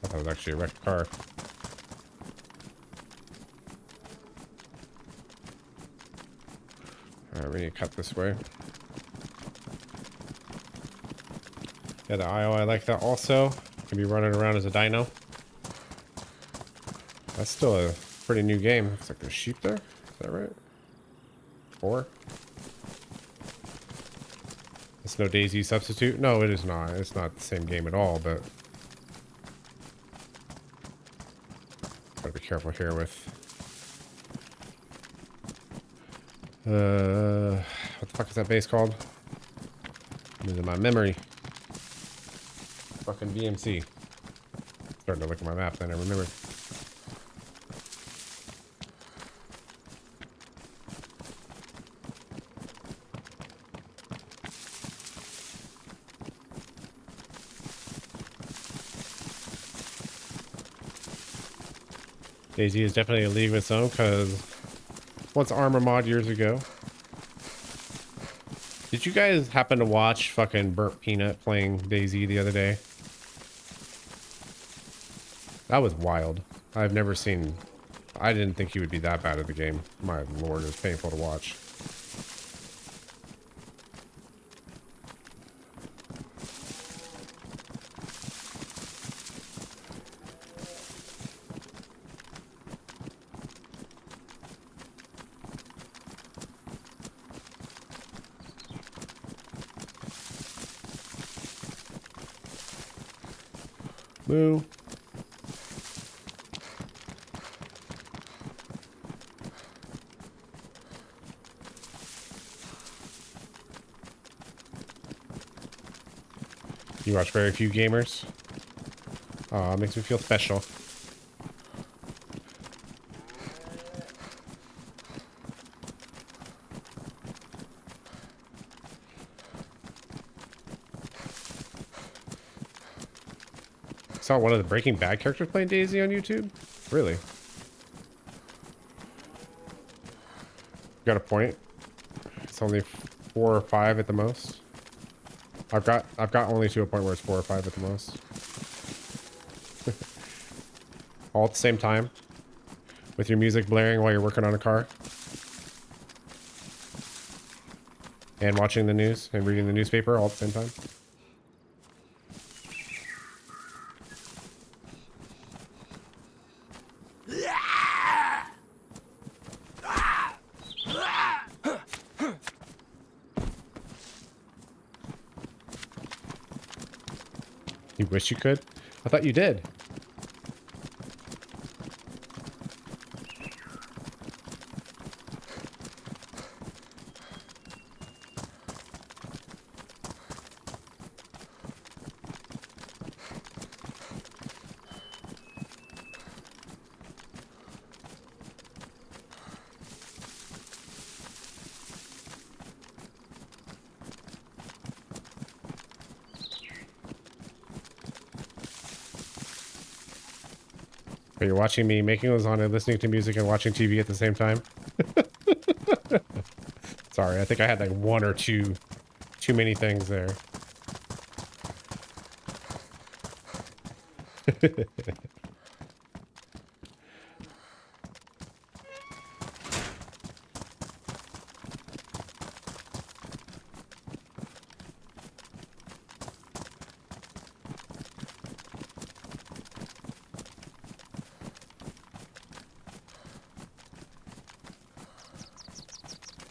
A: I thought it was actually a wrecked car. Alright, we need to cut this way. Yeah, the IO, I like that also. Can be running around as a dino. That's still a pretty new game. Looks like there's sheep there. Is that right? 4? It's no DayZ substitute? No, it is not. It's not the same game at all, but... Gotta be careful here with... what the fuck is that base called? It's in my memory. Fucking VMC. Starting to look at my map, then I remember. DayZ is definitely a league of its own, because once Armor mod years ago. Did you guys happen to watch fucking Burnt Peanut playing DayZ the other day? That was wild. I've never seen... I didn't think he would be that bad at the game. My lord, it's painful to watch. Moo. You watch very few gamers. Aw, makes me feel special. Saw one of the Breaking Bad characters playing DayZ on YouTube? Really? Got a point. It's only 4 or 5 at the most. I've got only to a point where it's 4 or 5 at the most. All at the same time, with your music blaring while you're working on a car, and watching the news and reading the newspaper all at the same time. You wish you could? I thought you did. But you're watching me making lasagna, listening to music, and watching TV at the same time. Sorry, I think I had like 1 or 2 too many things there.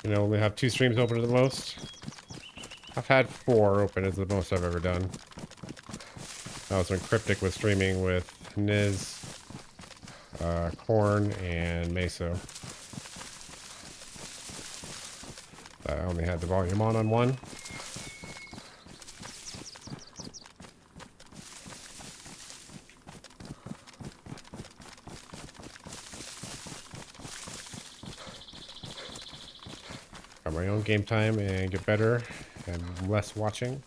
A: You know, only have 2 streams open at the most. I've had 4 open is the most I've ever done. That was when Cryptic was streaming with Niz, Korn, and Meso. I only had the volume on 1. Got my own game time and get better and less watching.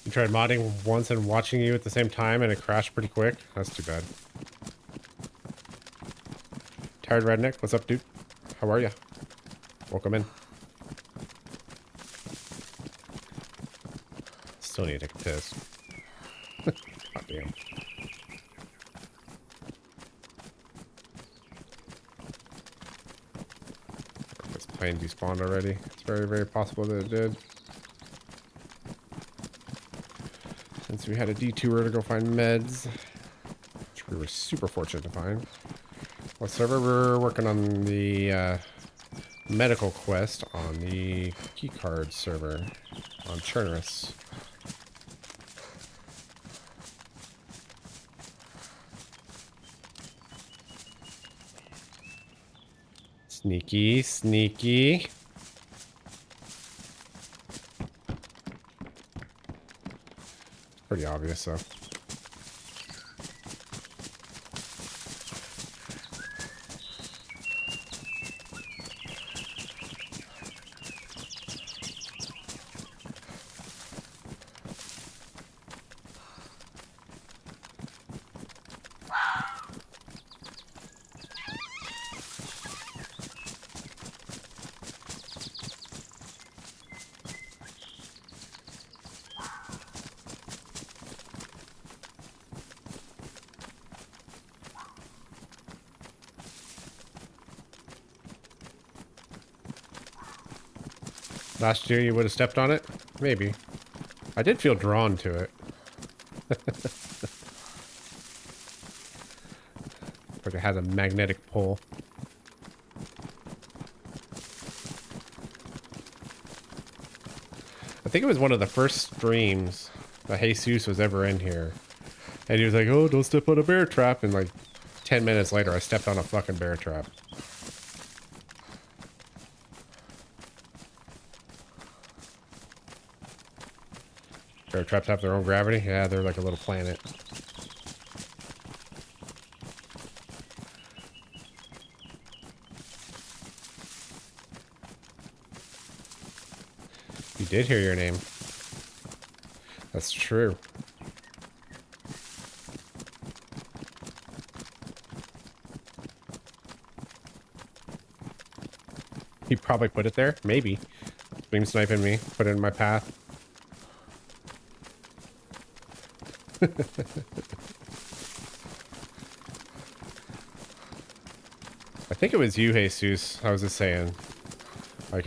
A: You tried modding once and watching you at the same time and it crashed pretty quick? That's too bad. Tired Redneck, what's up, dude? How are ya? Welcome in. Still need to take a piss. God damn. If this plane despawned already. It's very, very possible that it did. Since we had a detour to go find meds, which we were super fortunate to find. What server? We're working on the medical quest on the keycard server on Chernarus. Sneaky, sneaky. Pretty obvious, though. Last year you would have stepped on it? Maybe. I did feel drawn to it. Like it has a magnetic pull. I think it was one of the first streams that Jesus was ever in here. And he was like, oh, don't step on a bear trap. And like 10 minutes later, I stepped on a fucking bear trap. Bear traps have their own gravity? Yeah, they're like a little planet. You did hear your name. That's true. He probably put it there? Maybe. Beam sniping me. Put it in my path. I think it was you, Jesus. I was just saying. Like,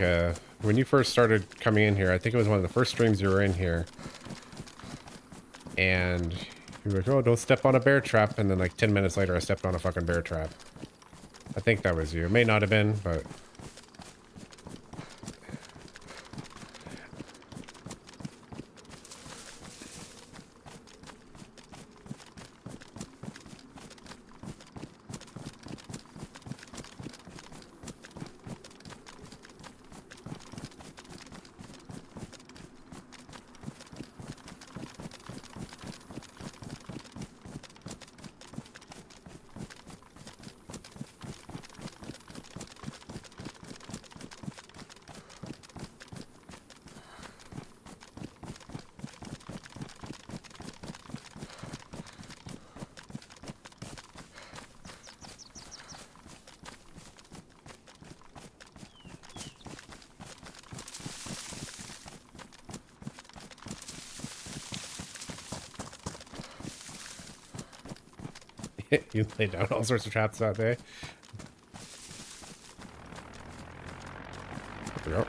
A: when you first started coming in here, I think it was one of the first streams you were in here. And you were like, oh, don't step on a bear trap. And then like 10 minutes later, I stepped on a fucking bear trap. I think that was you. It may not have been, but... You laid down all sorts of traps that day. There we go.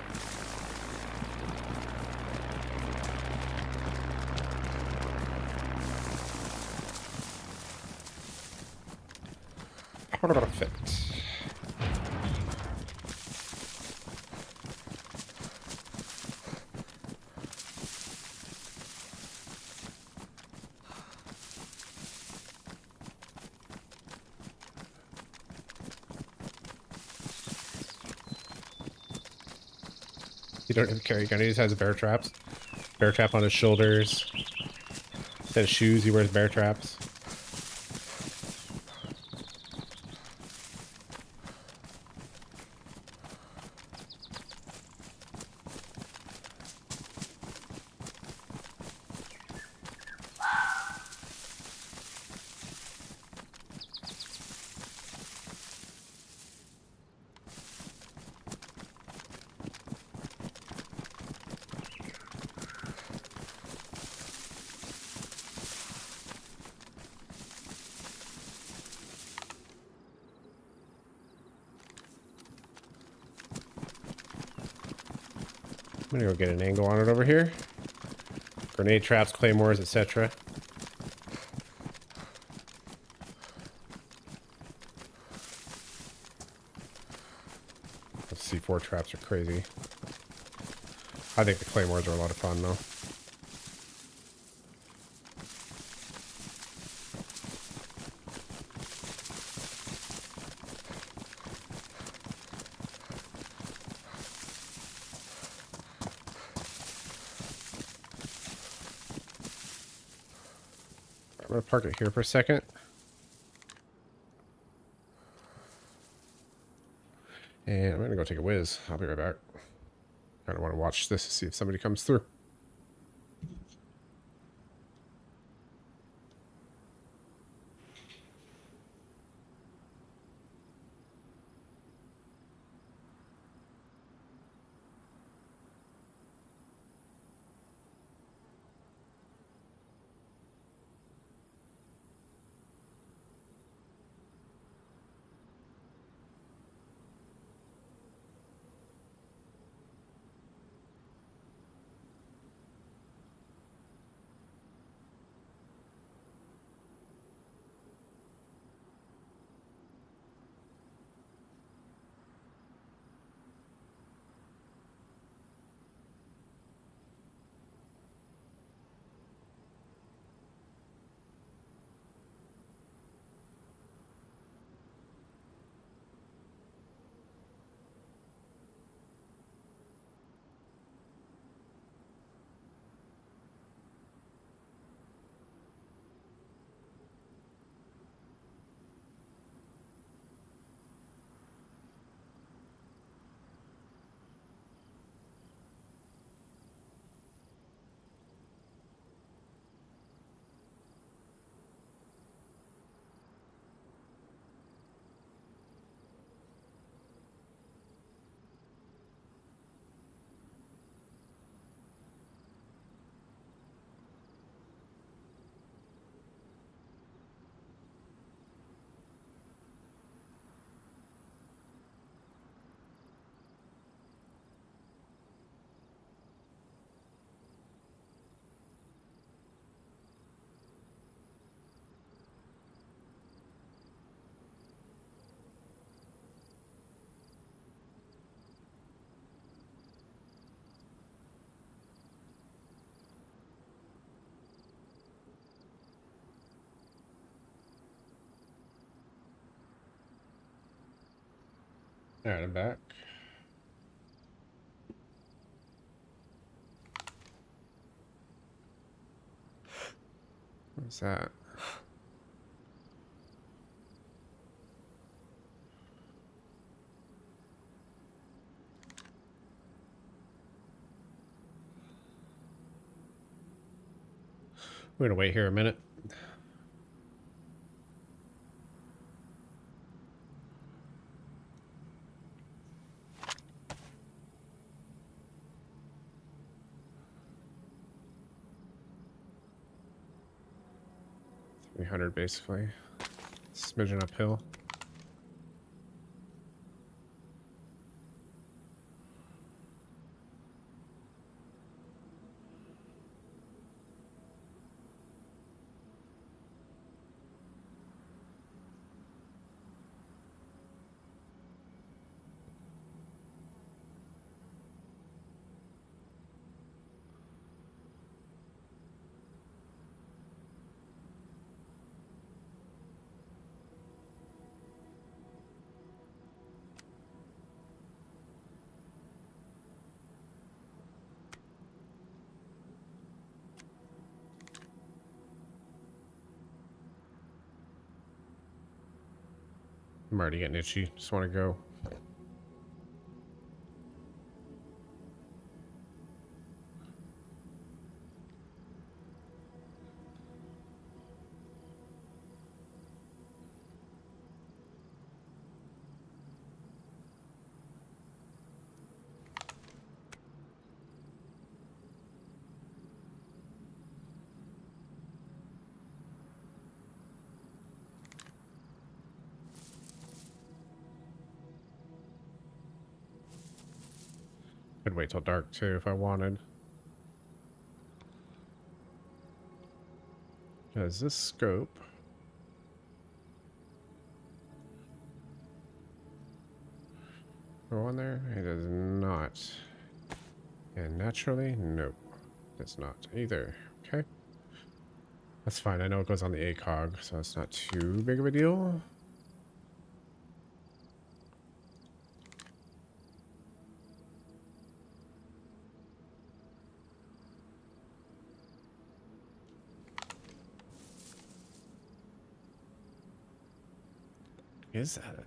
A: Perfect. You don't have to carry a gun, he just has bear traps. Bear trap on his shoulders. Instead of shoes, he wears bear traps. I'm gonna go get an angle on it over here. Grenade traps, claymores, etc. The C4 traps are crazy. I think the claymores are a lot of fun though. I'm gonna park it here for a second. And I'm gonna go take a whiz. I'll be right back. I don't want to watch this to see if somebody comes through. All right, I'm back. What's that? We're gonna wait here a minute. $300 basically. Smidgen uphill. I'm already getting itchy. Just want to go. Could wait till dark too if I wanted. Does this scope go on there? It does not. And naturally, nope. Does not either. Okay. That's fine. I know it goes on the ACOG, so it's not too big of a deal. Is that it?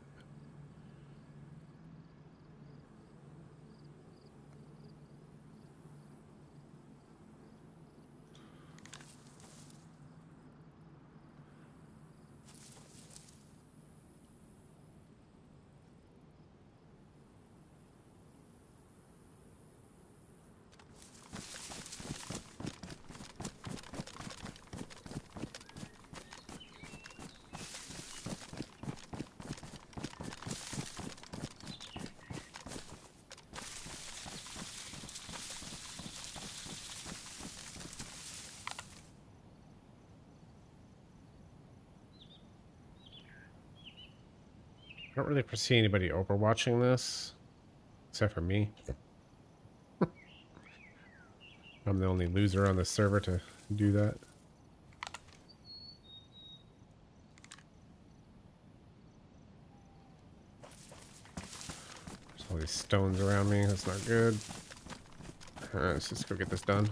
A: I don't really foresee anybody overwatching this, except for me. I'm the only loser on the server to do that. There's all these stones around me. That's not good. Alright, let's just go get this done.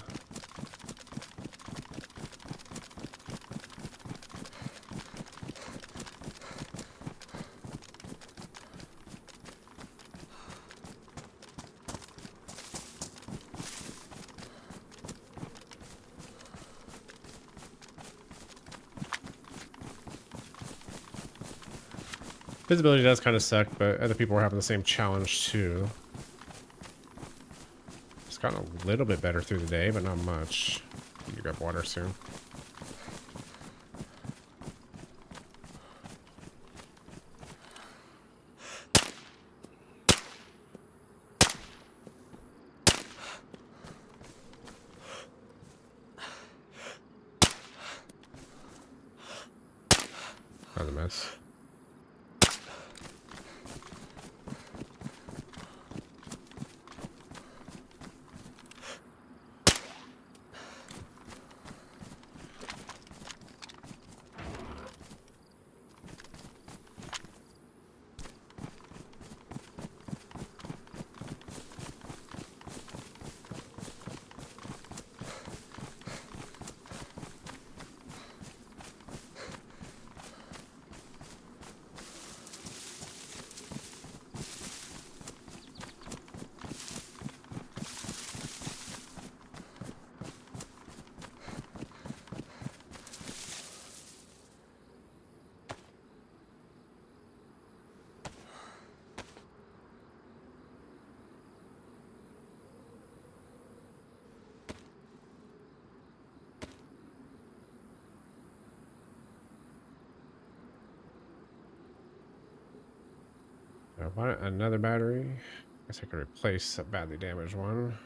A: Visibility does kind of suck, but other people are having the same challenge too. It's gotten a little bit better through the day, but not much. You grab water soon. That was a mess. I want another battery. Guess I could replace a badly damaged one.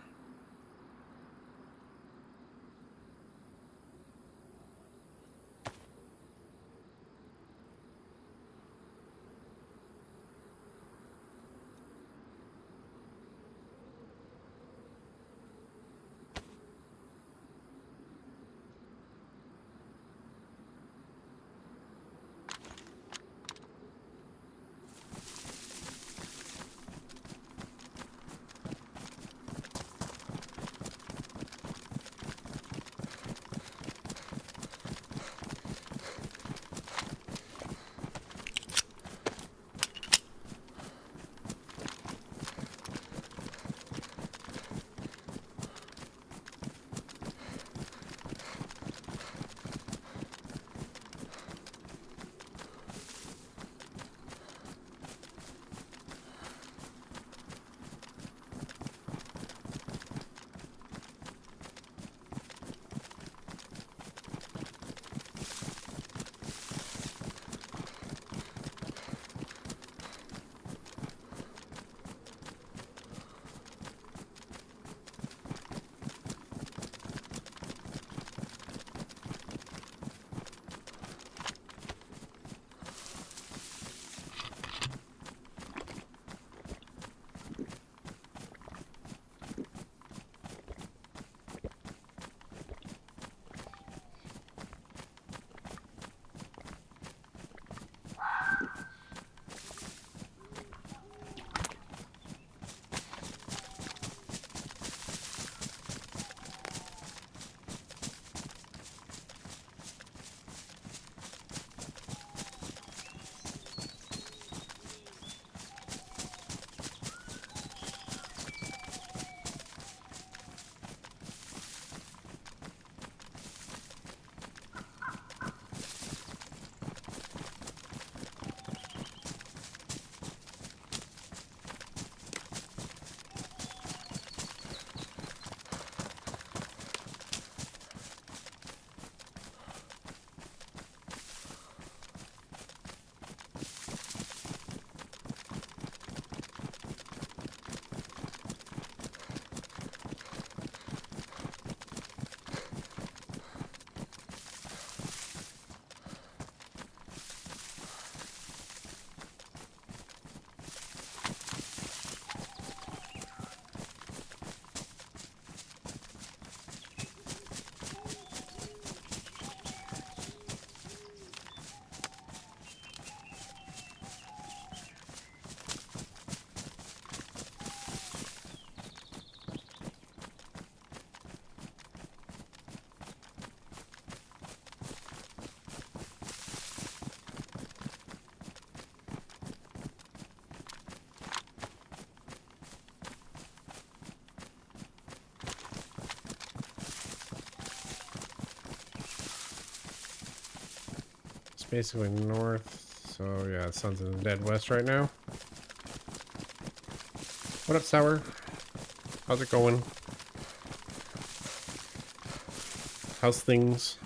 A: basically north. So yeah, the sun's in the dead west right now. What up, Sour? How's it going? How's things?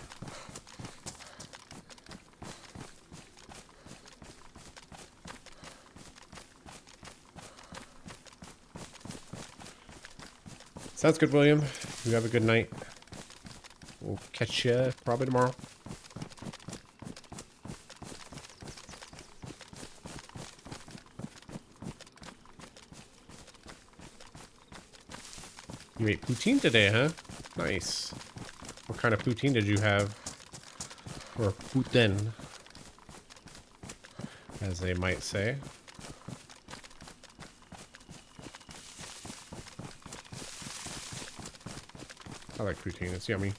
A: Sounds good, William. You have a good night. We'll catch you probably tomorrow. You ate poutine today, huh? Nice. What kind of poutine did you have? Or poutine, as they might say. I like poutine, it's yummy.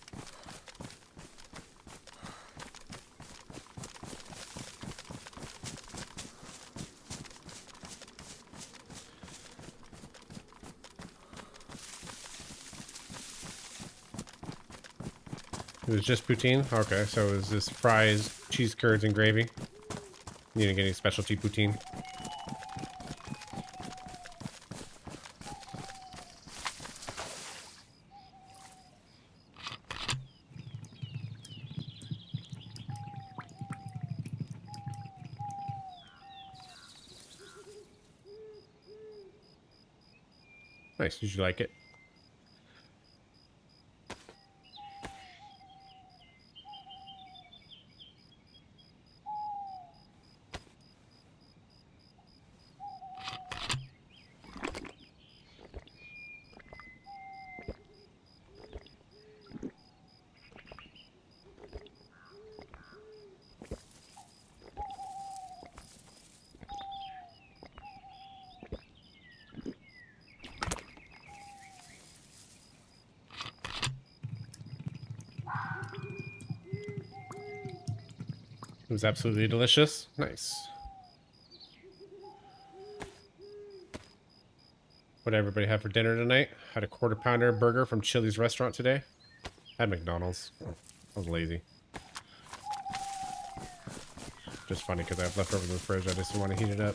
A: It was just poutine? Okay, so it was this fries, cheese curds, and gravy. You didn't get any specialty poutine? Nice, did you like it? It was absolutely delicious. Nice. What did everybody have for dinner tonight? Had a quarter pounder burger from Chili's restaurant today. Had McDonald's. I was lazy. Just funny because I have leftovers in the fridge. I just didn't want to heat it up.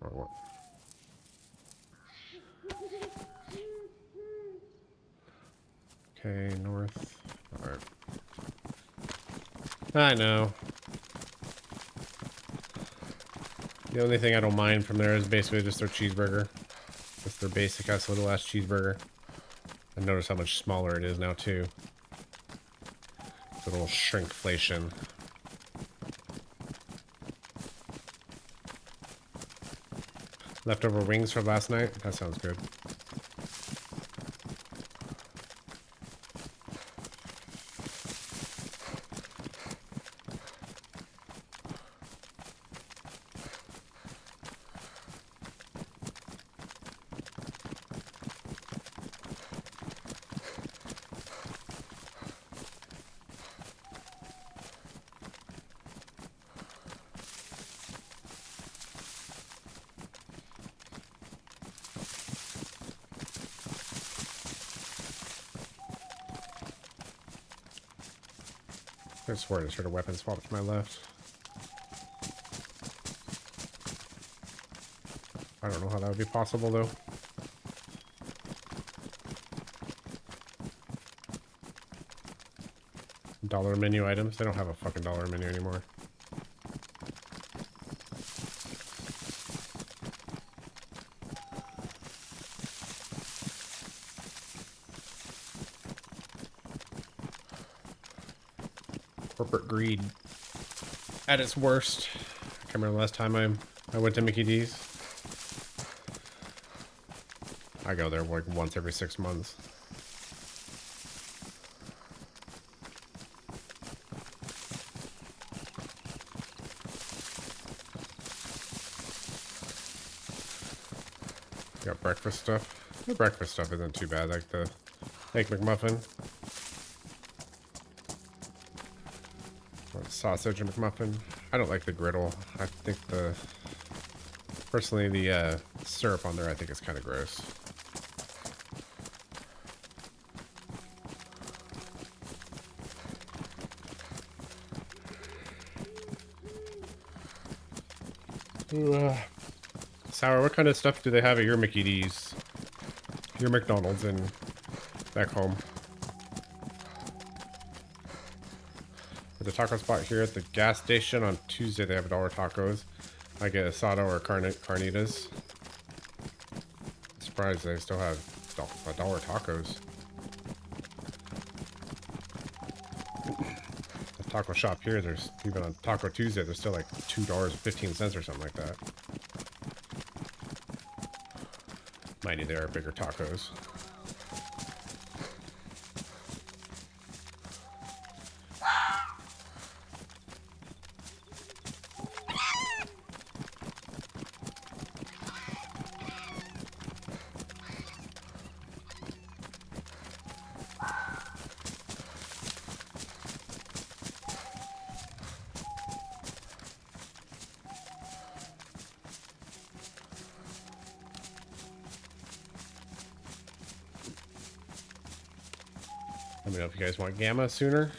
A: Or what? Okay, north. Alright. I know. The only thing I don't mind from there is basically just their cheeseburger. Just their basic ass little ass cheeseburger. And notice how much smaller it is now too. It's a little shrinkflation. Leftover wings from last night? That sounds good. I swear I just heard a weapon swap to my left. I don't know how that would be possible though. Dollar menu items? They don't have a fucking dollar menu anymore. Corporate greed at its worst. I can't remember the last time I went to Mickey D's. I go there like once every 6 months. Got breakfast stuff. The breakfast stuff isn't too bad, like the Egg McMuffin. Sausage and McMuffin. I don't like the griddle. I think personally the syrup on there I think is kind of gross. Sour, what kind of stuff do they have at your Mickey D's? Your McDonald's and back home? The taco spot here at the gas station on Tuesday, they have $1 tacos. I get asado or carnitas. I'm surprised they still have $1 tacos. The taco shop here, there's even on Taco Tuesday, there's still like $2.15 or something like that. Mind you, they are bigger tacos. Let me know if you guys want gamma sooner.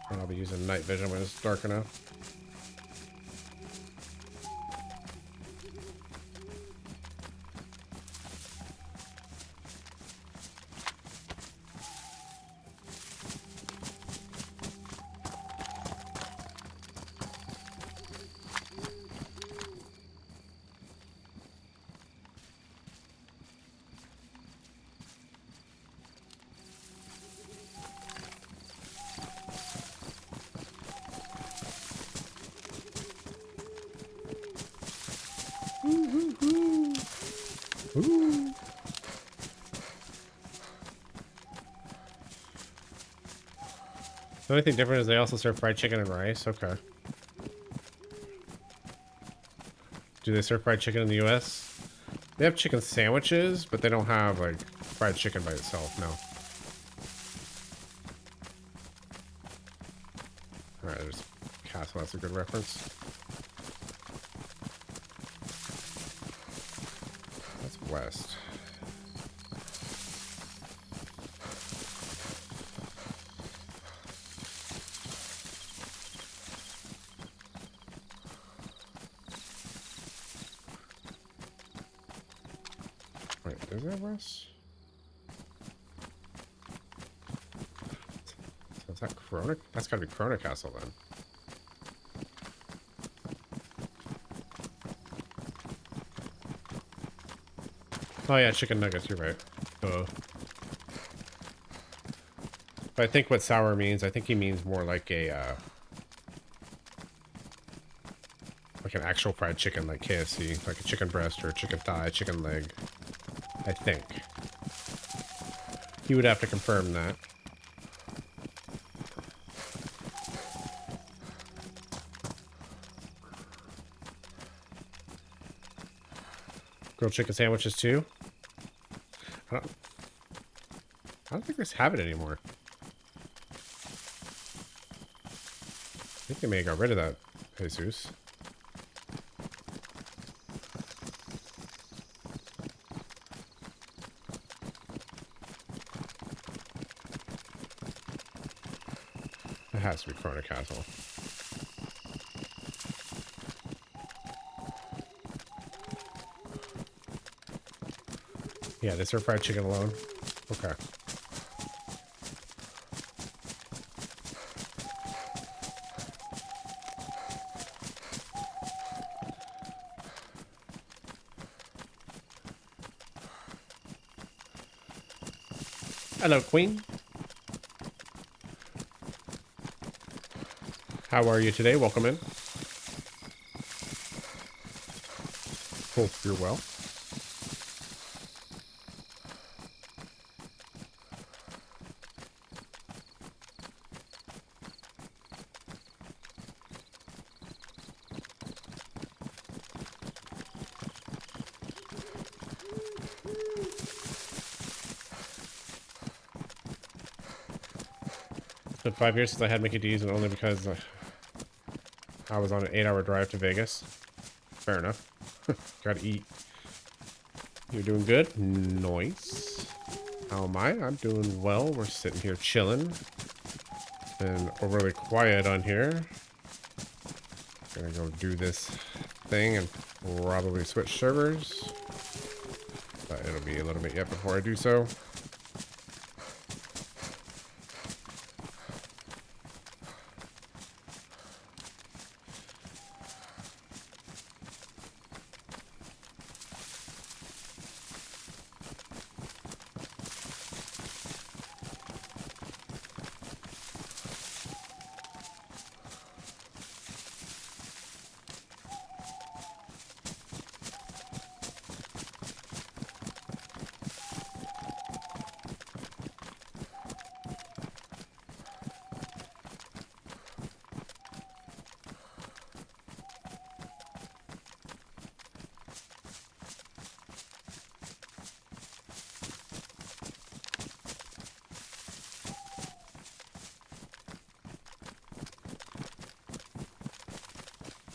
A: And I'll be using night vision when it's dark enough. Ooh. The only thing different is they also serve fried chicken and rice. Okay. Do they serve fried chicken in the US? They have chicken sandwiches, but they don't have like fried chicken by itself. No. All right, there's Castle. That's a good reference. That's west. Wait, is that west? So is that Corona? That's gotta be Corona Castle then. Oh yeah, chicken nuggets, you're right. But I think what sour means, I think he means more like a like an actual fried chicken, like KFC, like a chicken breast or a chicken thigh, chicken leg. I think. He would have to confirm that. Grilled chicken sandwiches too? I don't think they have it anymore. I think they may have got rid of that, Jesus. It has to be Corona Castle. Yeah, they serve fried chicken alone. Okay. Hello, Queen. How are you today? Welcome in. Hope you're well. been 5 years since I had Mickey D's, and only because I was on an 8-hour drive to Vegas. Fair enough. Gotta eat. You're doing good? Nice. How am I? I'm doing well. We're sitting here chilling. It's been overly quiet on here. Gonna go do this thing and probably switch servers. But it'll be a little bit yet before I do so.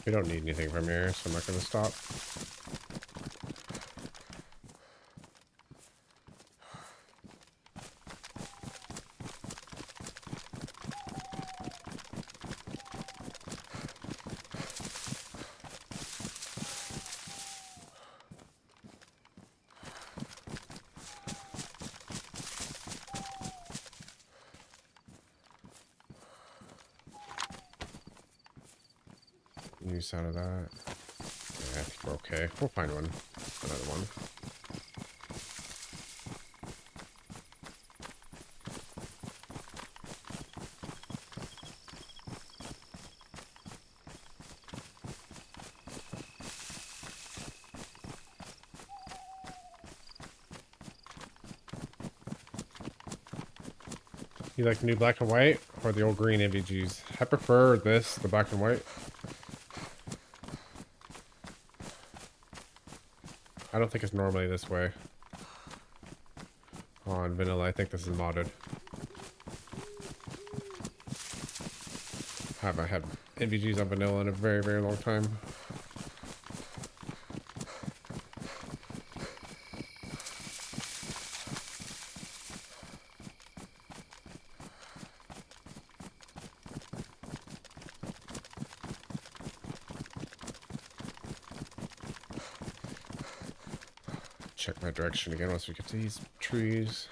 A: We don't need anything from here, so I'm not going to stop. Use out of that. Yeah, I think we're okay. We'll find one. Another one. You like the new black and white or the old green MVGs? I prefer this, the black and white. I don't think it's normally this way. On vanilla, I think this is modded. I haven't had MVGs on vanilla in a very, very long time. Check my direction again once we get to these trees.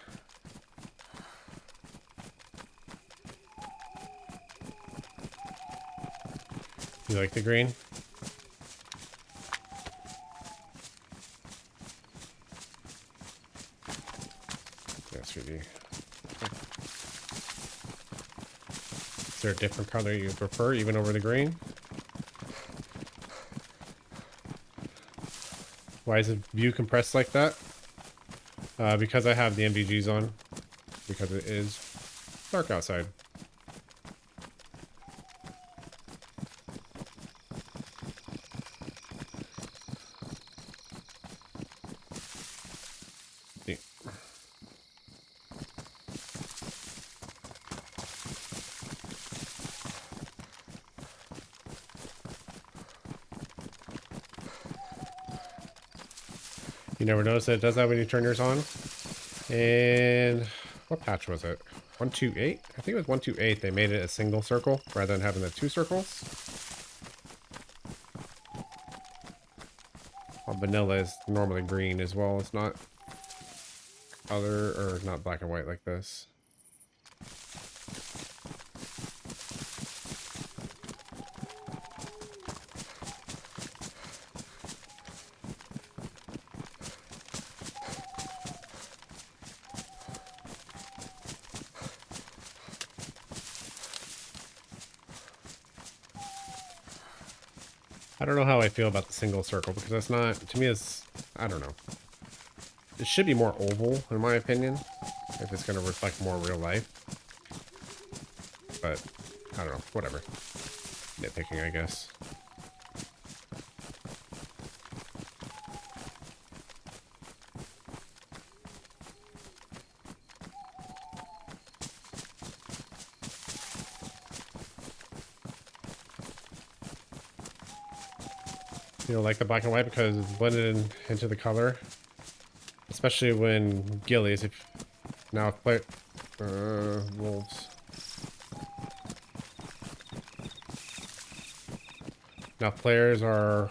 A: You like the green? Yes, we do. Is there a different color you prefer, even over the green? Why is the view compressed like that? Because I have the MVGs on. Because it is dark outside. Yeah. You never notice that it does that when you turn yours on. And what patch was it? 128? I think it was 128. They made it a single circle rather than having the 2 circles. Well, vanilla is normally green as well. It's not color or not black and white like this. I don't know how I feel about the single circle because it's not, to me it's, I don't know. It should be more oval in my opinion, if it's going to reflect more real life. But, I don't know, whatever. Nitpicking, I guess. You know, like the black and white because it's blended into the color. Especially when gillies, if now if play wolves. Now if players were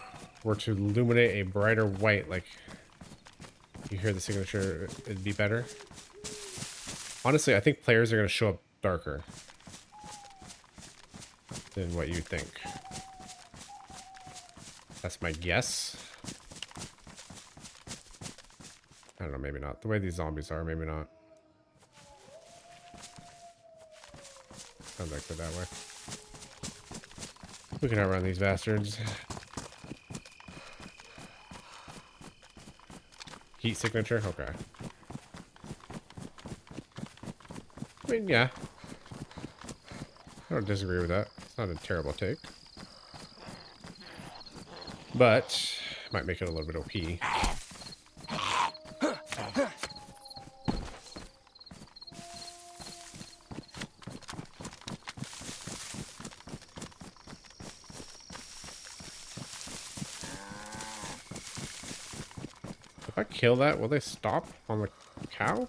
A: to illuminate a brighter white, like you hear the signature, it'd be better. Honestly, I think players are gonna show up darker than what you think. That's my guess. I don't know, maybe not. The way these zombies are, maybe not. Sounds like it that way. We can outrun these bastards. Heat signature? Okay. I mean, yeah. I don't disagree with that. It's not a terrible take. But, might make it a little bit OP. If I kill that, will they stop on the cow?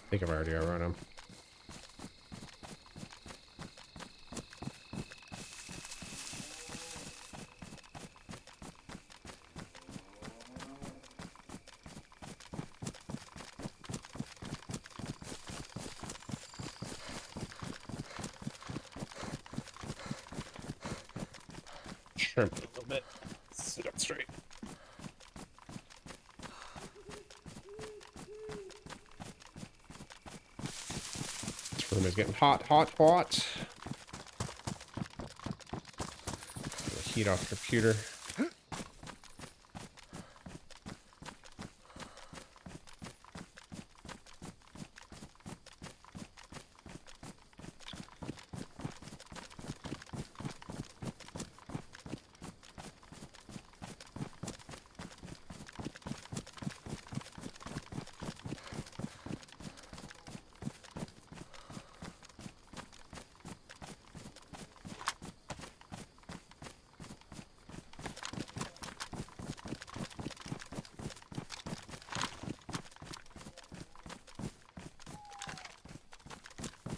A: I think I've already outrun him. Shrimp a little bit. Sit up straight. This room is getting hot, hot, hot. Heat off the computer.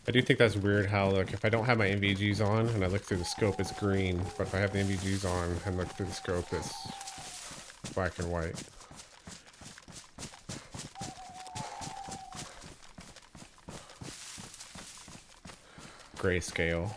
A: I do think that's weird how, like, if I don't have my NVGs on and I look through the scope, it's green. But if I have the NVGs on and look through the scope, it's black and white. Grayscale.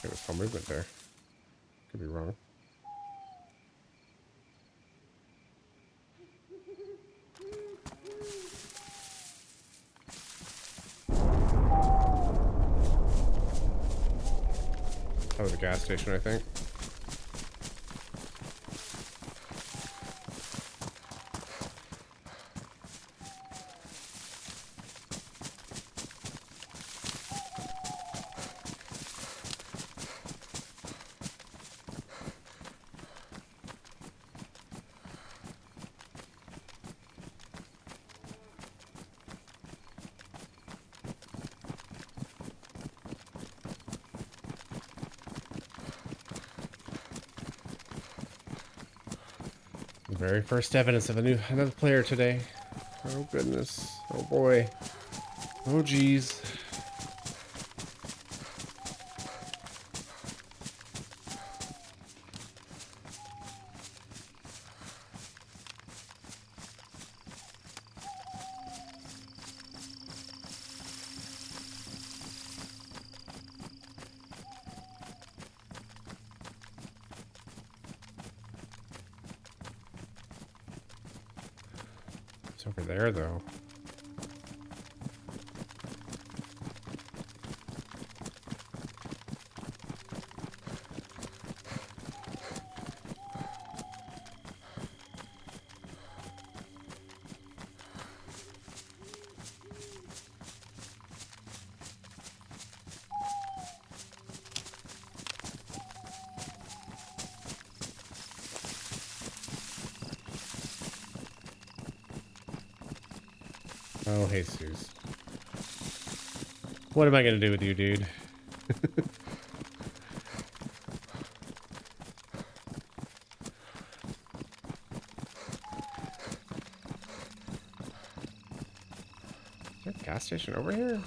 A: There was some movement there. Could be wrong. That was a gas station, I think. Very first evidence of another player today. Oh goodness. Oh boy. Oh geez. over there, though. Oh, Jesus. What am I gonna do with you, dude? Is there a gas station over here?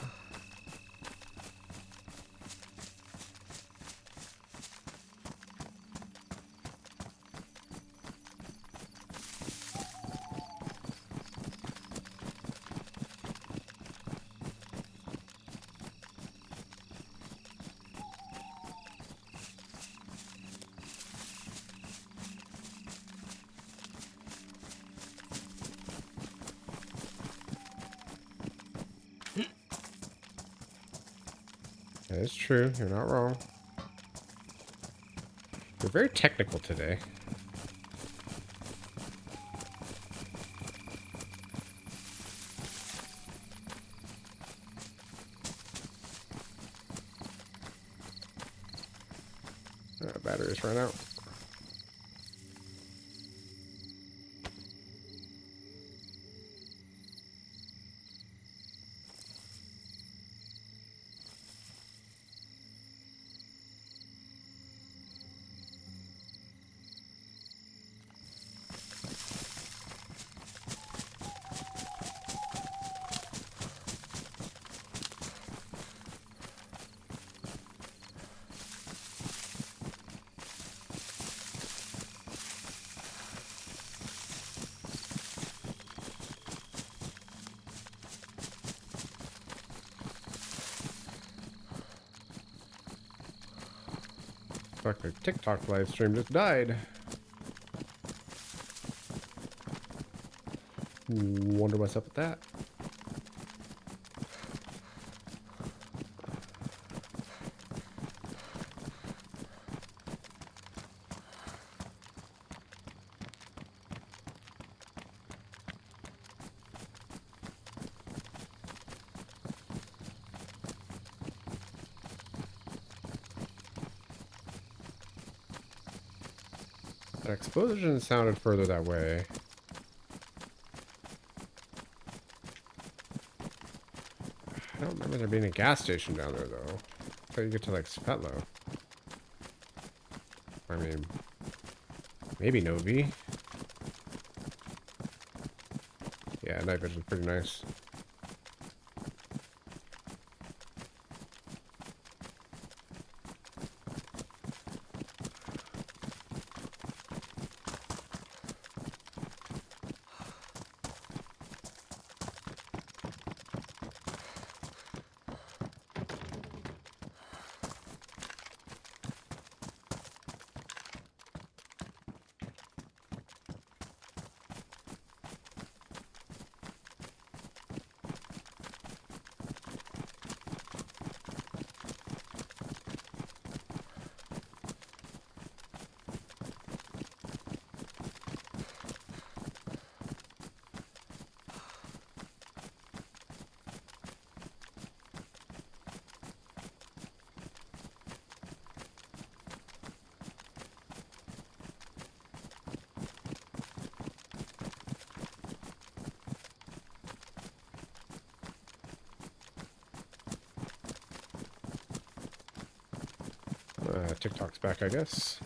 A: That is true. You're not wrong. We're very technical today. Batteries run out. Fuck, their TikTok live stream just died. Wonder what's up with that. That explosion sounded further that way. I don't remember there being a gas station down there, though. Until you get to, like, Spetlo. I mean, maybe Novi. Yeah, night vision's pretty nice. TikTok's back, I guess.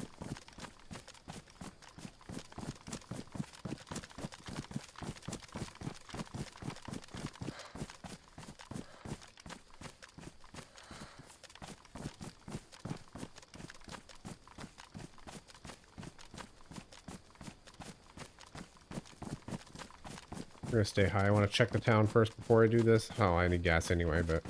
A: I'm gonna stay high. I want to check the town first before I do this. Oh, I need gas anyway, but...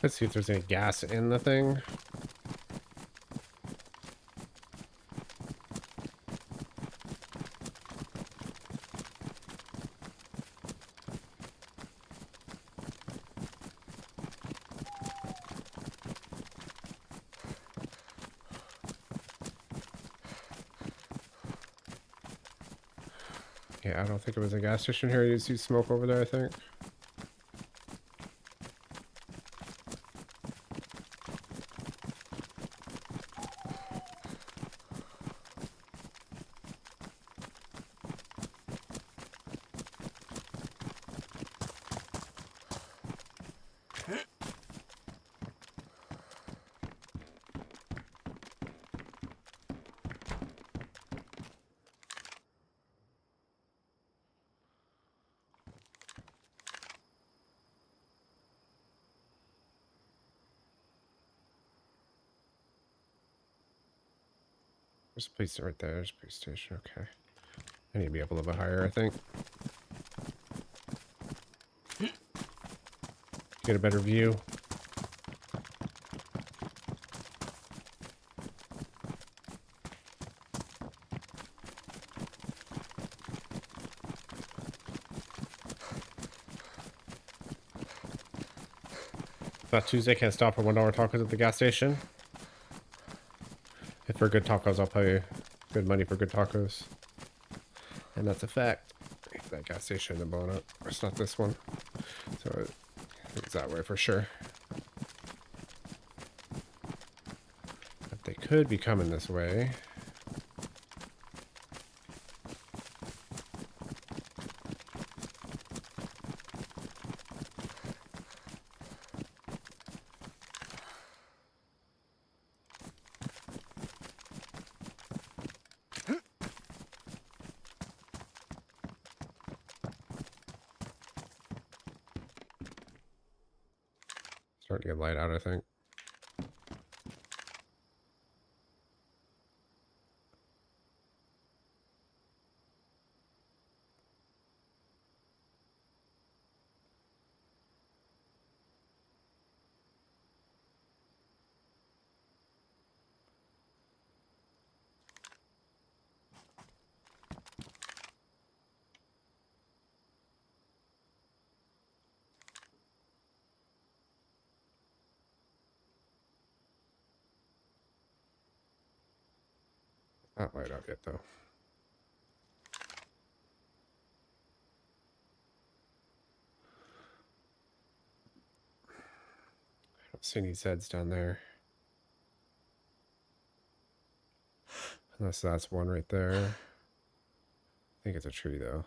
A: Let's see if there's any gas in the thing. Yeah, I don't think it was a gas station here. You see smoke over there, I think. There's a police right there. There's a police station. Okay. I need to be up a little bit higher, I think. Get a better view. About Tuesday, can't stop for $1 tacos at the gas station. If they're good tacos, I'll pay good money for good tacos. And that's a fact. That gas station isn't blowing up. It's not this one. So it's that way for sure. But they could be coming this way. Starting to get light out, I think. Not light out yet, though. I don't see any Zeds down there. Unless that's one right there. I think it's a tree, though.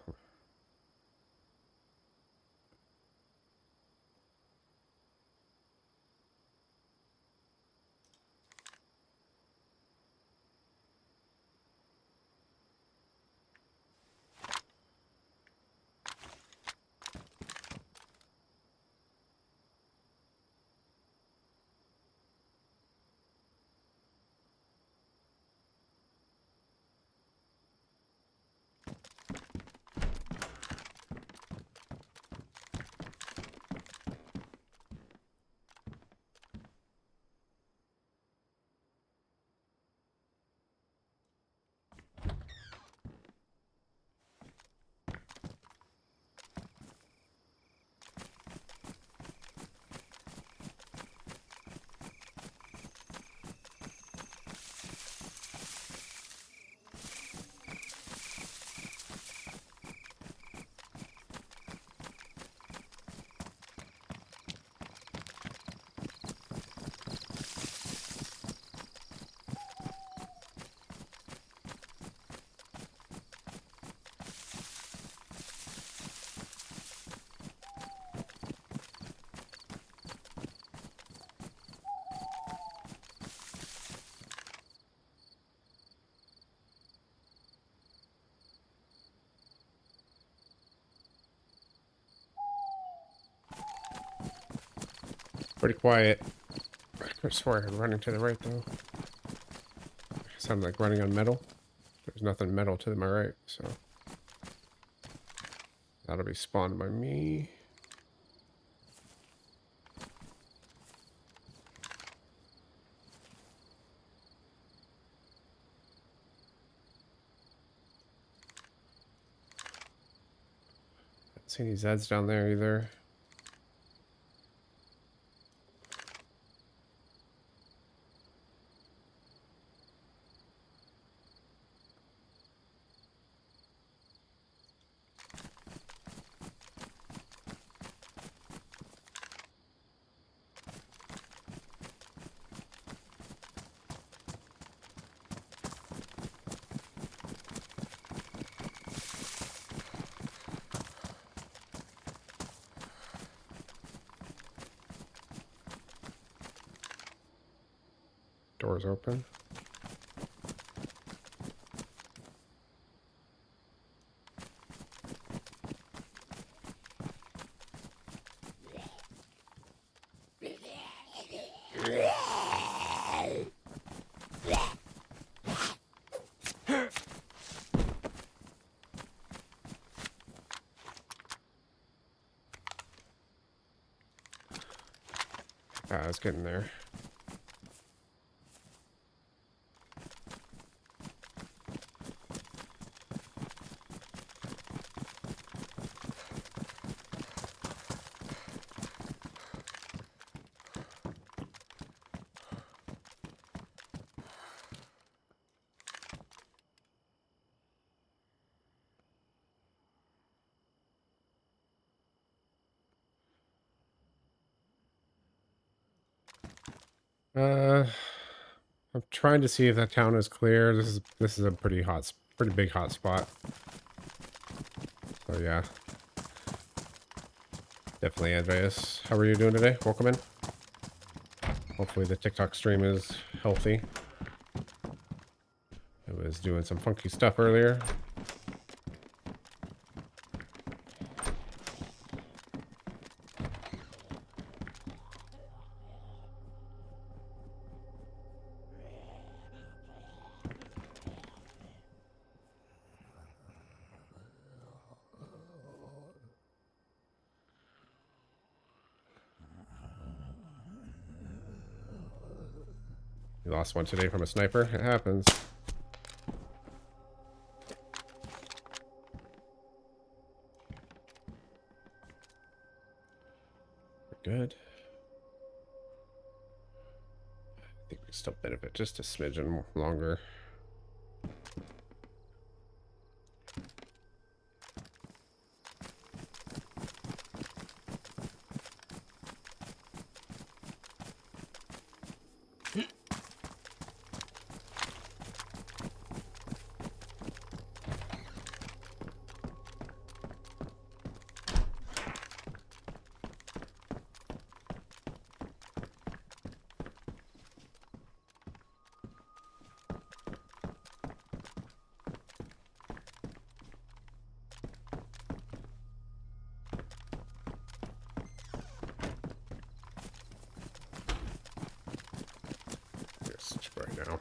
A: Pretty quiet. I swear I'm running to the right, though. Sounds like running on metal. There's nothing metal to my right, so that'll be spawned by me. See any Zeds down there either. Doors open. Ah, it's getting there. I'm trying to see if that town is clear. This is a pretty big hot spot. So yeah. Definitely, Andreas. How are you doing today? Welcome in. Hopefully the TikTok stream is healthy. I was doing some funky stuff earlier. You lost one today from a sniper. It happens. We're good. I think we still benefit just a smidgen longer. Right now.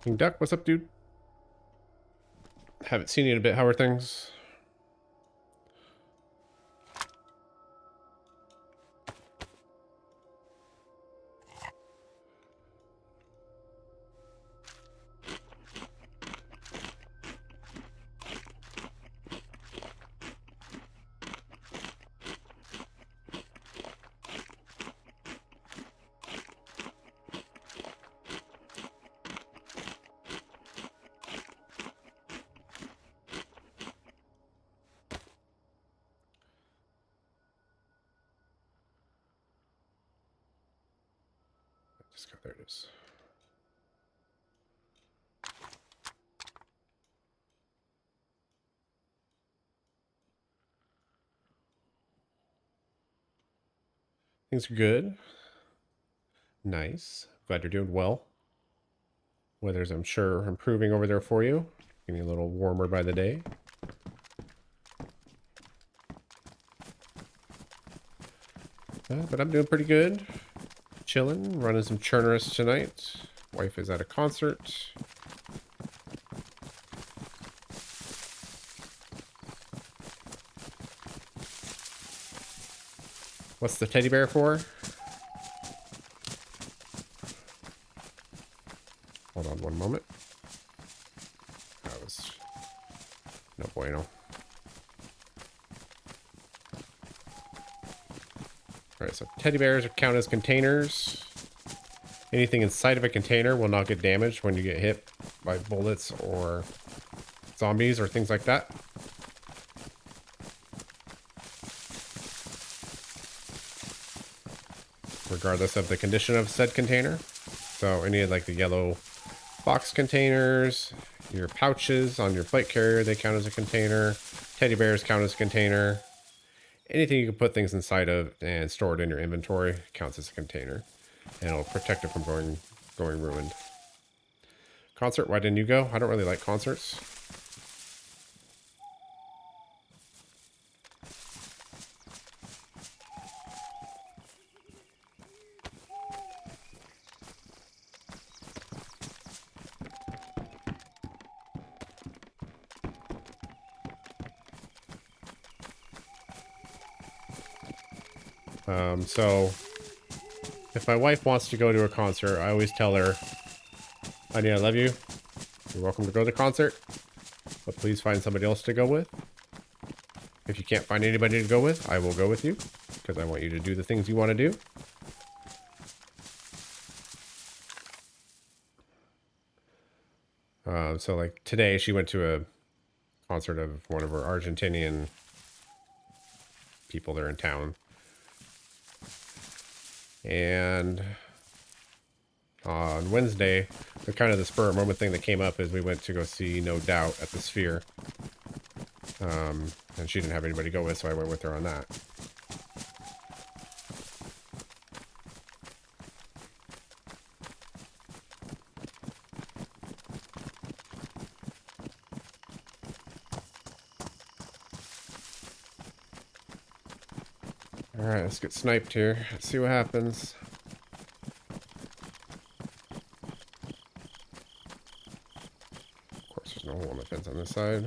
A: King Duck, what's up, dude? Haven't seen you in a bit. How are things? There it is. Things are good. Nice. Glad you're doing well. Weather's, I'm sure, improving over there for you. Getting a little warmer by the day. But I'm doing pretty good. Chilling, running some Chernarus tonight. Wife is at a concert. What's the teddy bear for? Hold on one moment. That was no bueno. Alright, so teddy bears count as containers. Anything inside of a container will not get damaged when you get hit by bullets or zombies or things like that. Regardless of the condition of said container. So any of like the yellow box containers, your pouches on your plate carrier, they count as a container. Teddy bears count as a container. Anything you can put things inside of and store it in your inventory counts as a container. And it'll protect it from going ruined. Concert, why didn't you go? I don't really like concerts. So if my wife wants to go to a concert, I always tell her, honey, I love you. You're welcome to go to the concert, but please find somebody else to go with. If you can't find anybody to go with, I will go with you because I want you to do the things you want to do. So like today she went to a concert of one of her Argentinian people there in town. And on Wednesday, the kind of the spur of moment thing that came up is we went to go see No Doubt at the Sphere. And she didn't have anybody to go with, so I went with her on that. Alright, let's get sniped here. Let's see what happens. Of course, there's no hole in the fence on this side.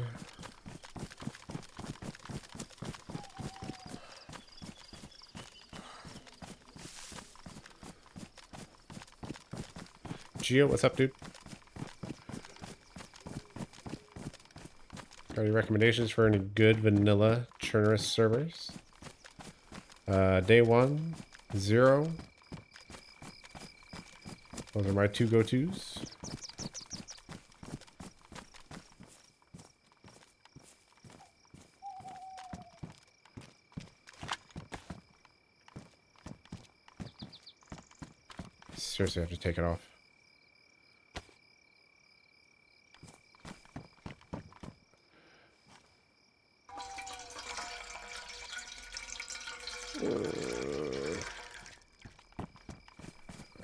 A: Gio, what's up, dude? Got any recommendations for any good vanilla Chernarus servers? Day 1, 0. Those are my two go-tos. Seriously, I have to take it off.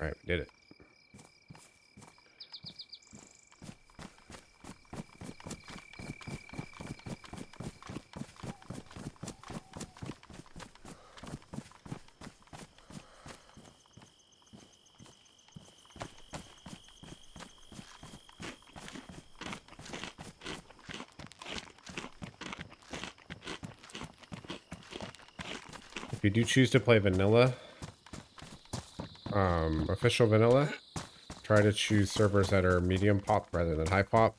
A: Alright, we did it. If you do choose to play vanilla, official vanilla, try to choose servers that are medium pop rather than high pop,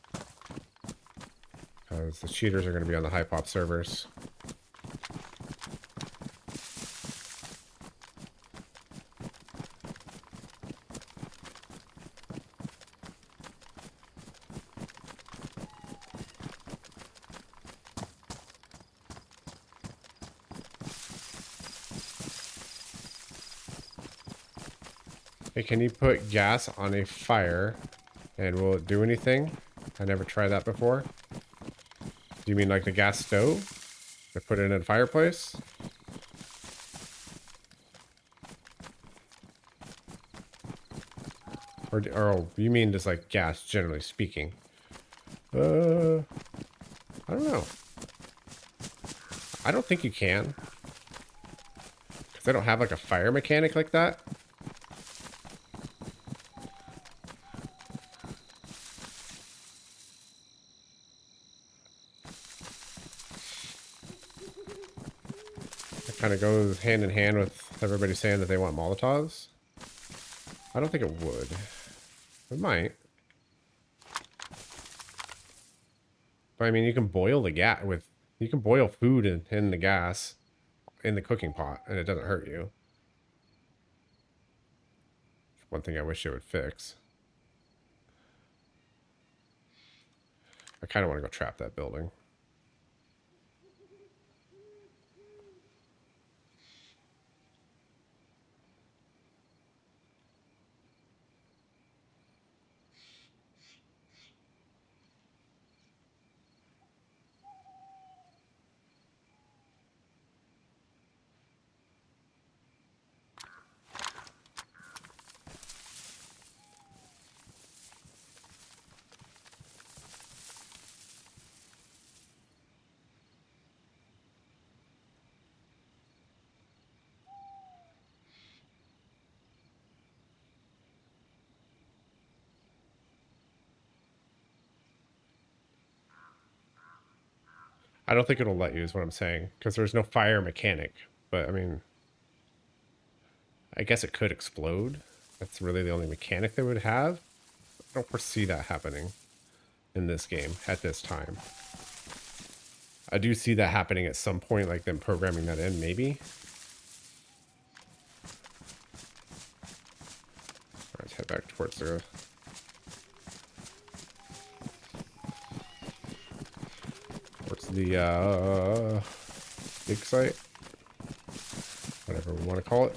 A: because the cheaters are going to be on the high pop servers. Hey, can you put gas on a fire and will it do anything? I never tried that before. Do you mean like the gas stove? I put it in a fireplace? Or oh, you mean just like gas, generally speaking? I don't know. I don't think you can. Because I don't have like a fire mechanic like that. kind of goes hand in hand with everybody saying that they want Molotovs? I don't think it would. It might. But I mean, you can boil the gas with... You can boil food in the gas in the cooking pot, and it doesn't hurt you. One thing I wish it would fix. I kind of want to go trap that building. I don't think it'll let you is what I'm saying, because there's no fire mechanic. But I mean, I guess it could explode. That's really the only mechanic they would have. I don't foresee that happening in this game at this time. I do see that happening at some point, like them programming that in, maybe. All right, let's head back towards the... Towards the dig site. Whatever we want to call it.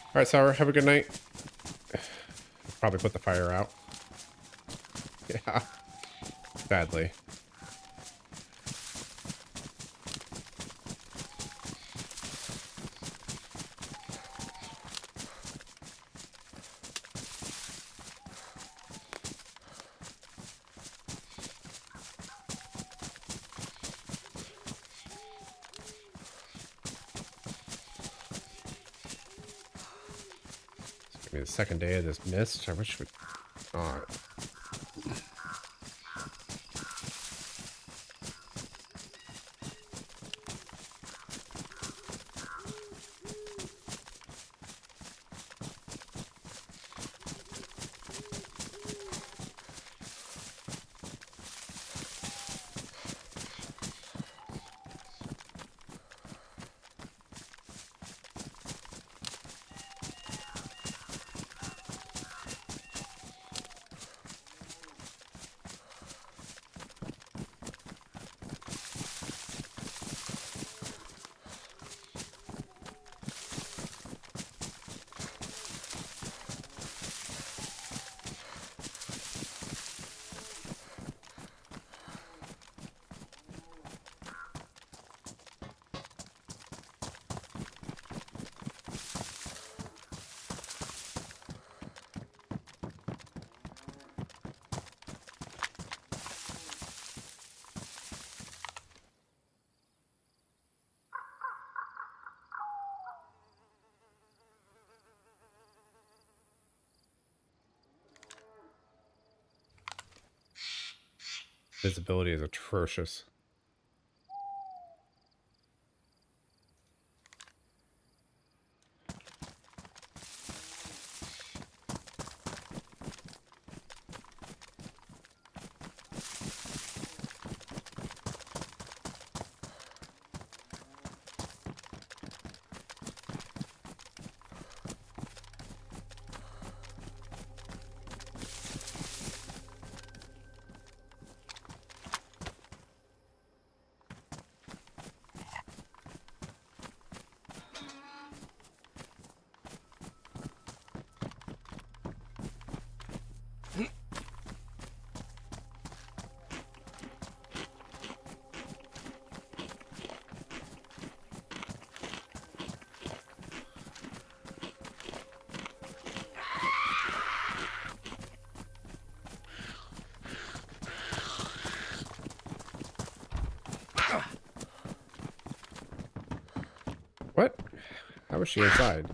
A: All right, Sour, have a good night. Probably put the fire out. Yeah, badly. It's gonna be the second day of this mist. I wish we'd not. Visibility is atrocious. What? How was she inside?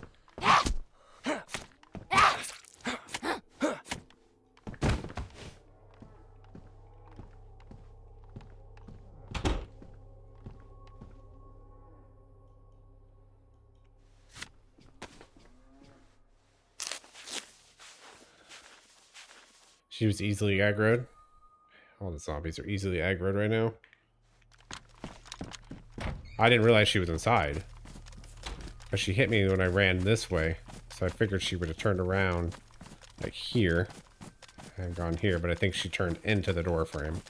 A: She was easily aggroed. All the zombies are easily aggroed right now. I didn't realize she was inside. But she hit me when I ran this way. So I figured she would have turned around like here. And gone here, but I think she turned into the door frame.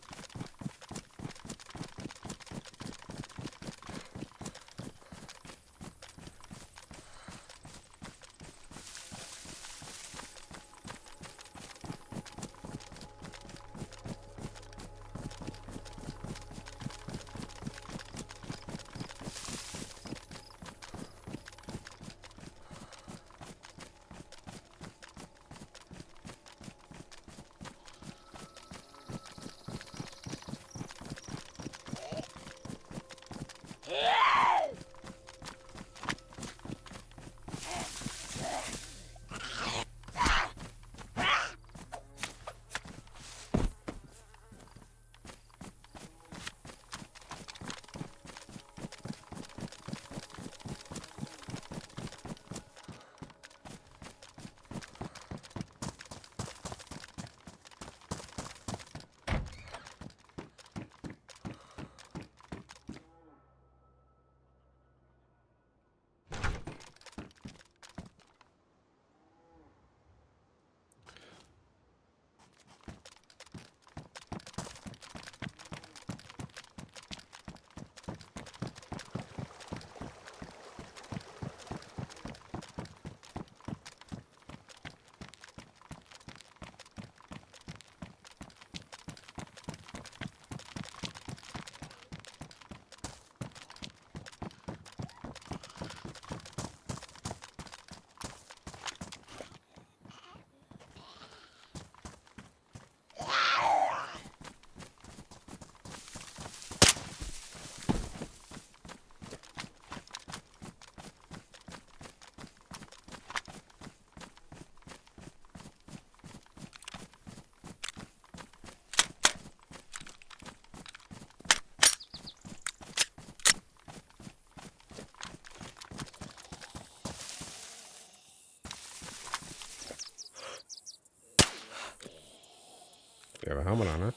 A: You have a helmet on, huh?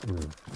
A: Mm.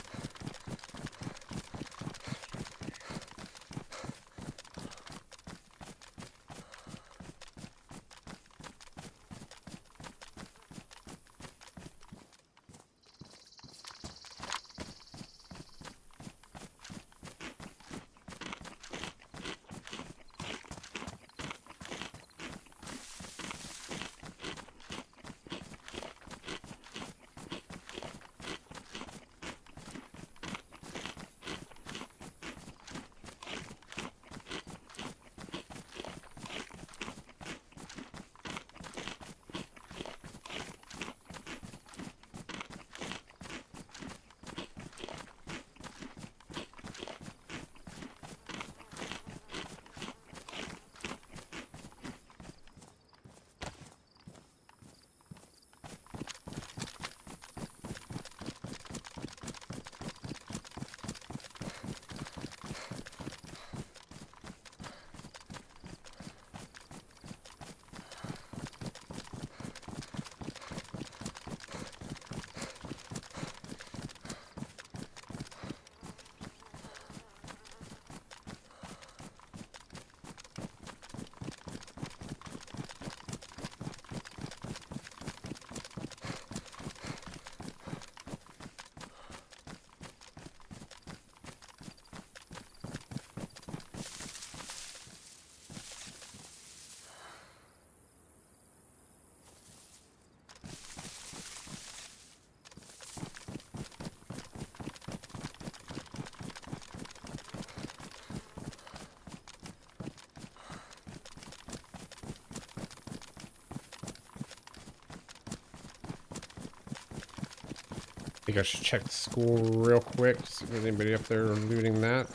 A: I think I should check the school real quick, see if there's anybody up there looting that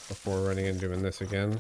A: before running and doing this again.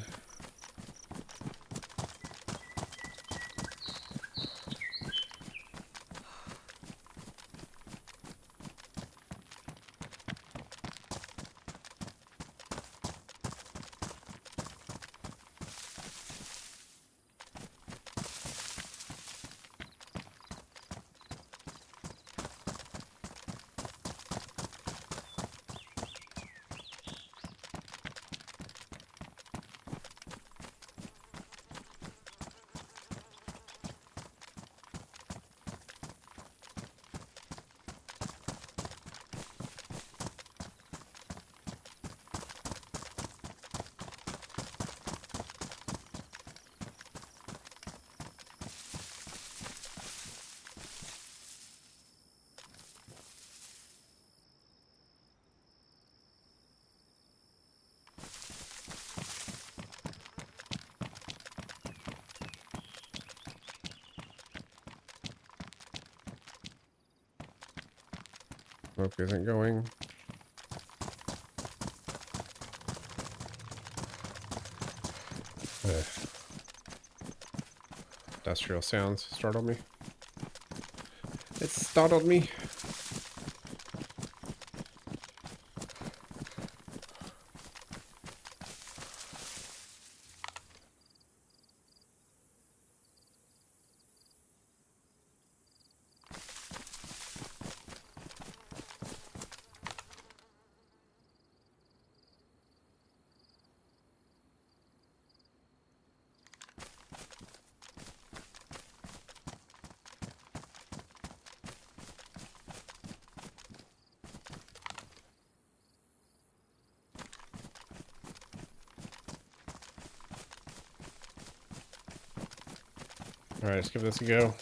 A: Smoke isn't going. Ugh. Industrial sounds startled me. It startled me. All right, let's give this a go.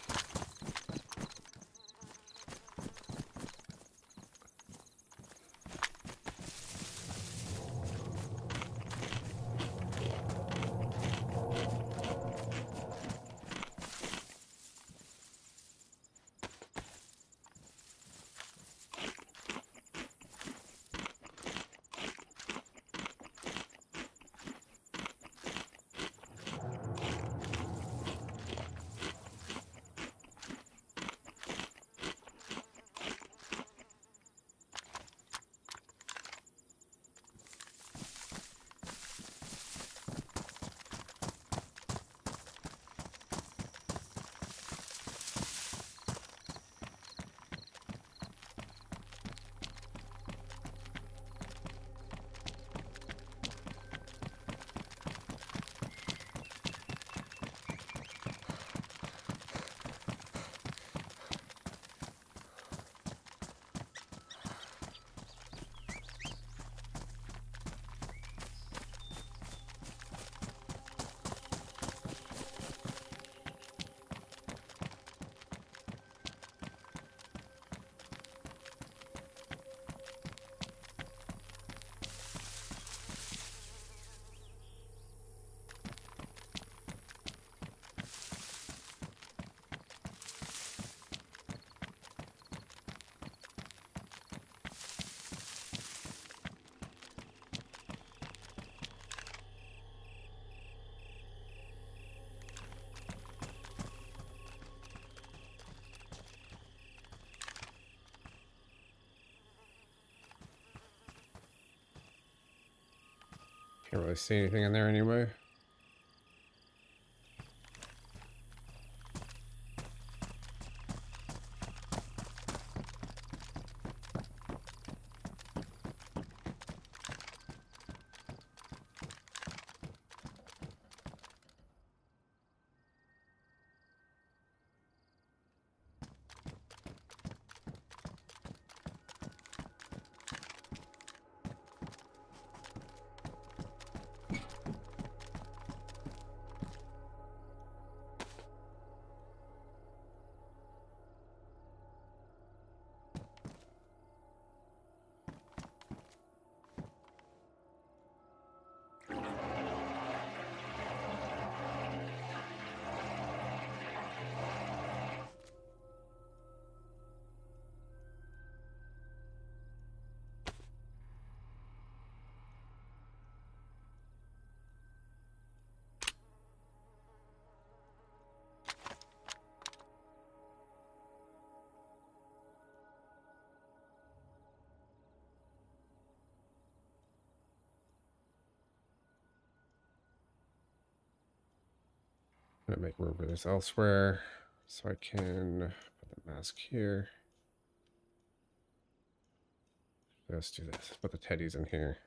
A: Can't really see anything in there anyway. might make room for this elsewhere. So I can put the mask here. Let's do this. Put the teddies in here.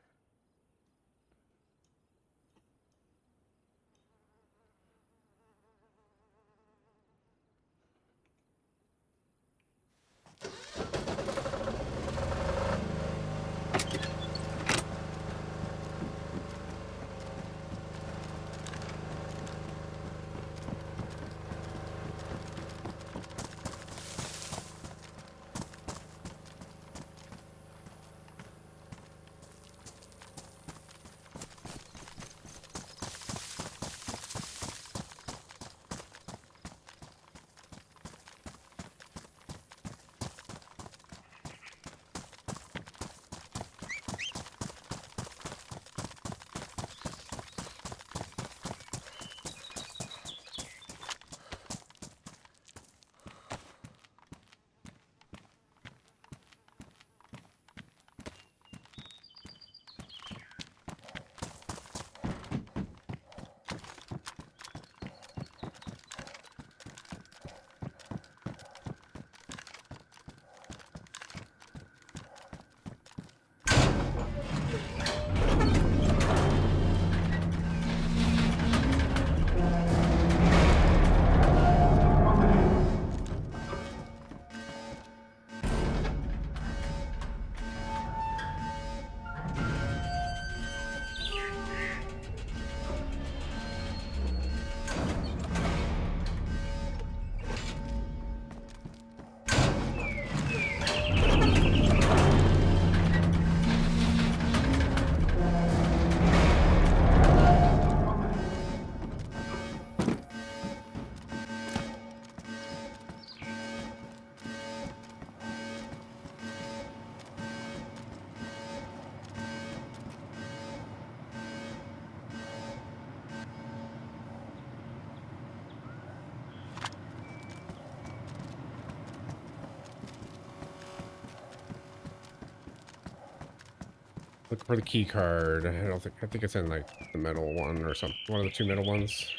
A: Look for the key card. I think it's in like the middle one or something. One of the two middle ones.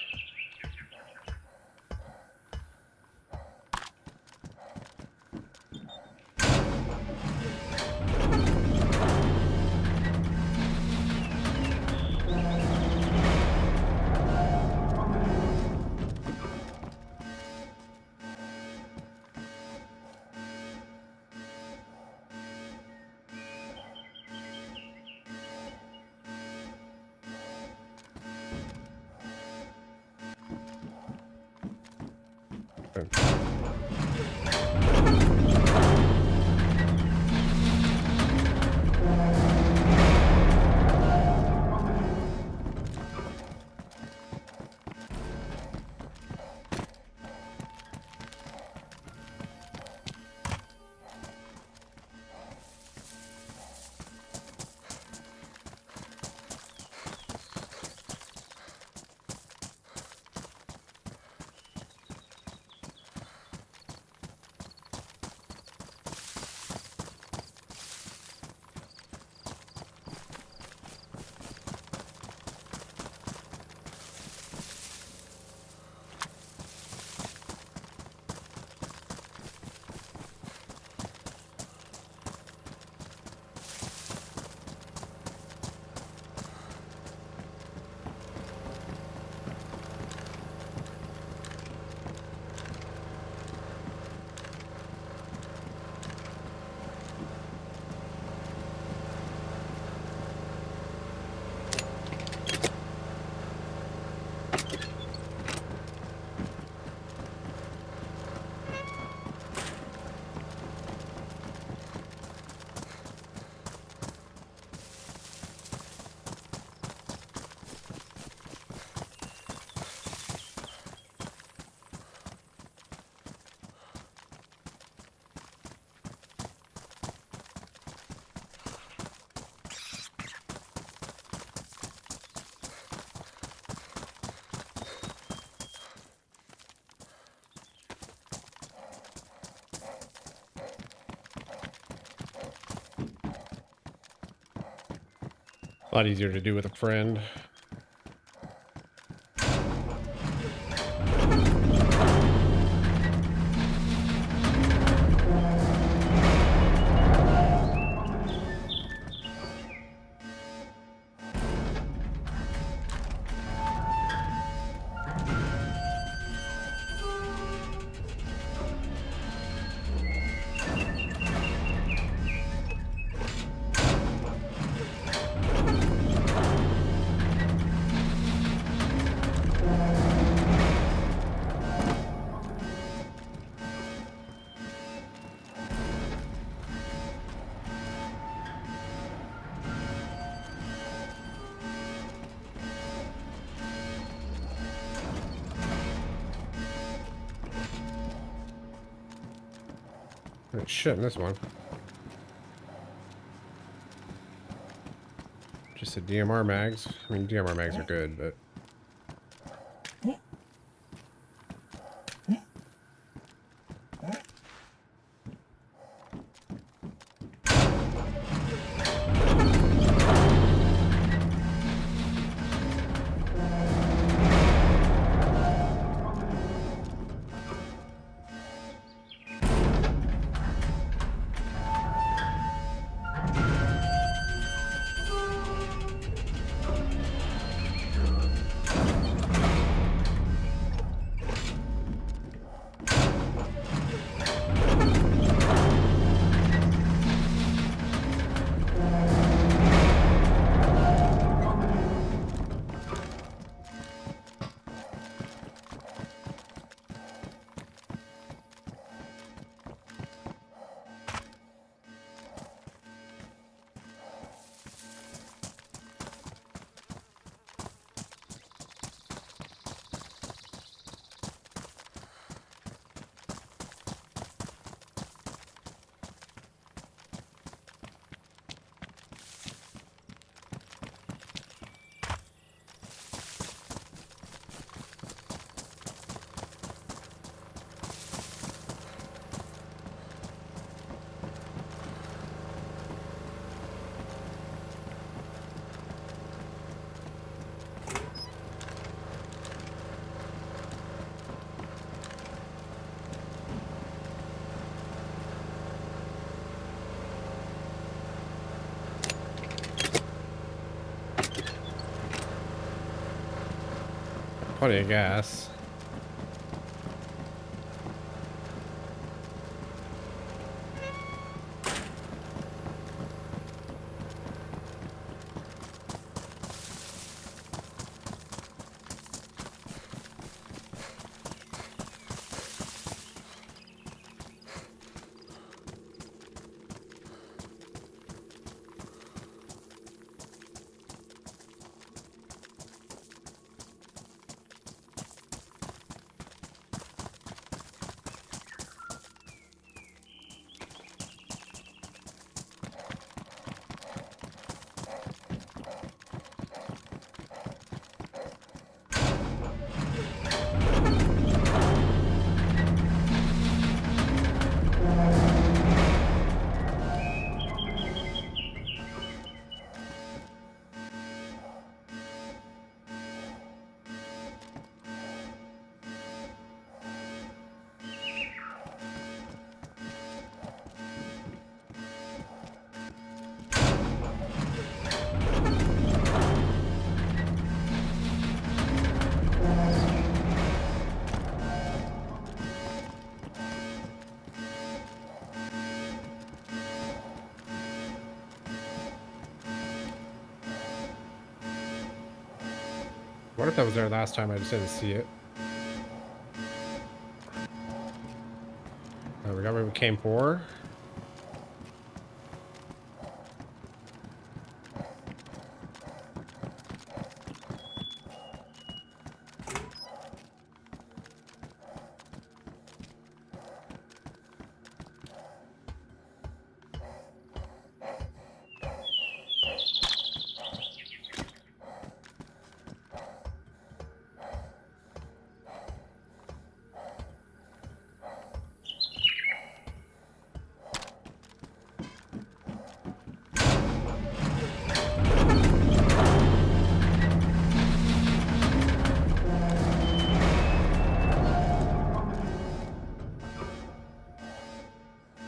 A: A lot easier to do with a friend. It shouldn't, this one. Just the DMR mags. I mean, DMR mags are good, but... Plenty of gas. What if that was there last time? I just didn't see it. Oh, we got where we came for.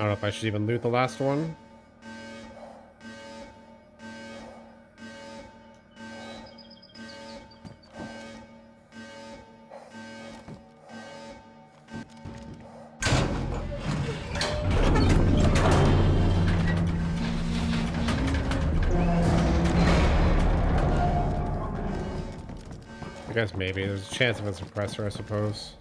A: I don't know if I should even loot the last one. I guess maybe. There's a chance of a suppressor, I suppose.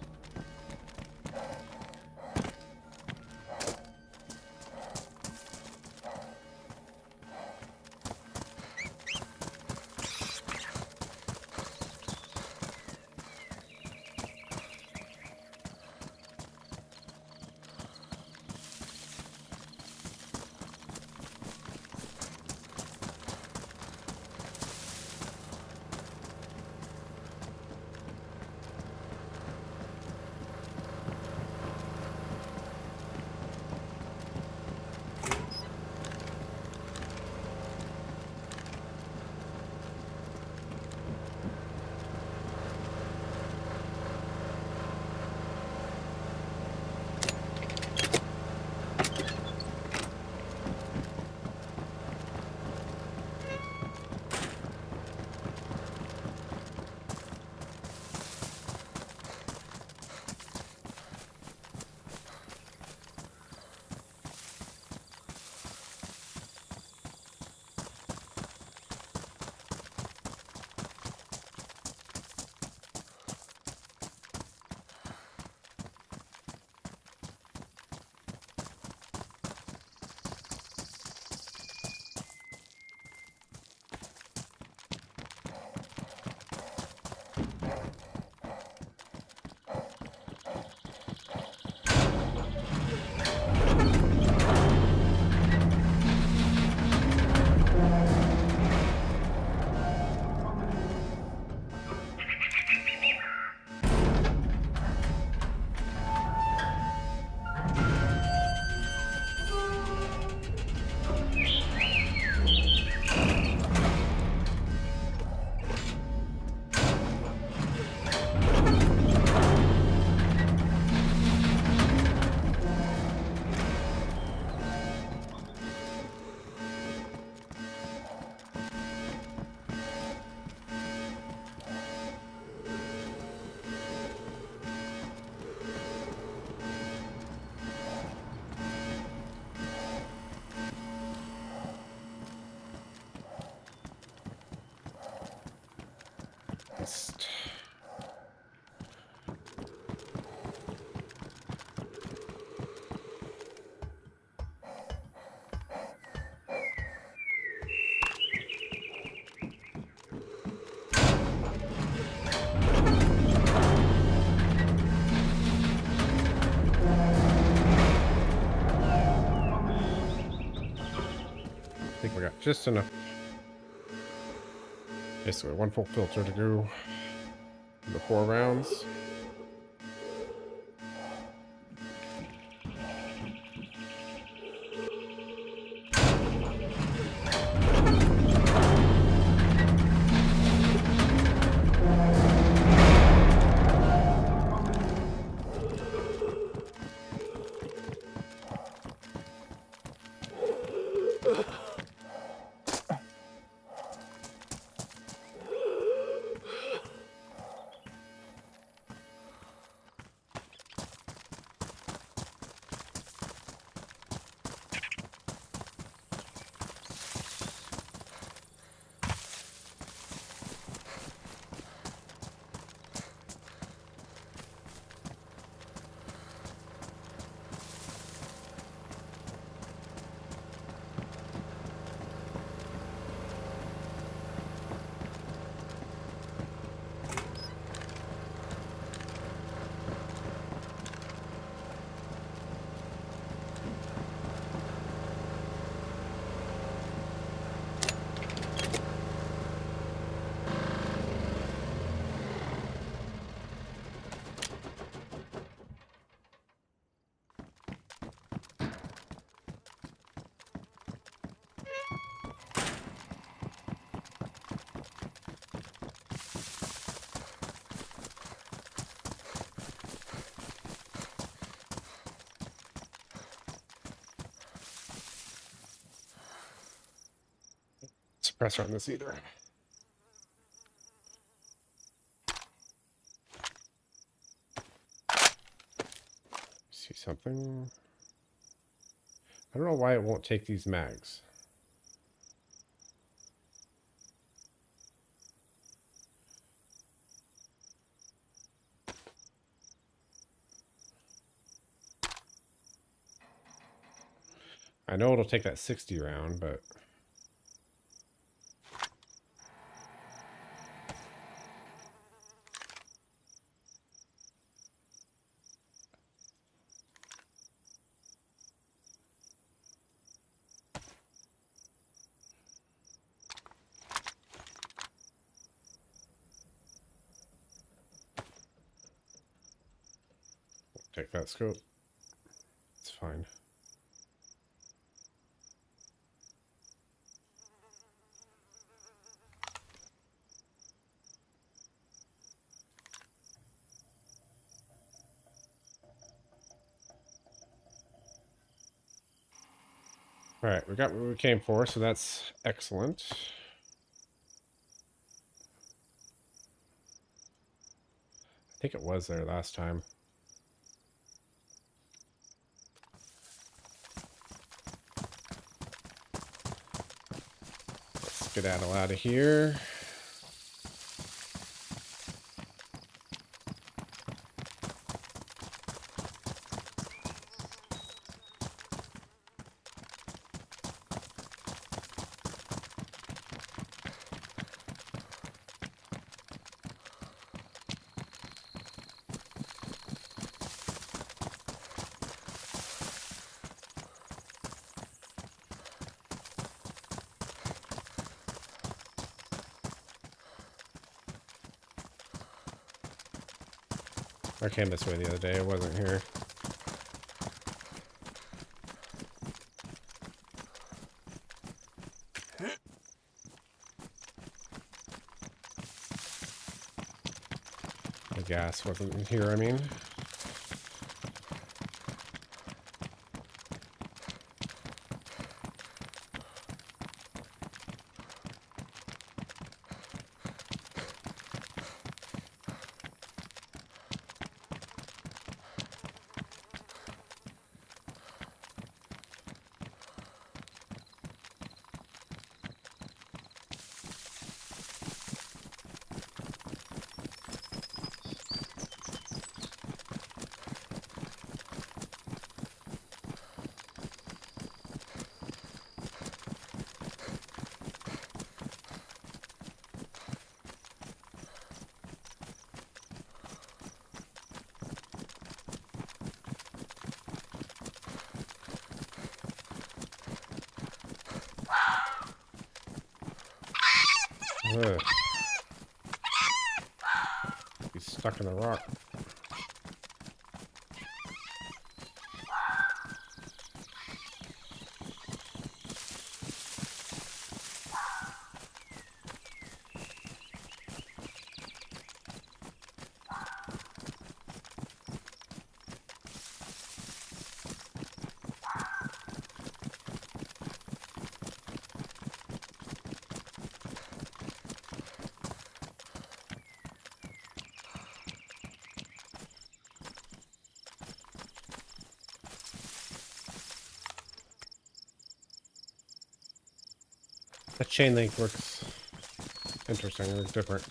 A: think we got just enough. Basically, one full filter to go in the 4 rounds. Suppressor on this either. See something? I don't know why it won't take these mags. I know it'll take that 60 round, but take that scope. It's fine. All right, we got what we came for, so that's excellent. I think it was there last time. Let's skedaddle out of here. I came this way the other day. I wasn't here. The gas wasn't in here, I mean. Ugh. He's stuck in the rock. That chain link looks interesting. It looks different.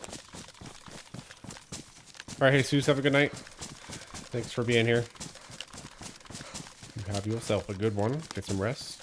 A: Alright, Jesus, have a good night. Thanks for being here. You have yourself a good one. Get some rest.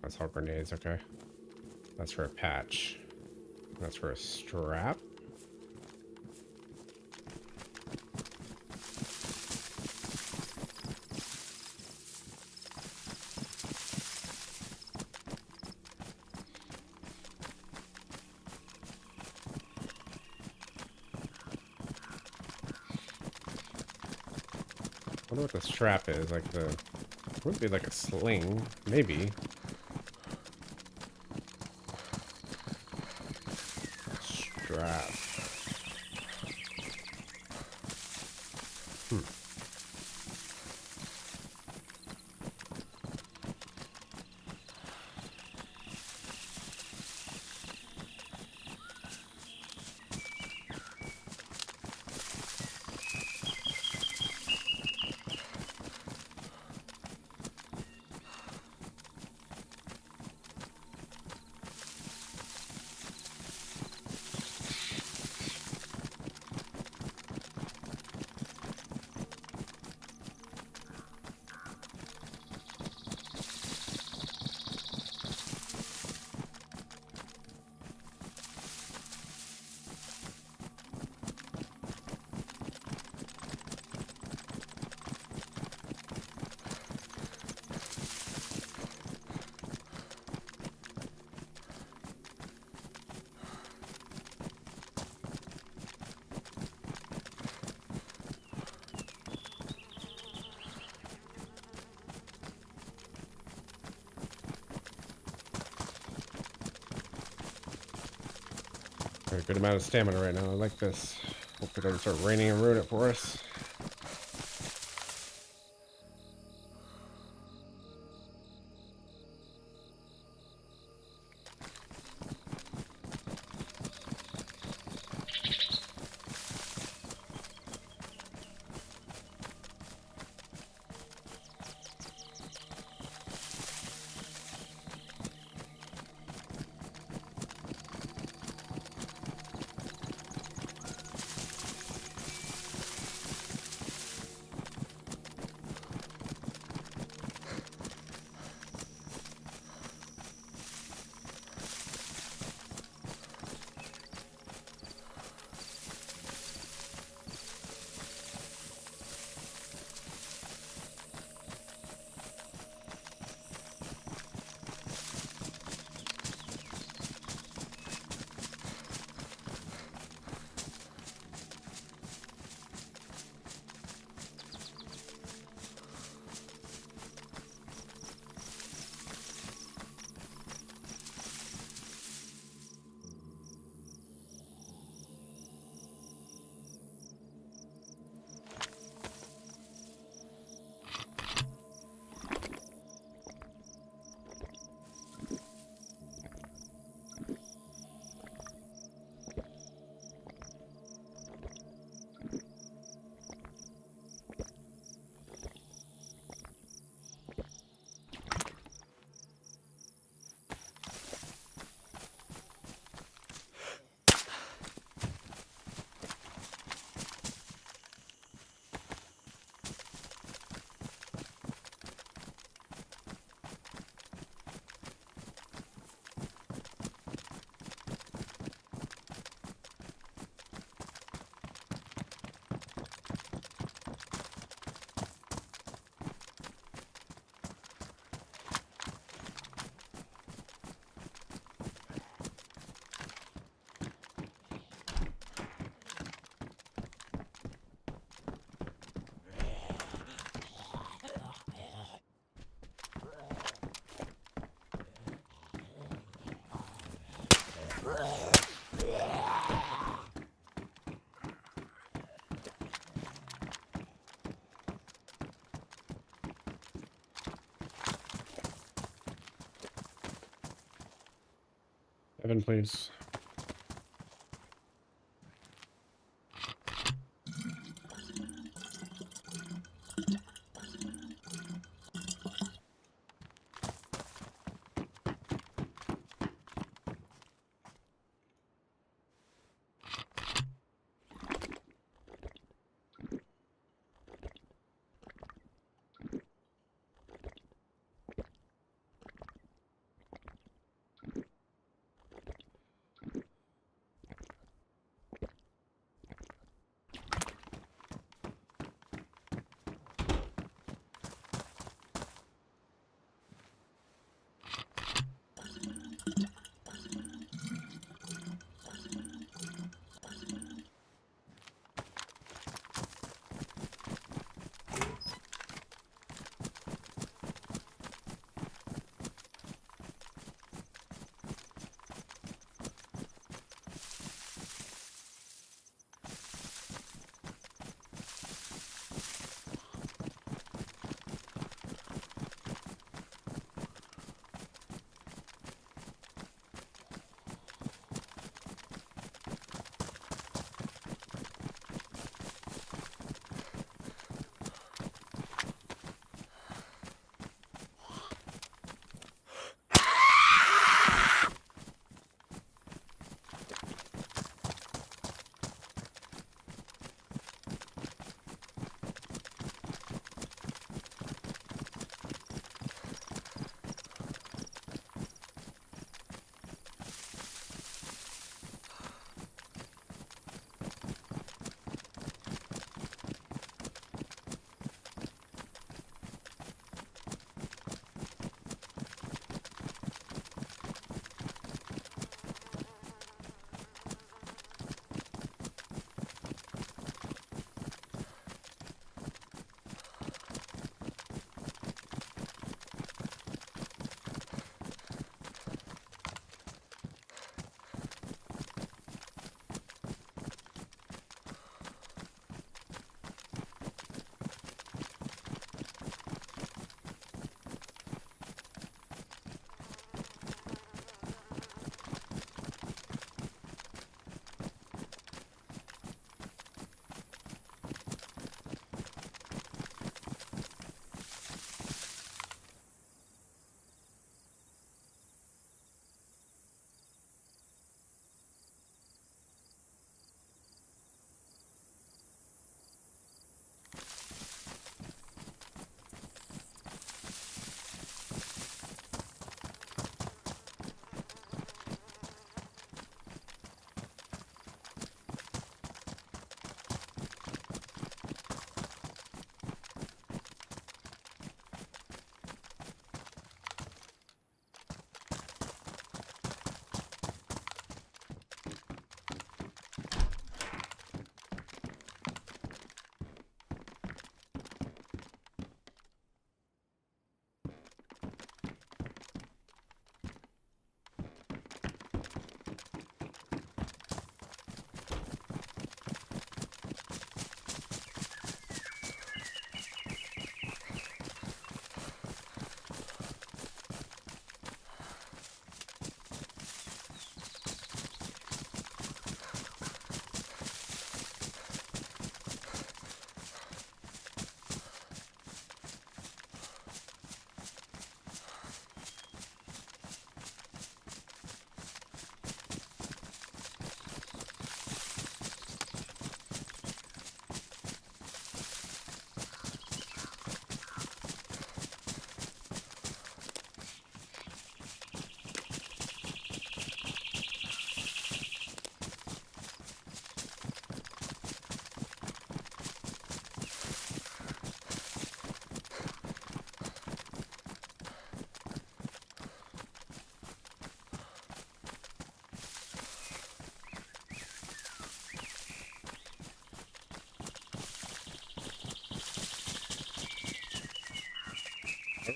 A: That's all grenades, okay. That's for a patch. That's for a strap. I wonder what the strap is, like the... It would be like a sling, maybe. Strap. Got a good amount of stamina right now. I like this. Hope it doesn't start raining and ruin it for us. Evan, please.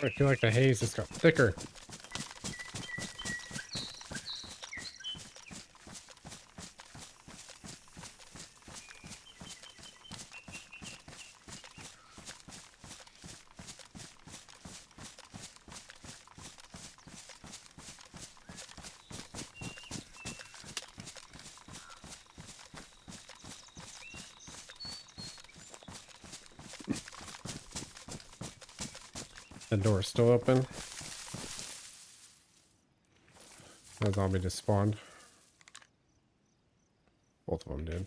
A: I feel like the haze just got thicker. The door's still open. That zombie just spawned. Both of them did.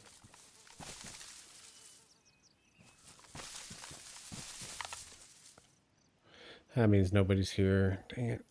A: That means nobody's here. Dang it.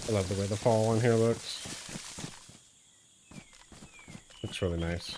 A: I love the way the fall one here looks. Looks really nice.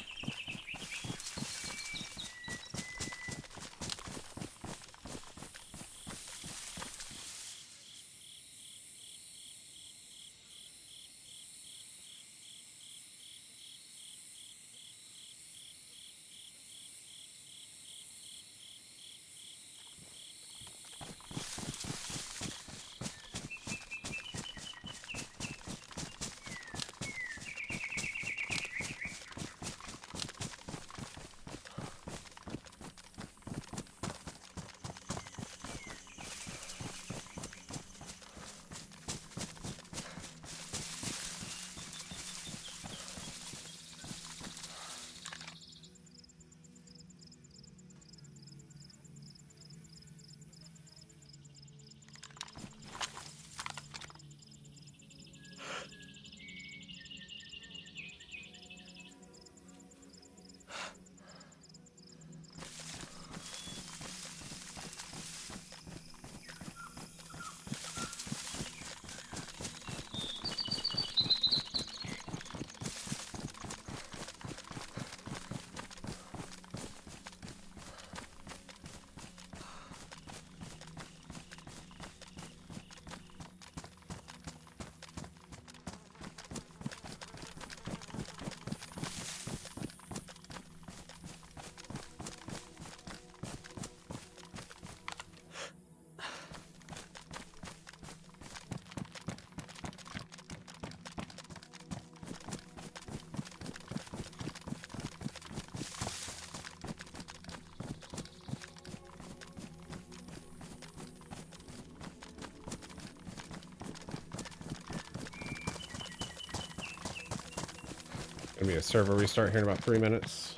A: Gonna be a server restart here in about 3 minutes.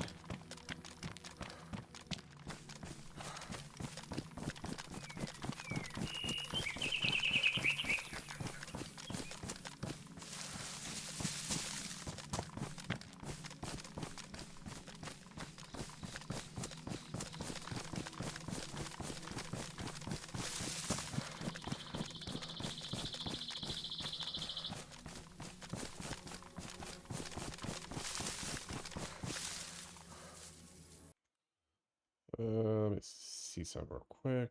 A: Let me see something real quick.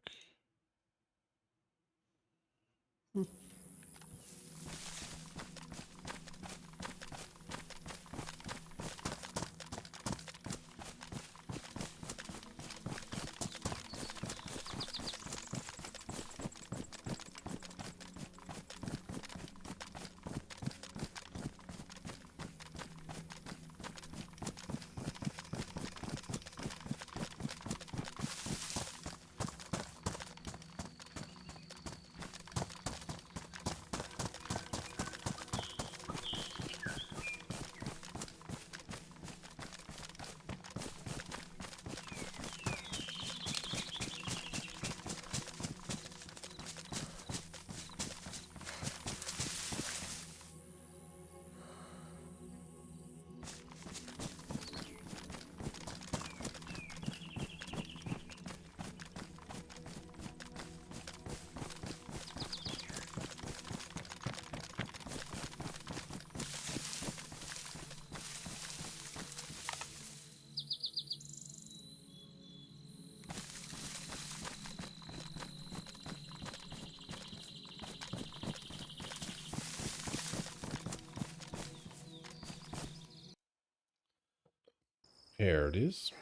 A: Here it is.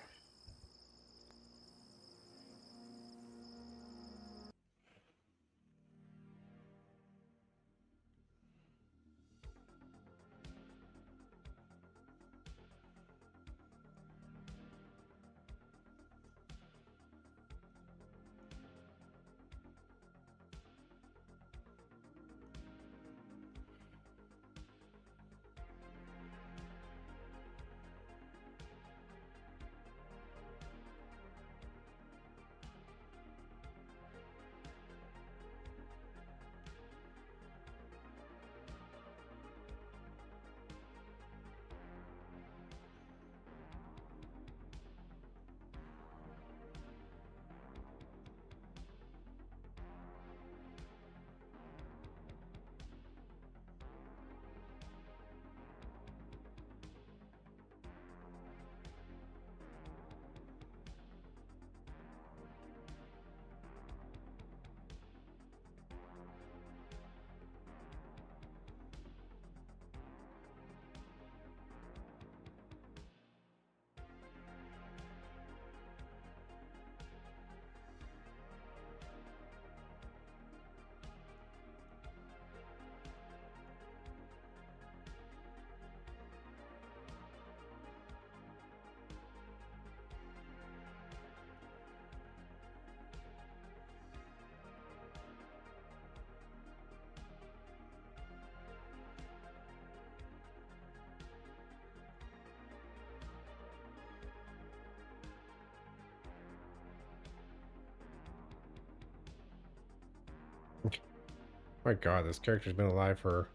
A: My God, this character's been alive for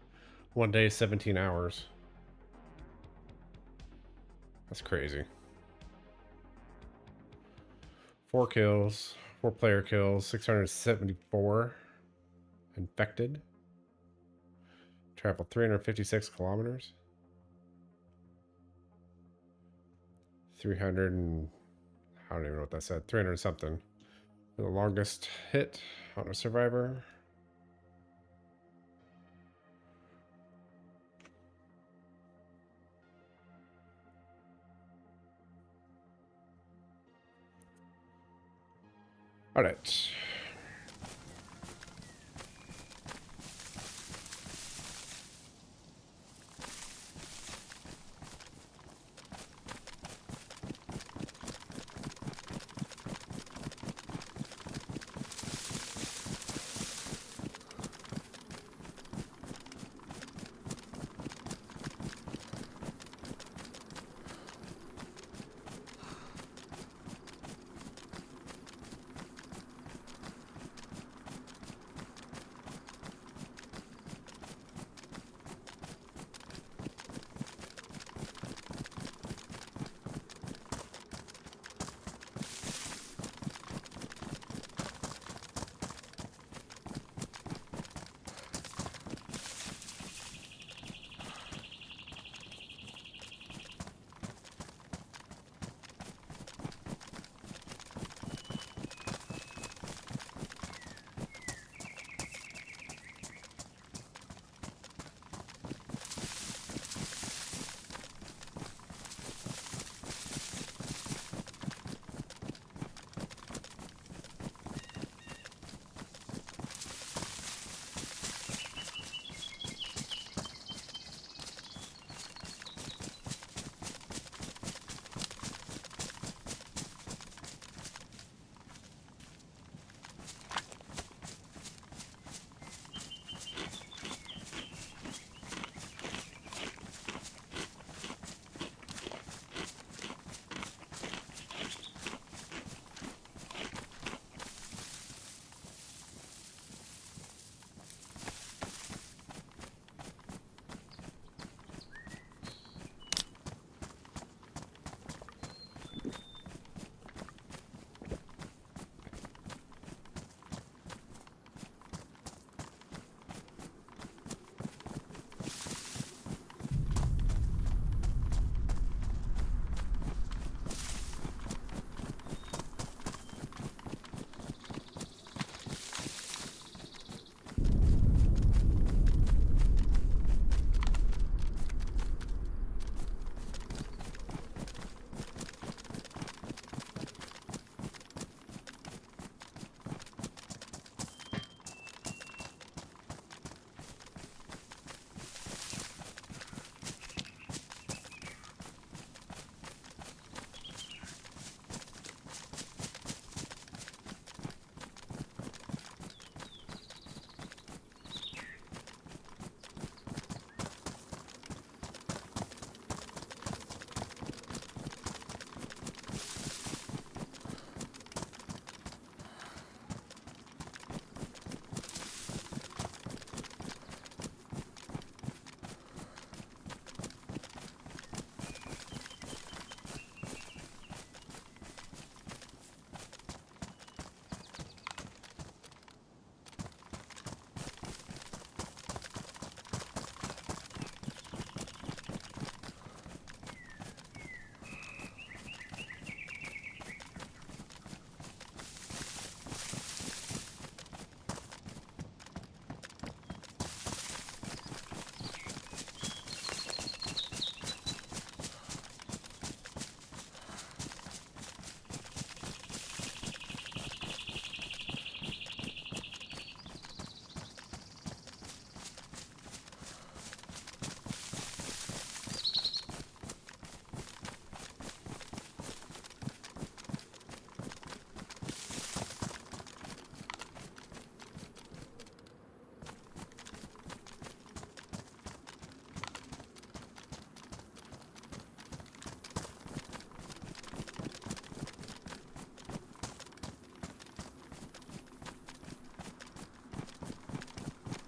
A: 1 day, 17 hours. That's crazy. 4 kills, 4 player kills, 674 infected. Traveled 356 kilometers. 300 and I don't even know what that said. 300 something. The longest hit on a survivor. All right.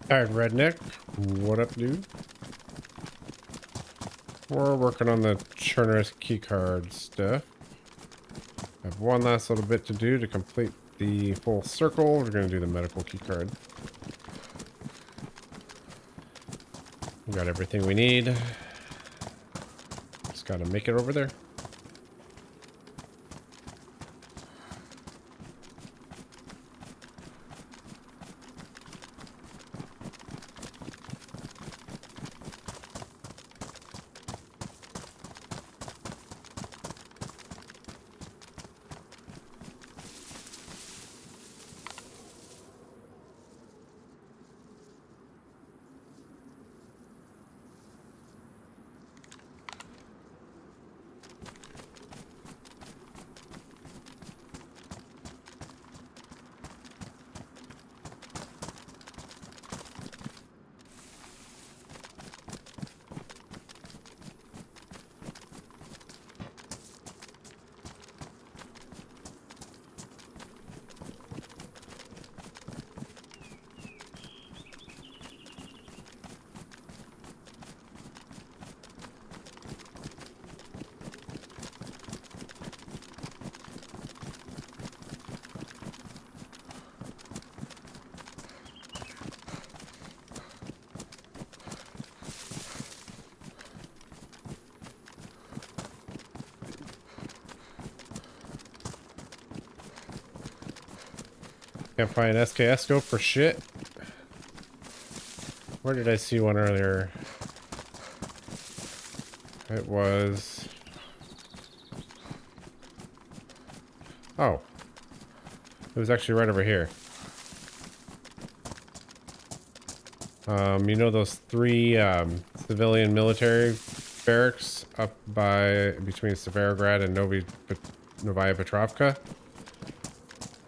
A: Alright, Redneck. What up, dude? We're working on the Chernarus keycard stuff. I have one last little bit to do to complete the full circle. We're going to do the medical keycard. We got everything we need. Just got to make it over there. Can't find an SKS scope for shit. Where did I see one earlier? It was... Oh. It was actually right over here. You know those three civilian military barracks up by between Severograd and Novaya Petrovka?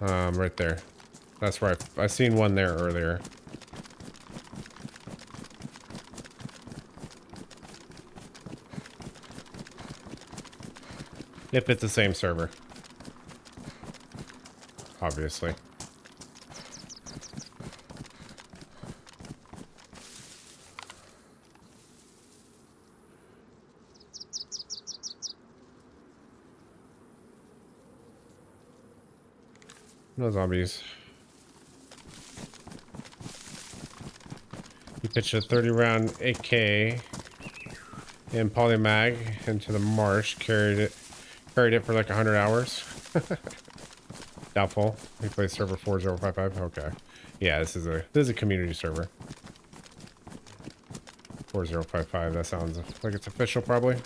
A: Right there. That's where I seen one there earlier. If it's the same server. Obviously. No zombies. You pitched a 30-round AK in polymag into the marsh, carried it for like 100 hours. Doubtful. We play server 4055. Okay. Yeah, this is a community server. 4055. That sounds like it's official, probably.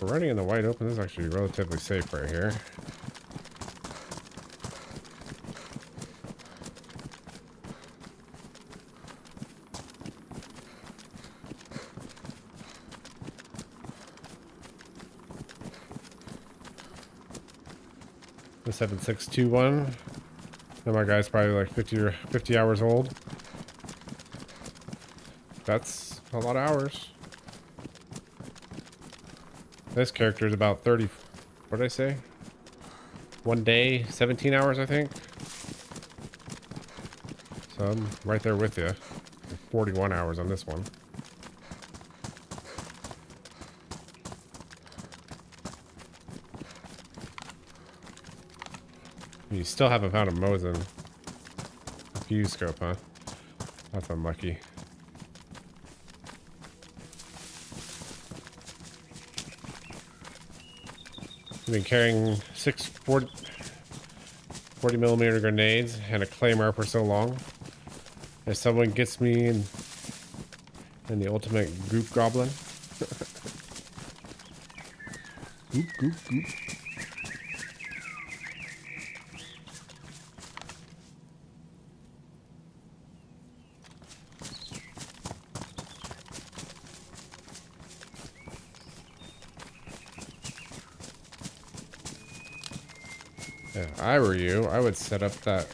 A: We're running in the wide open. This is actually relatively safe right here. The 7621. And my guy's probably like 50 hours old. That's a lot of hours. This character is about 30. What did I say? One day, 17 hours, I think. So I'm right there with you. 41 hours on this one. You still haven't found a Mosin. A fuse scope, huh? That's unlucky. I've been carrying 40 millimeter grenades and a claymore for so long. If someone gets me in the ultimate goop goblin. Goop, goop, goop. If I were you, I would set up that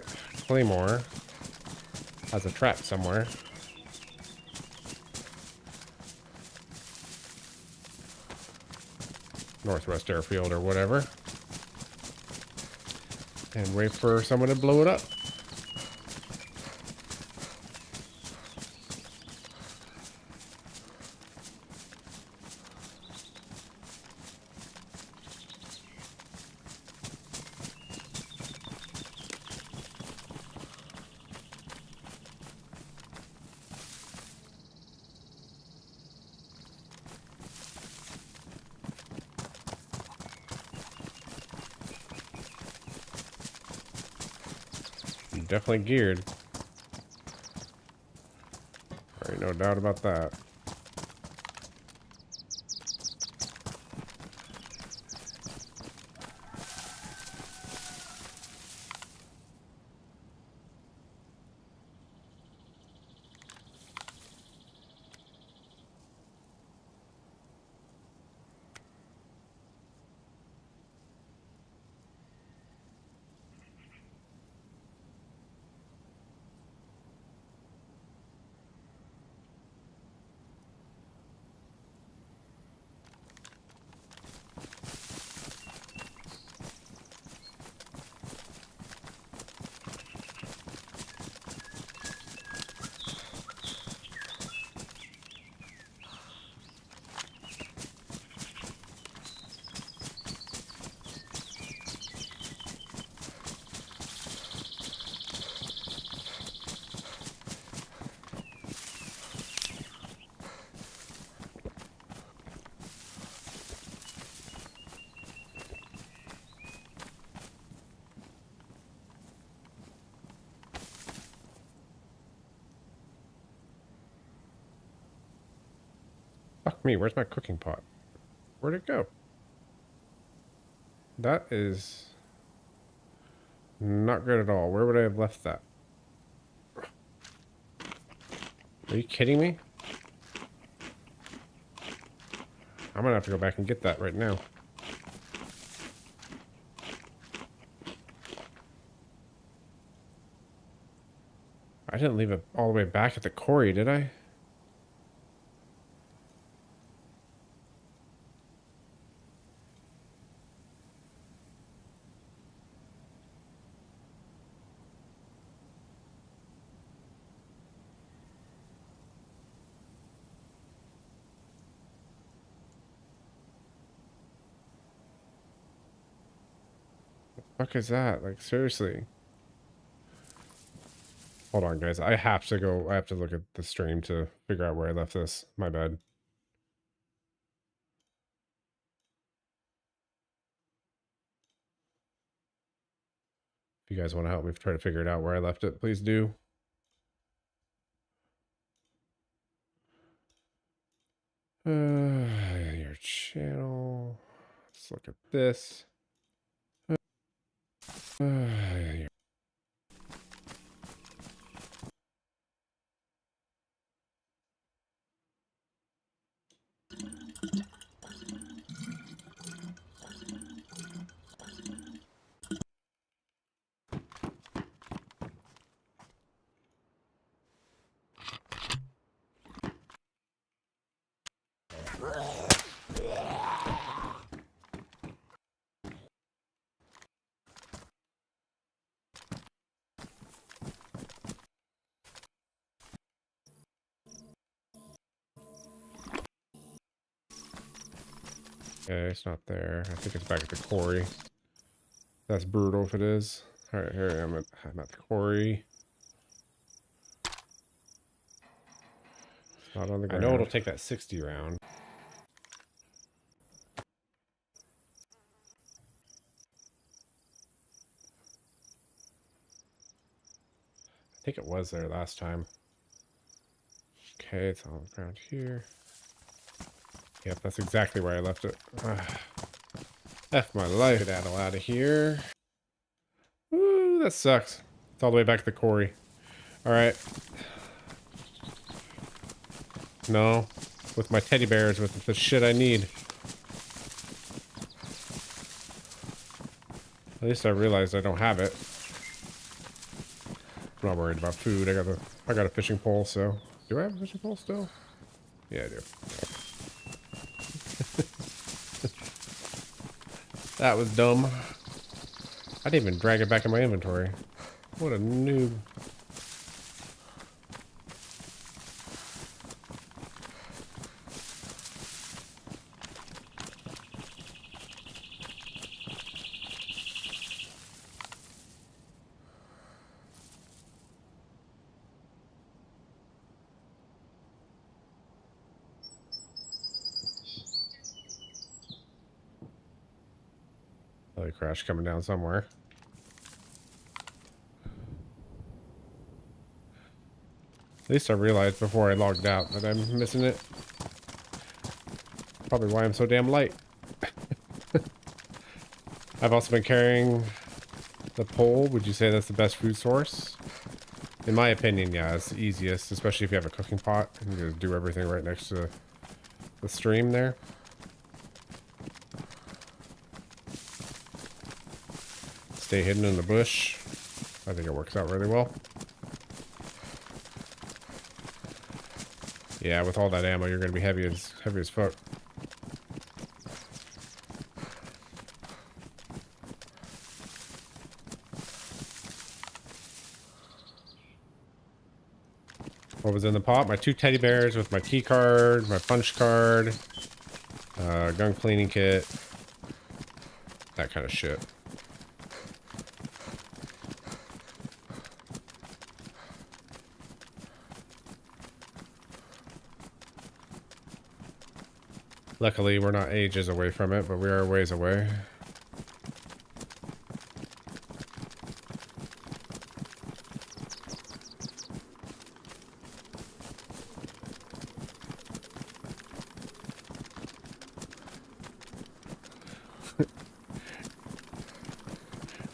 A: claymore as a trap somewhere. Northwest Airfield or whatever. And wait for someone to blow it up. Definitely geared. Right, no doubt about that. Fuck me, where's my cooking pot? Where'd it go? That is not good at all. Where would I have left that? Are you kidding me? I'm gonna have to go back and get that right now. I didn't leave it all the way back at the quarry, did I? Fuck is that? Like, seriously. Hold on, guys. I have to go. I have to look at the stream to figure out where I left this. My bad. If you guys want to help me try to figure it out where I left it, please do. Your channel. Let's look at this. Okay, it's not there. I think it's back at the quarry. That's brutal if it is. All right, here I'm at the quarry. It's not on the ground. I know it'll take that 60 round. I think it was there last time. Okay, it's on the ground here. Yep, that's exactly where I left it. F my life. Skedaddle out of here. Ooh, that sucks. It's all the way back to the quarry. Alright. No. With my teddy bears, with the shit I need. At least I realized I don't have it. I'm not worried about food. I got a fishing pole, so do I have a fishing pole still? Yeah, I do. That was dumb. I didn't even drag it back in my inventory. What a noob. Probably crash coming down somewhere. At least I realized before I logged out that I'm missing it. Probably why I'm so damn light. I've also been carrying the pole. Would you say that's the best food source? In my opinion, yeah, it's the easiest, especially if you have a cooking pot and you just do everything right next to the stream there. Stay hidden in the bush. I think it works out really well. Yeah, with all that ammo, you're gonna be heavy as fuck. What was in the pot? My 2 teddy bears with my key card, my punch card, gun cleaning kit, that kind of shit. Luckily, we're not ages away from it, but we are a ways away.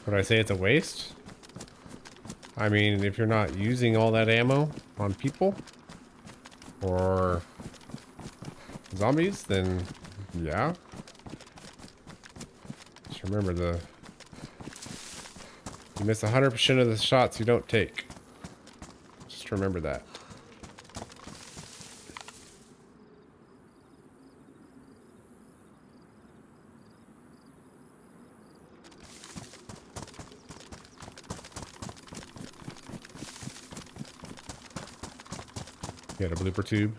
A: Would I say it's a waste? I mean, if you're not using all that ammo on people or zombies, then yeah. Just remember you miss 100% of the shots you don't take. Just remember that. You got a blooper tube.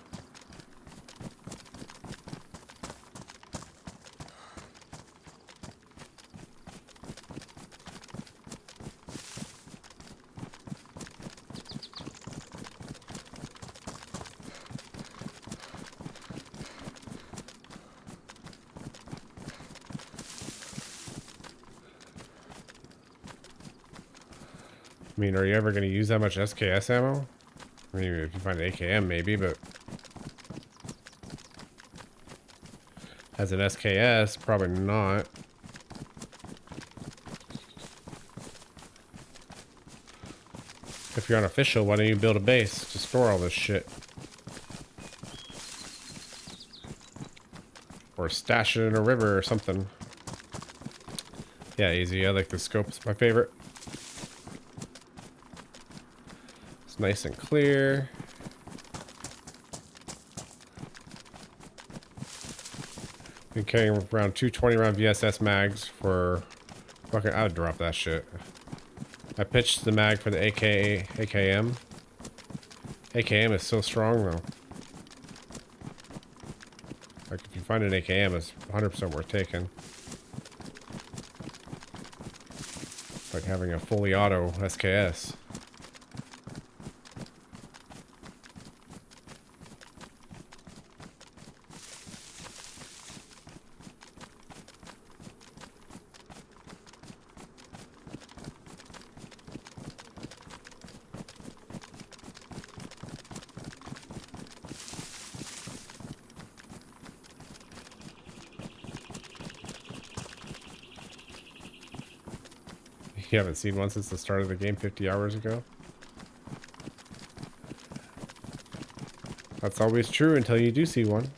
A: I mean, are you ever going to use that much SKS ammo? I mean, if you find an AKM, maybe, but as an SKS, probably not. If you're unofficial, why don't you build a base to store all this shit? Or stash it in a river or something. Yeah, easy. I like the scope. It's my favorite. It's nice and clear. Been carrying around 220 round VSS mags for fucking. I would drop that shit. I pitched the mag for the AKM. AKM is so strong though. Like if you find an AKM, it's 100% worth taking. It's like having a fully auto SKS. You haven't seen one since the start of the game 50 hours ago? That's always true until you do see one.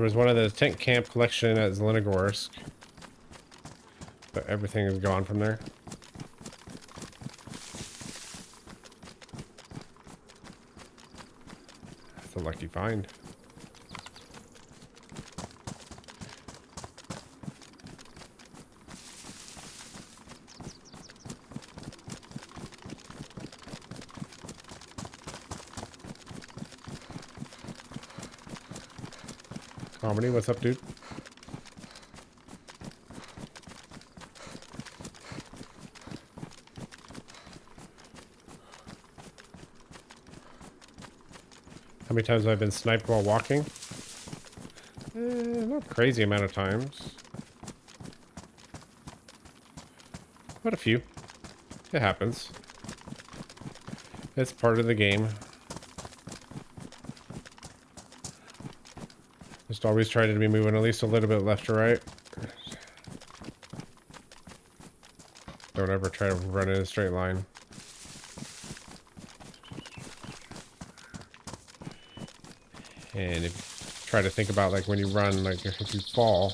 A: There was one of the tent camp collection at Zelenogorsk, but everything is gone from there. That's a lucky find. Comedy, what's up, dude? How many times have I been sniped while walking? Not a crazy amount of times. But a few. It happens. It's part of the game. Just always try to be moving at least a little bit left or right. Don't ever try to run in a straight line. And if try to think about like when you run, like if you fall,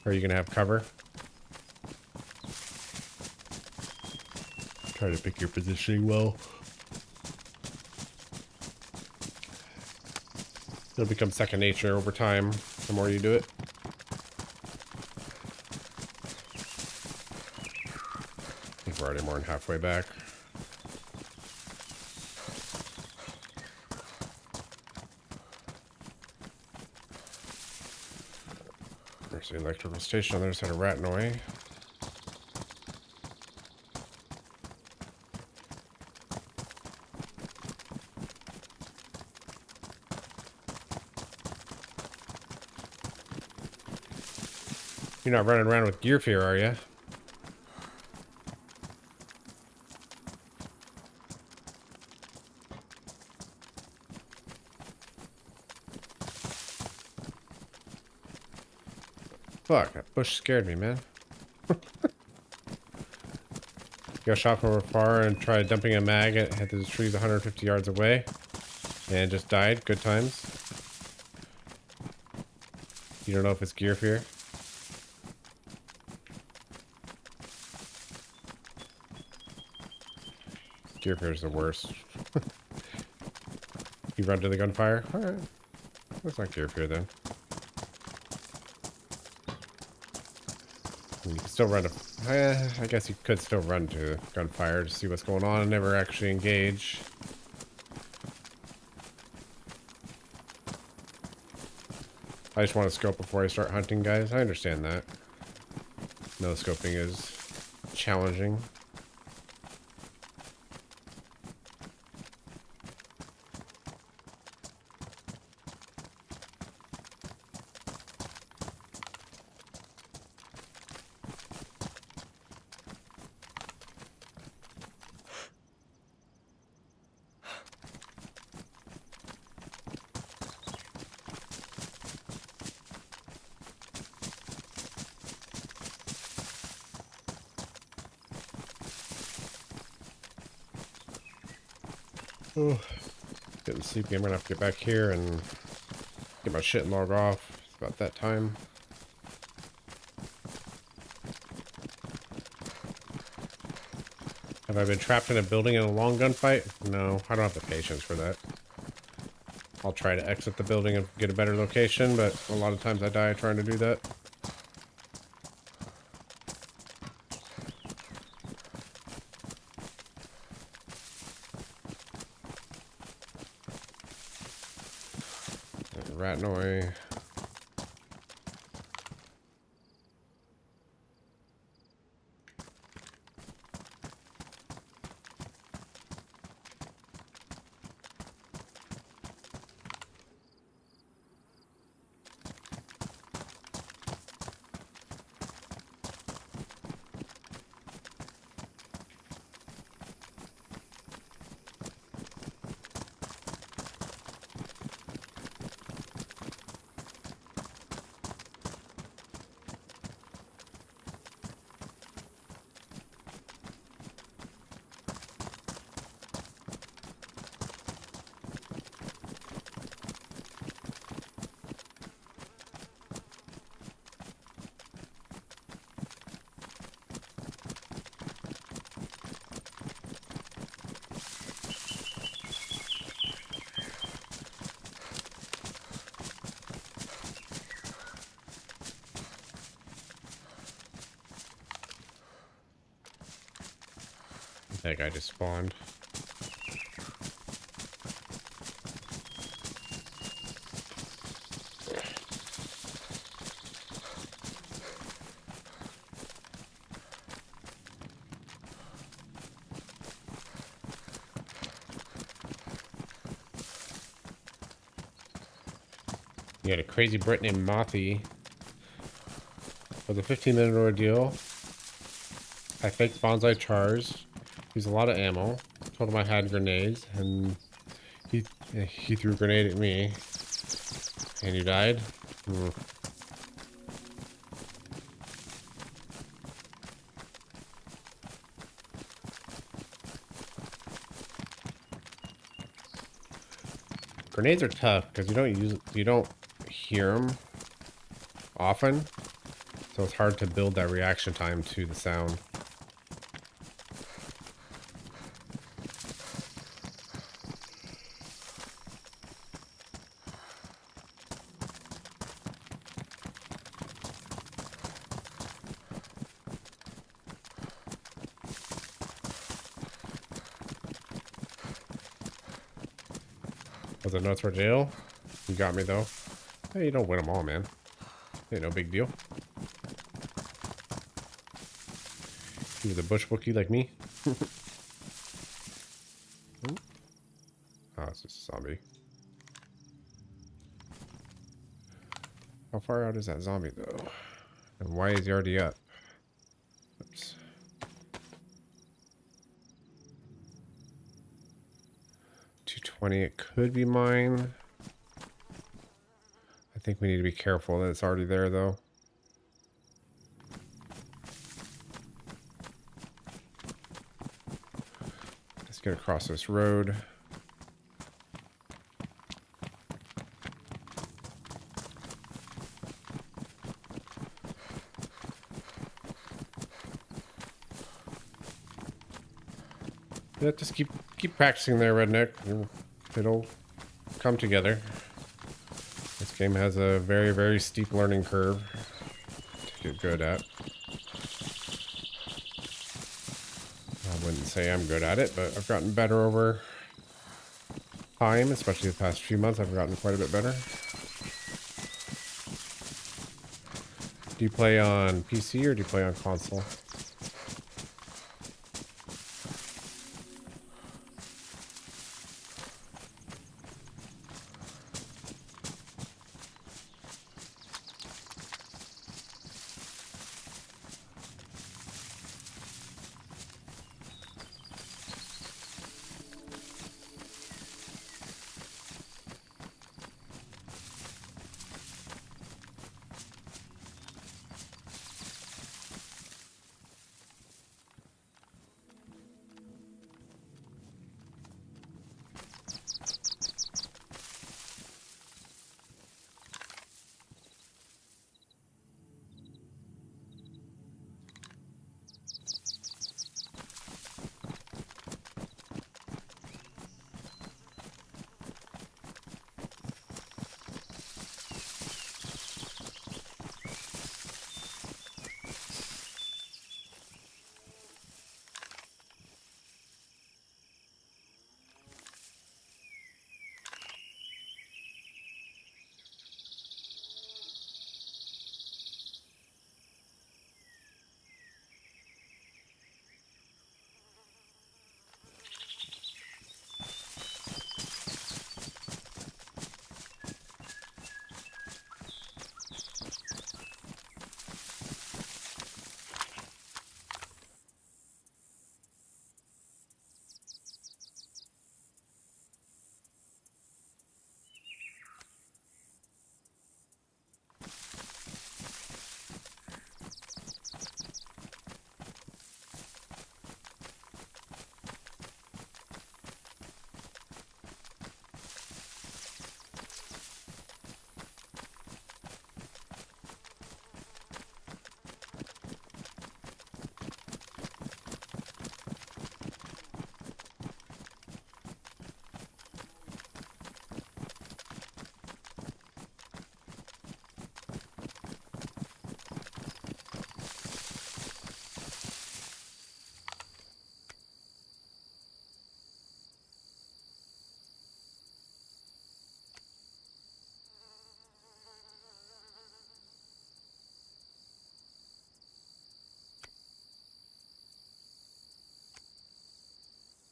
A: are you gonna have cover? Try to pick your positioning well. It'll become second nature over time, the more you do it. I think we're already more than halfway back. There's the electrical station on the other side of Ratnoy. You're not running around with gear fear, are you? Fuck, that bush scared me, man. Got shot from afar and tried dumping a mag at the trees 150 yards away. And just died. Good times. You don't know if it's gear fear? Gear fear is the worst. You run to the gunfire? Alright. That's not gear fear then. You can still run to... I guess you could still run to gunfire to see what's going on and never actually engage. I just want to scope before I start hunting, guys. I understand that. No scoping is challenging. Oh, getting sleepy. I'm gonna have to get back here and get my shit and log off. It's about that time. Have I been trapped in a building in a long gunfight? No, I don't have the patience for that. I'll try to exit the building and get a better location, but a lot of times I die trying to do that. Ratnoy. That guy just spawned. You had a crazy Brit named Mothy. For the 15-minute ordeal, I faked bonsai chars, used a lot of ammo, told him I had grenades, and he threw a grenade at me. And you died? Grenades are tough because you don't hear them often, so it's hard to build that reaction time to the sound. Was it North Jail? You got me though. Hey, you don't win them all, man. Ain't no big deal. He was a bush bookie like me. Oh, it's just a zombie. How far out is that zombie though? And why is he already up? Oops. 220, it could be mine. I think we need to be careful that it's already there though. Let's get across this road. Yeah, just keep practicing there, redneck. It'll come together. This game has a very, very steep learning curve to get good at. I wouldn't say I'm good at it, but I've gotten better over time, especially the past few months. I've gotten quite a bit better. Do you play on PC or do you play on console?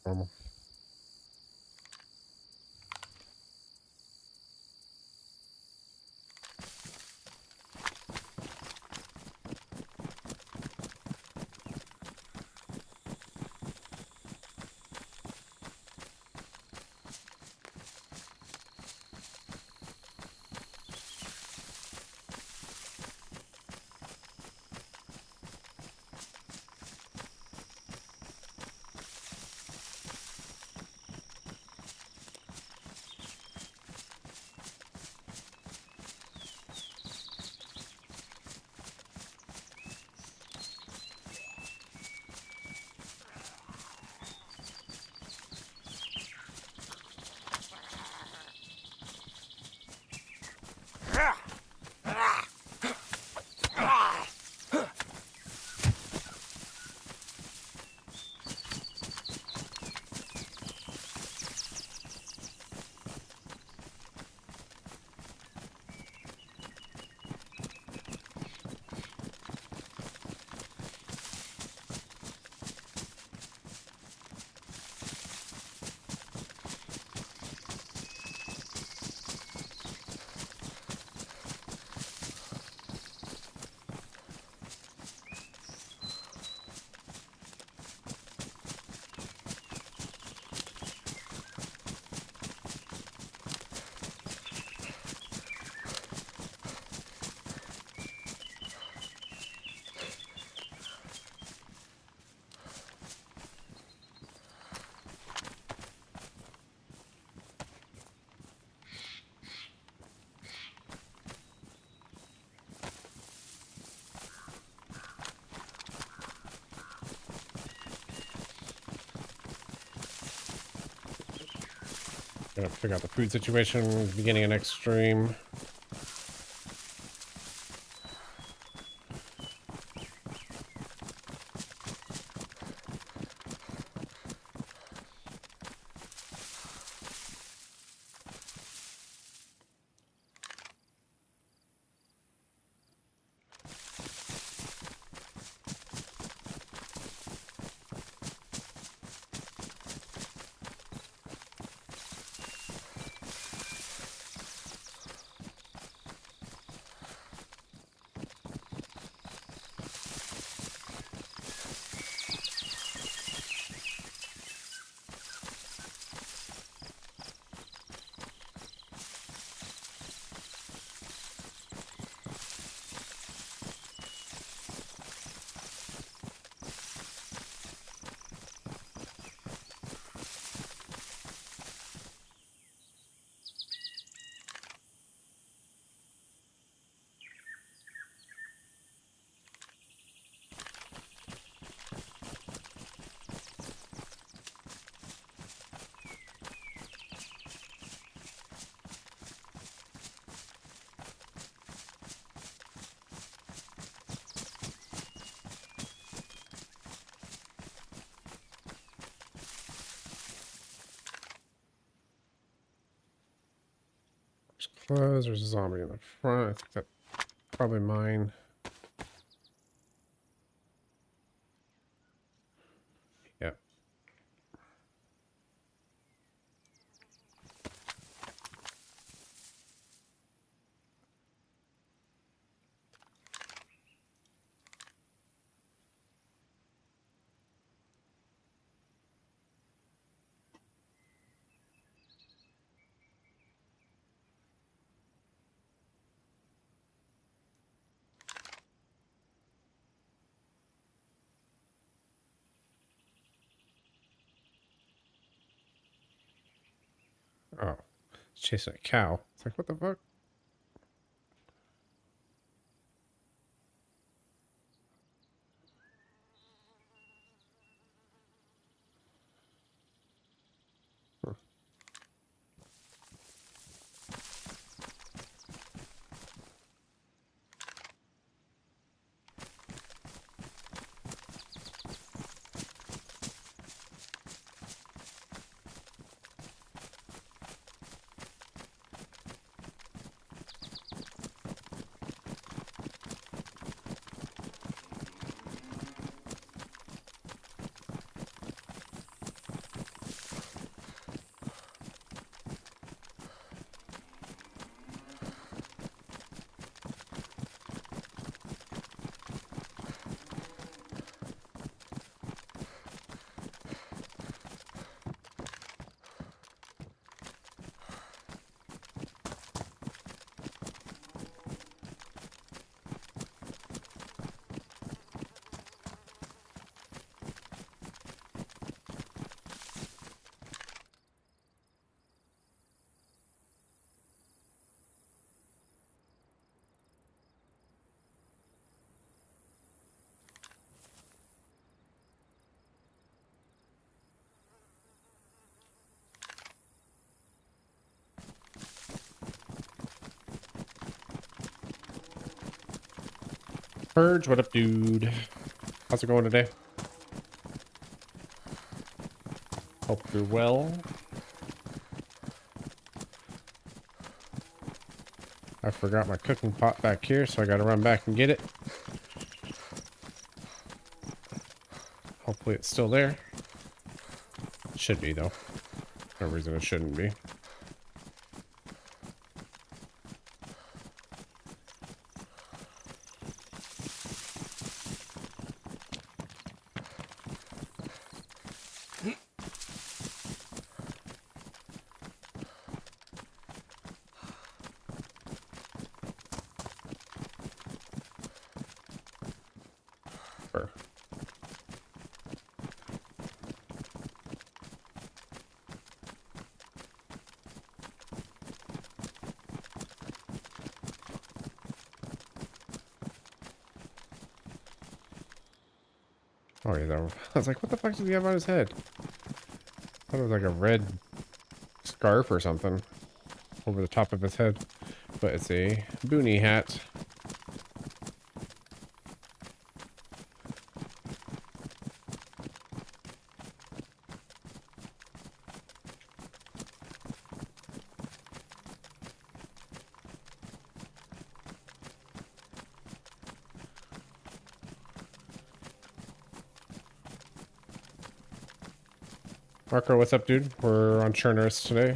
A: normal. Gonna figure out the food situation beginning of next stream. Close. There's a zombie in the front. I think that's probably mine. Yeah. Oh, it's chasing a cow. It's like, what the fuck? Huh. Purge, what up, dude? How's it going today? Hope you're well. I forgot my cooking pot back here, so I gotta run back and get it. Hopefully it's still there. Should be, though. No reason it shouldn't be. Oh, yeah, I was like, what the fuck does he have on his head? I thought it was like a red scarf or something over the top of his head. But it's a boonie hat. Marco, what's up, dude? We're on Chernarus today.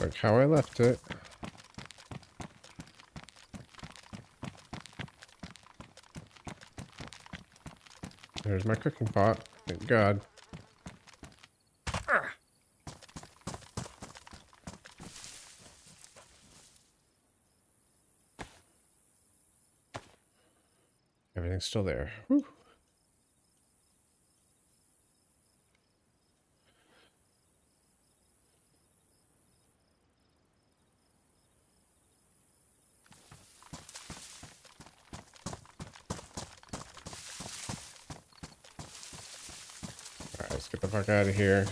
A: Looks like how I left it. There's my cooking pot. Thank God. everything's still there. Whew. All right, let's get the fuck out of here.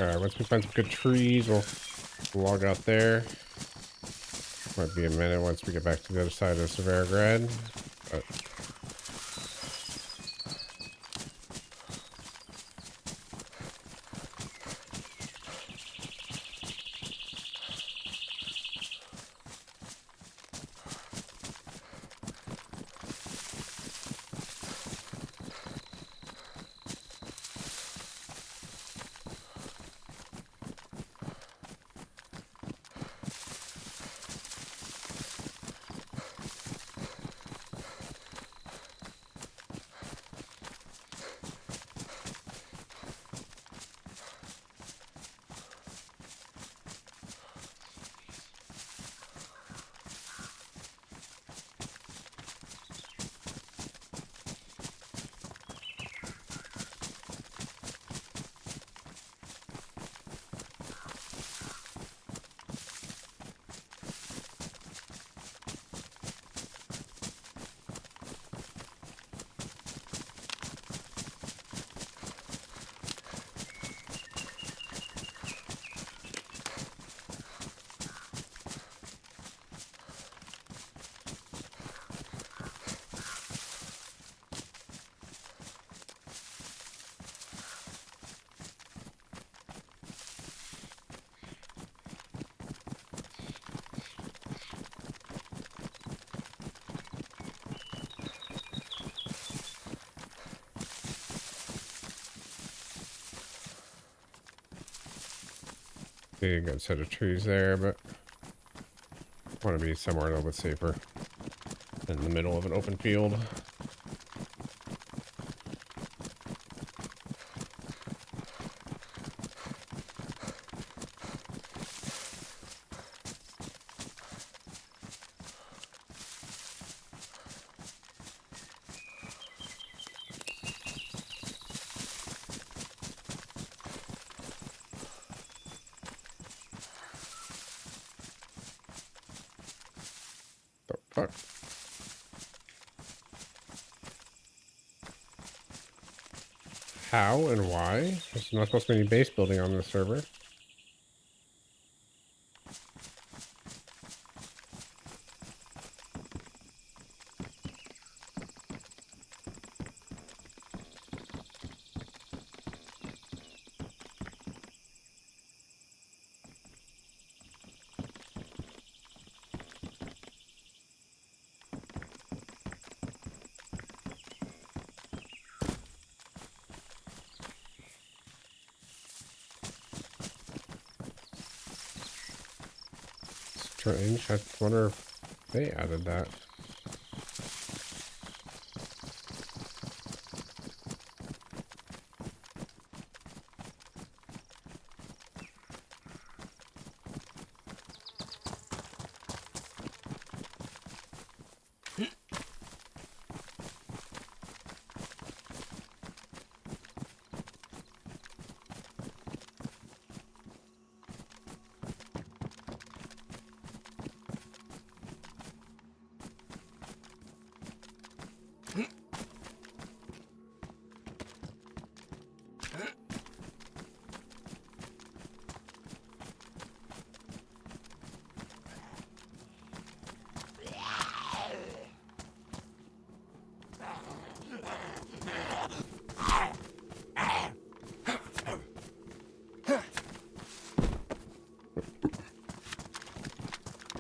A: All right, once we find some good trees, we'll log out there. Might be a minute once we get back to the other side of Severograd. But see a good set of trees there, but want to be somewhere a little bit safer in the middle of an open field. The fuck? how and why. There's not supposed to be any base building on this server. Strange. I wonder if they added that.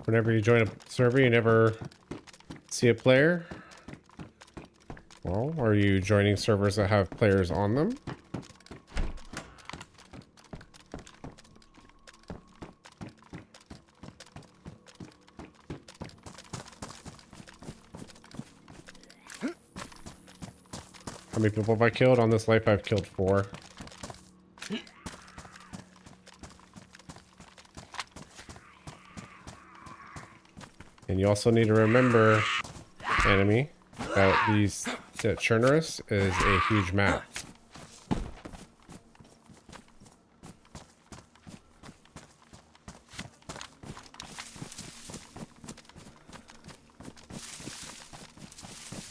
A: Whenever you join a server, you never see a player. Well, are you joining servers that have players on them? How many people have I killed? On this life, I've killed 4. And you also need to remember, enemy, that that Chernarus is a huge map.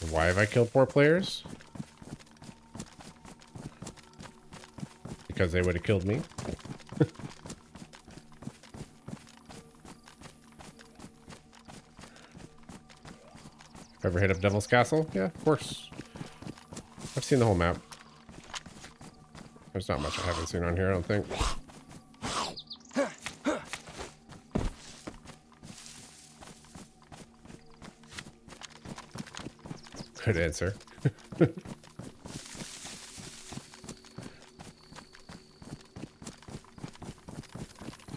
A: Why have I killed 4 players? Because they would have killed me. Ever hit up Devil's Castle? Yeah, of course. I've seen the whole map. There's not much I haven't seen on here, I don't think. Good answer.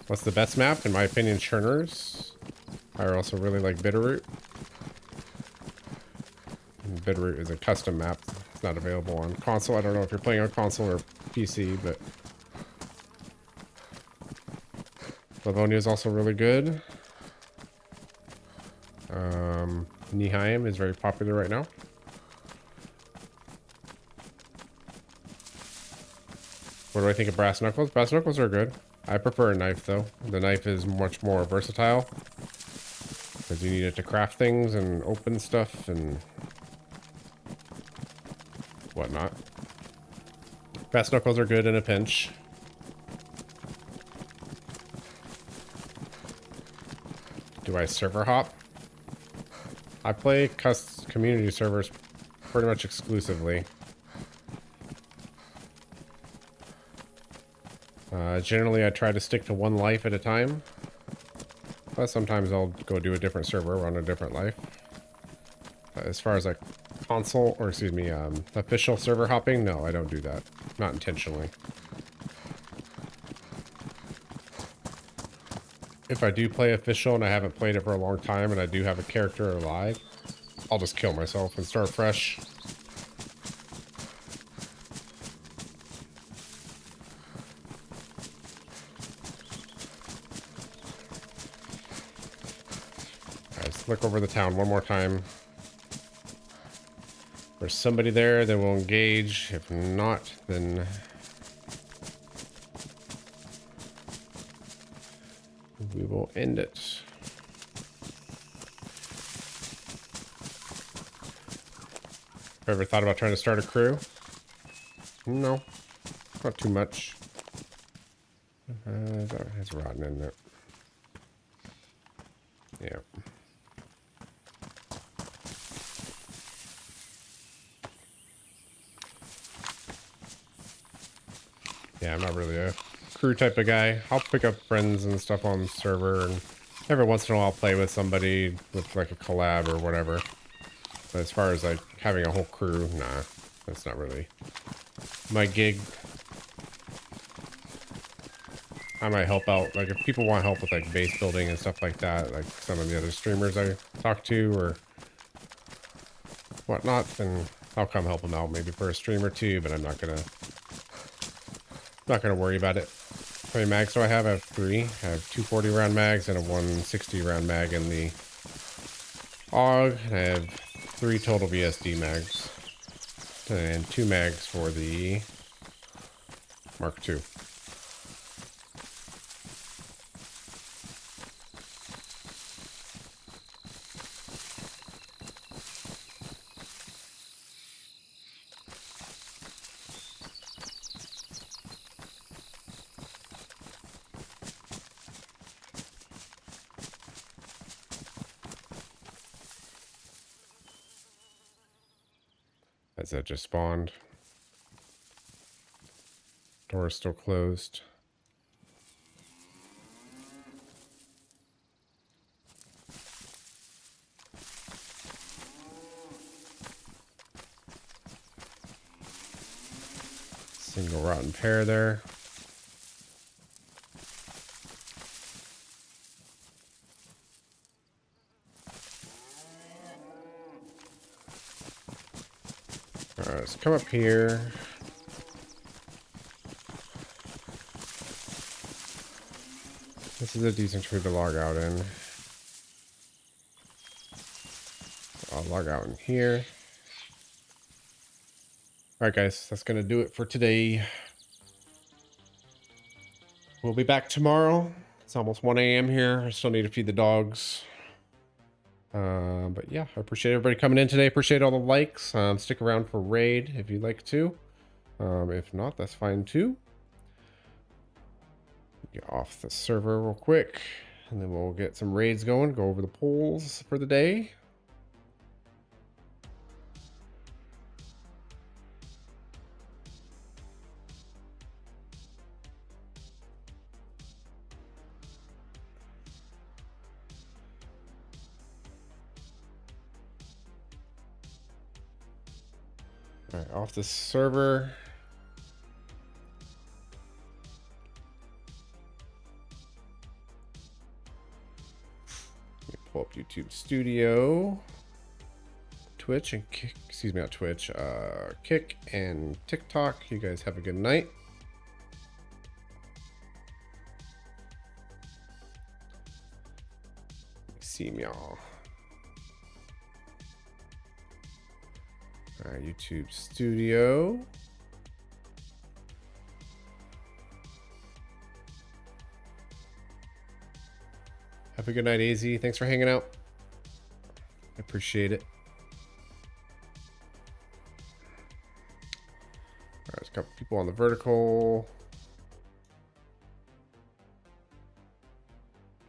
A: What's the best map? In my opinion, Chernarus. I also really like Bitterroot. Bitterroot is a custom map. It's not available on console. I don't know if you're playing on console or PC, but Livonia is also really good. Nihayim is very popular right now. What do I think of brass knuckles? Brass knuckles are good. I prefer a knife though. The knife is much more versatile because you need it to craft things and open stuff and whatnot. Brass knuckles are good in a pinch. Do I server hop? I play community servers pretty much exclusively. Generally, I try to stick to one life at a time. But sometimes I'll go do a different server, run a different life. As far as like console, or excuse me, official server hopping, no, I don't do that. Not intentionally. If I do play official and I haven't played it for a long time and I do have a character alive, I'll just kill myself and start fresh. Let's look over the town one more time. If there's somebody there, then we'll engage. If not, then we will end it. Ever thought about trying to start a crew? No. Not too much. It's rotten in there. Yeah. Yeah, I'm not really a crew type of guy. I'll pick up friends and stuff on the server, and every once in a while I'll play with somebody with like a collab or whatever. But as far as like having a whole crew, nah, that's not really my gig. I might help out, like if people want help with like base building and stuff like that, like some of the other streamers I talk to or whatnot, then I'll come help them out maybe for a stream or two, but I'm not gonna worry about it. How many mags do I have? I have 3. I have 2 40-round mags and a 160-round mag in the AUG, and I have 3 total VSD mags and 2 mags for the Mark II. As that just spawned. Door is still closed. Single rotten pair there. Alright, let's come up here. This is a decent tree to log out in. I'll log out in here. Alright guys, that's going to do it for today. We'll be back tomorrow. It's almost 1 a.m. here. I still need to feed the dogs. But yeah, I appreciate everybody coming in today. Appreciate all the likes. Stick around for raid if you'd like to. If not, that's fine too. Get off the server real quick, and then we'll get some raids going. Go over the polls for the day. All right, off the server. Let me pull up YouTube Studio, Twitch, and Kick. Excuse me, not Twitch. Kick and TikTok. You guys have a good night. See y'all. All right, YouTube Studio. Have a good night, AZ. Thanks for hanging out. I appreciate it. All right, there's a couple people on the vertical.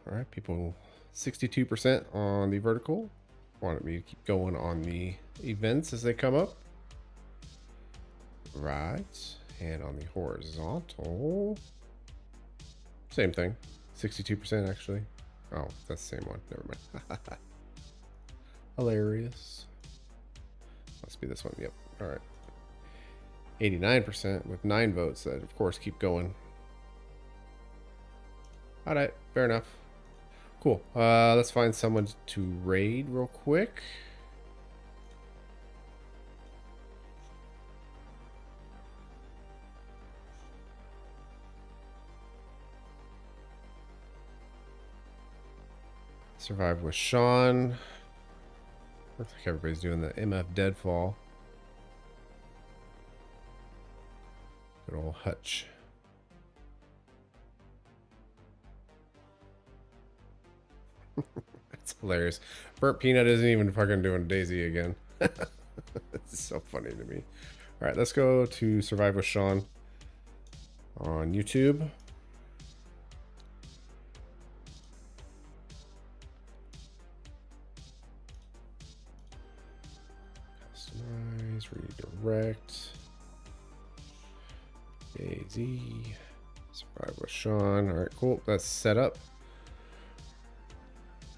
A: All right, people 62% on the vertical. Wanted me to keep going on the events as they come up. Right. And on the horizontal, same thing. 62% actually. Oh, that's the same one. Never mind. Hilarious. Must be this one. Yep. All right. 89% with 9 votes that, of course, keep going. All right. Fair enough. Cool. Let's find someone to raid real quick. Survive with Sean. Looks like everybody's doing the MF Deadfall. Good old Hutch. That's hilarious. Burnt Peanut isn't even fucking doing DayZ again. It's so funny to me. All right, let's go to Survive with Sean. on YouTube. Customize, redirect. DayZ. Survive with Sean. All right, cool. That's set up.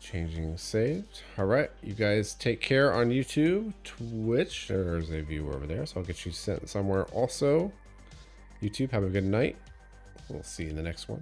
A: Changing saved. All right, you guys take care on YouTube, Twitch. There's a view over there, so I'll get you sent somewhere also. YouTube, have a good night. We'll see you in the next one.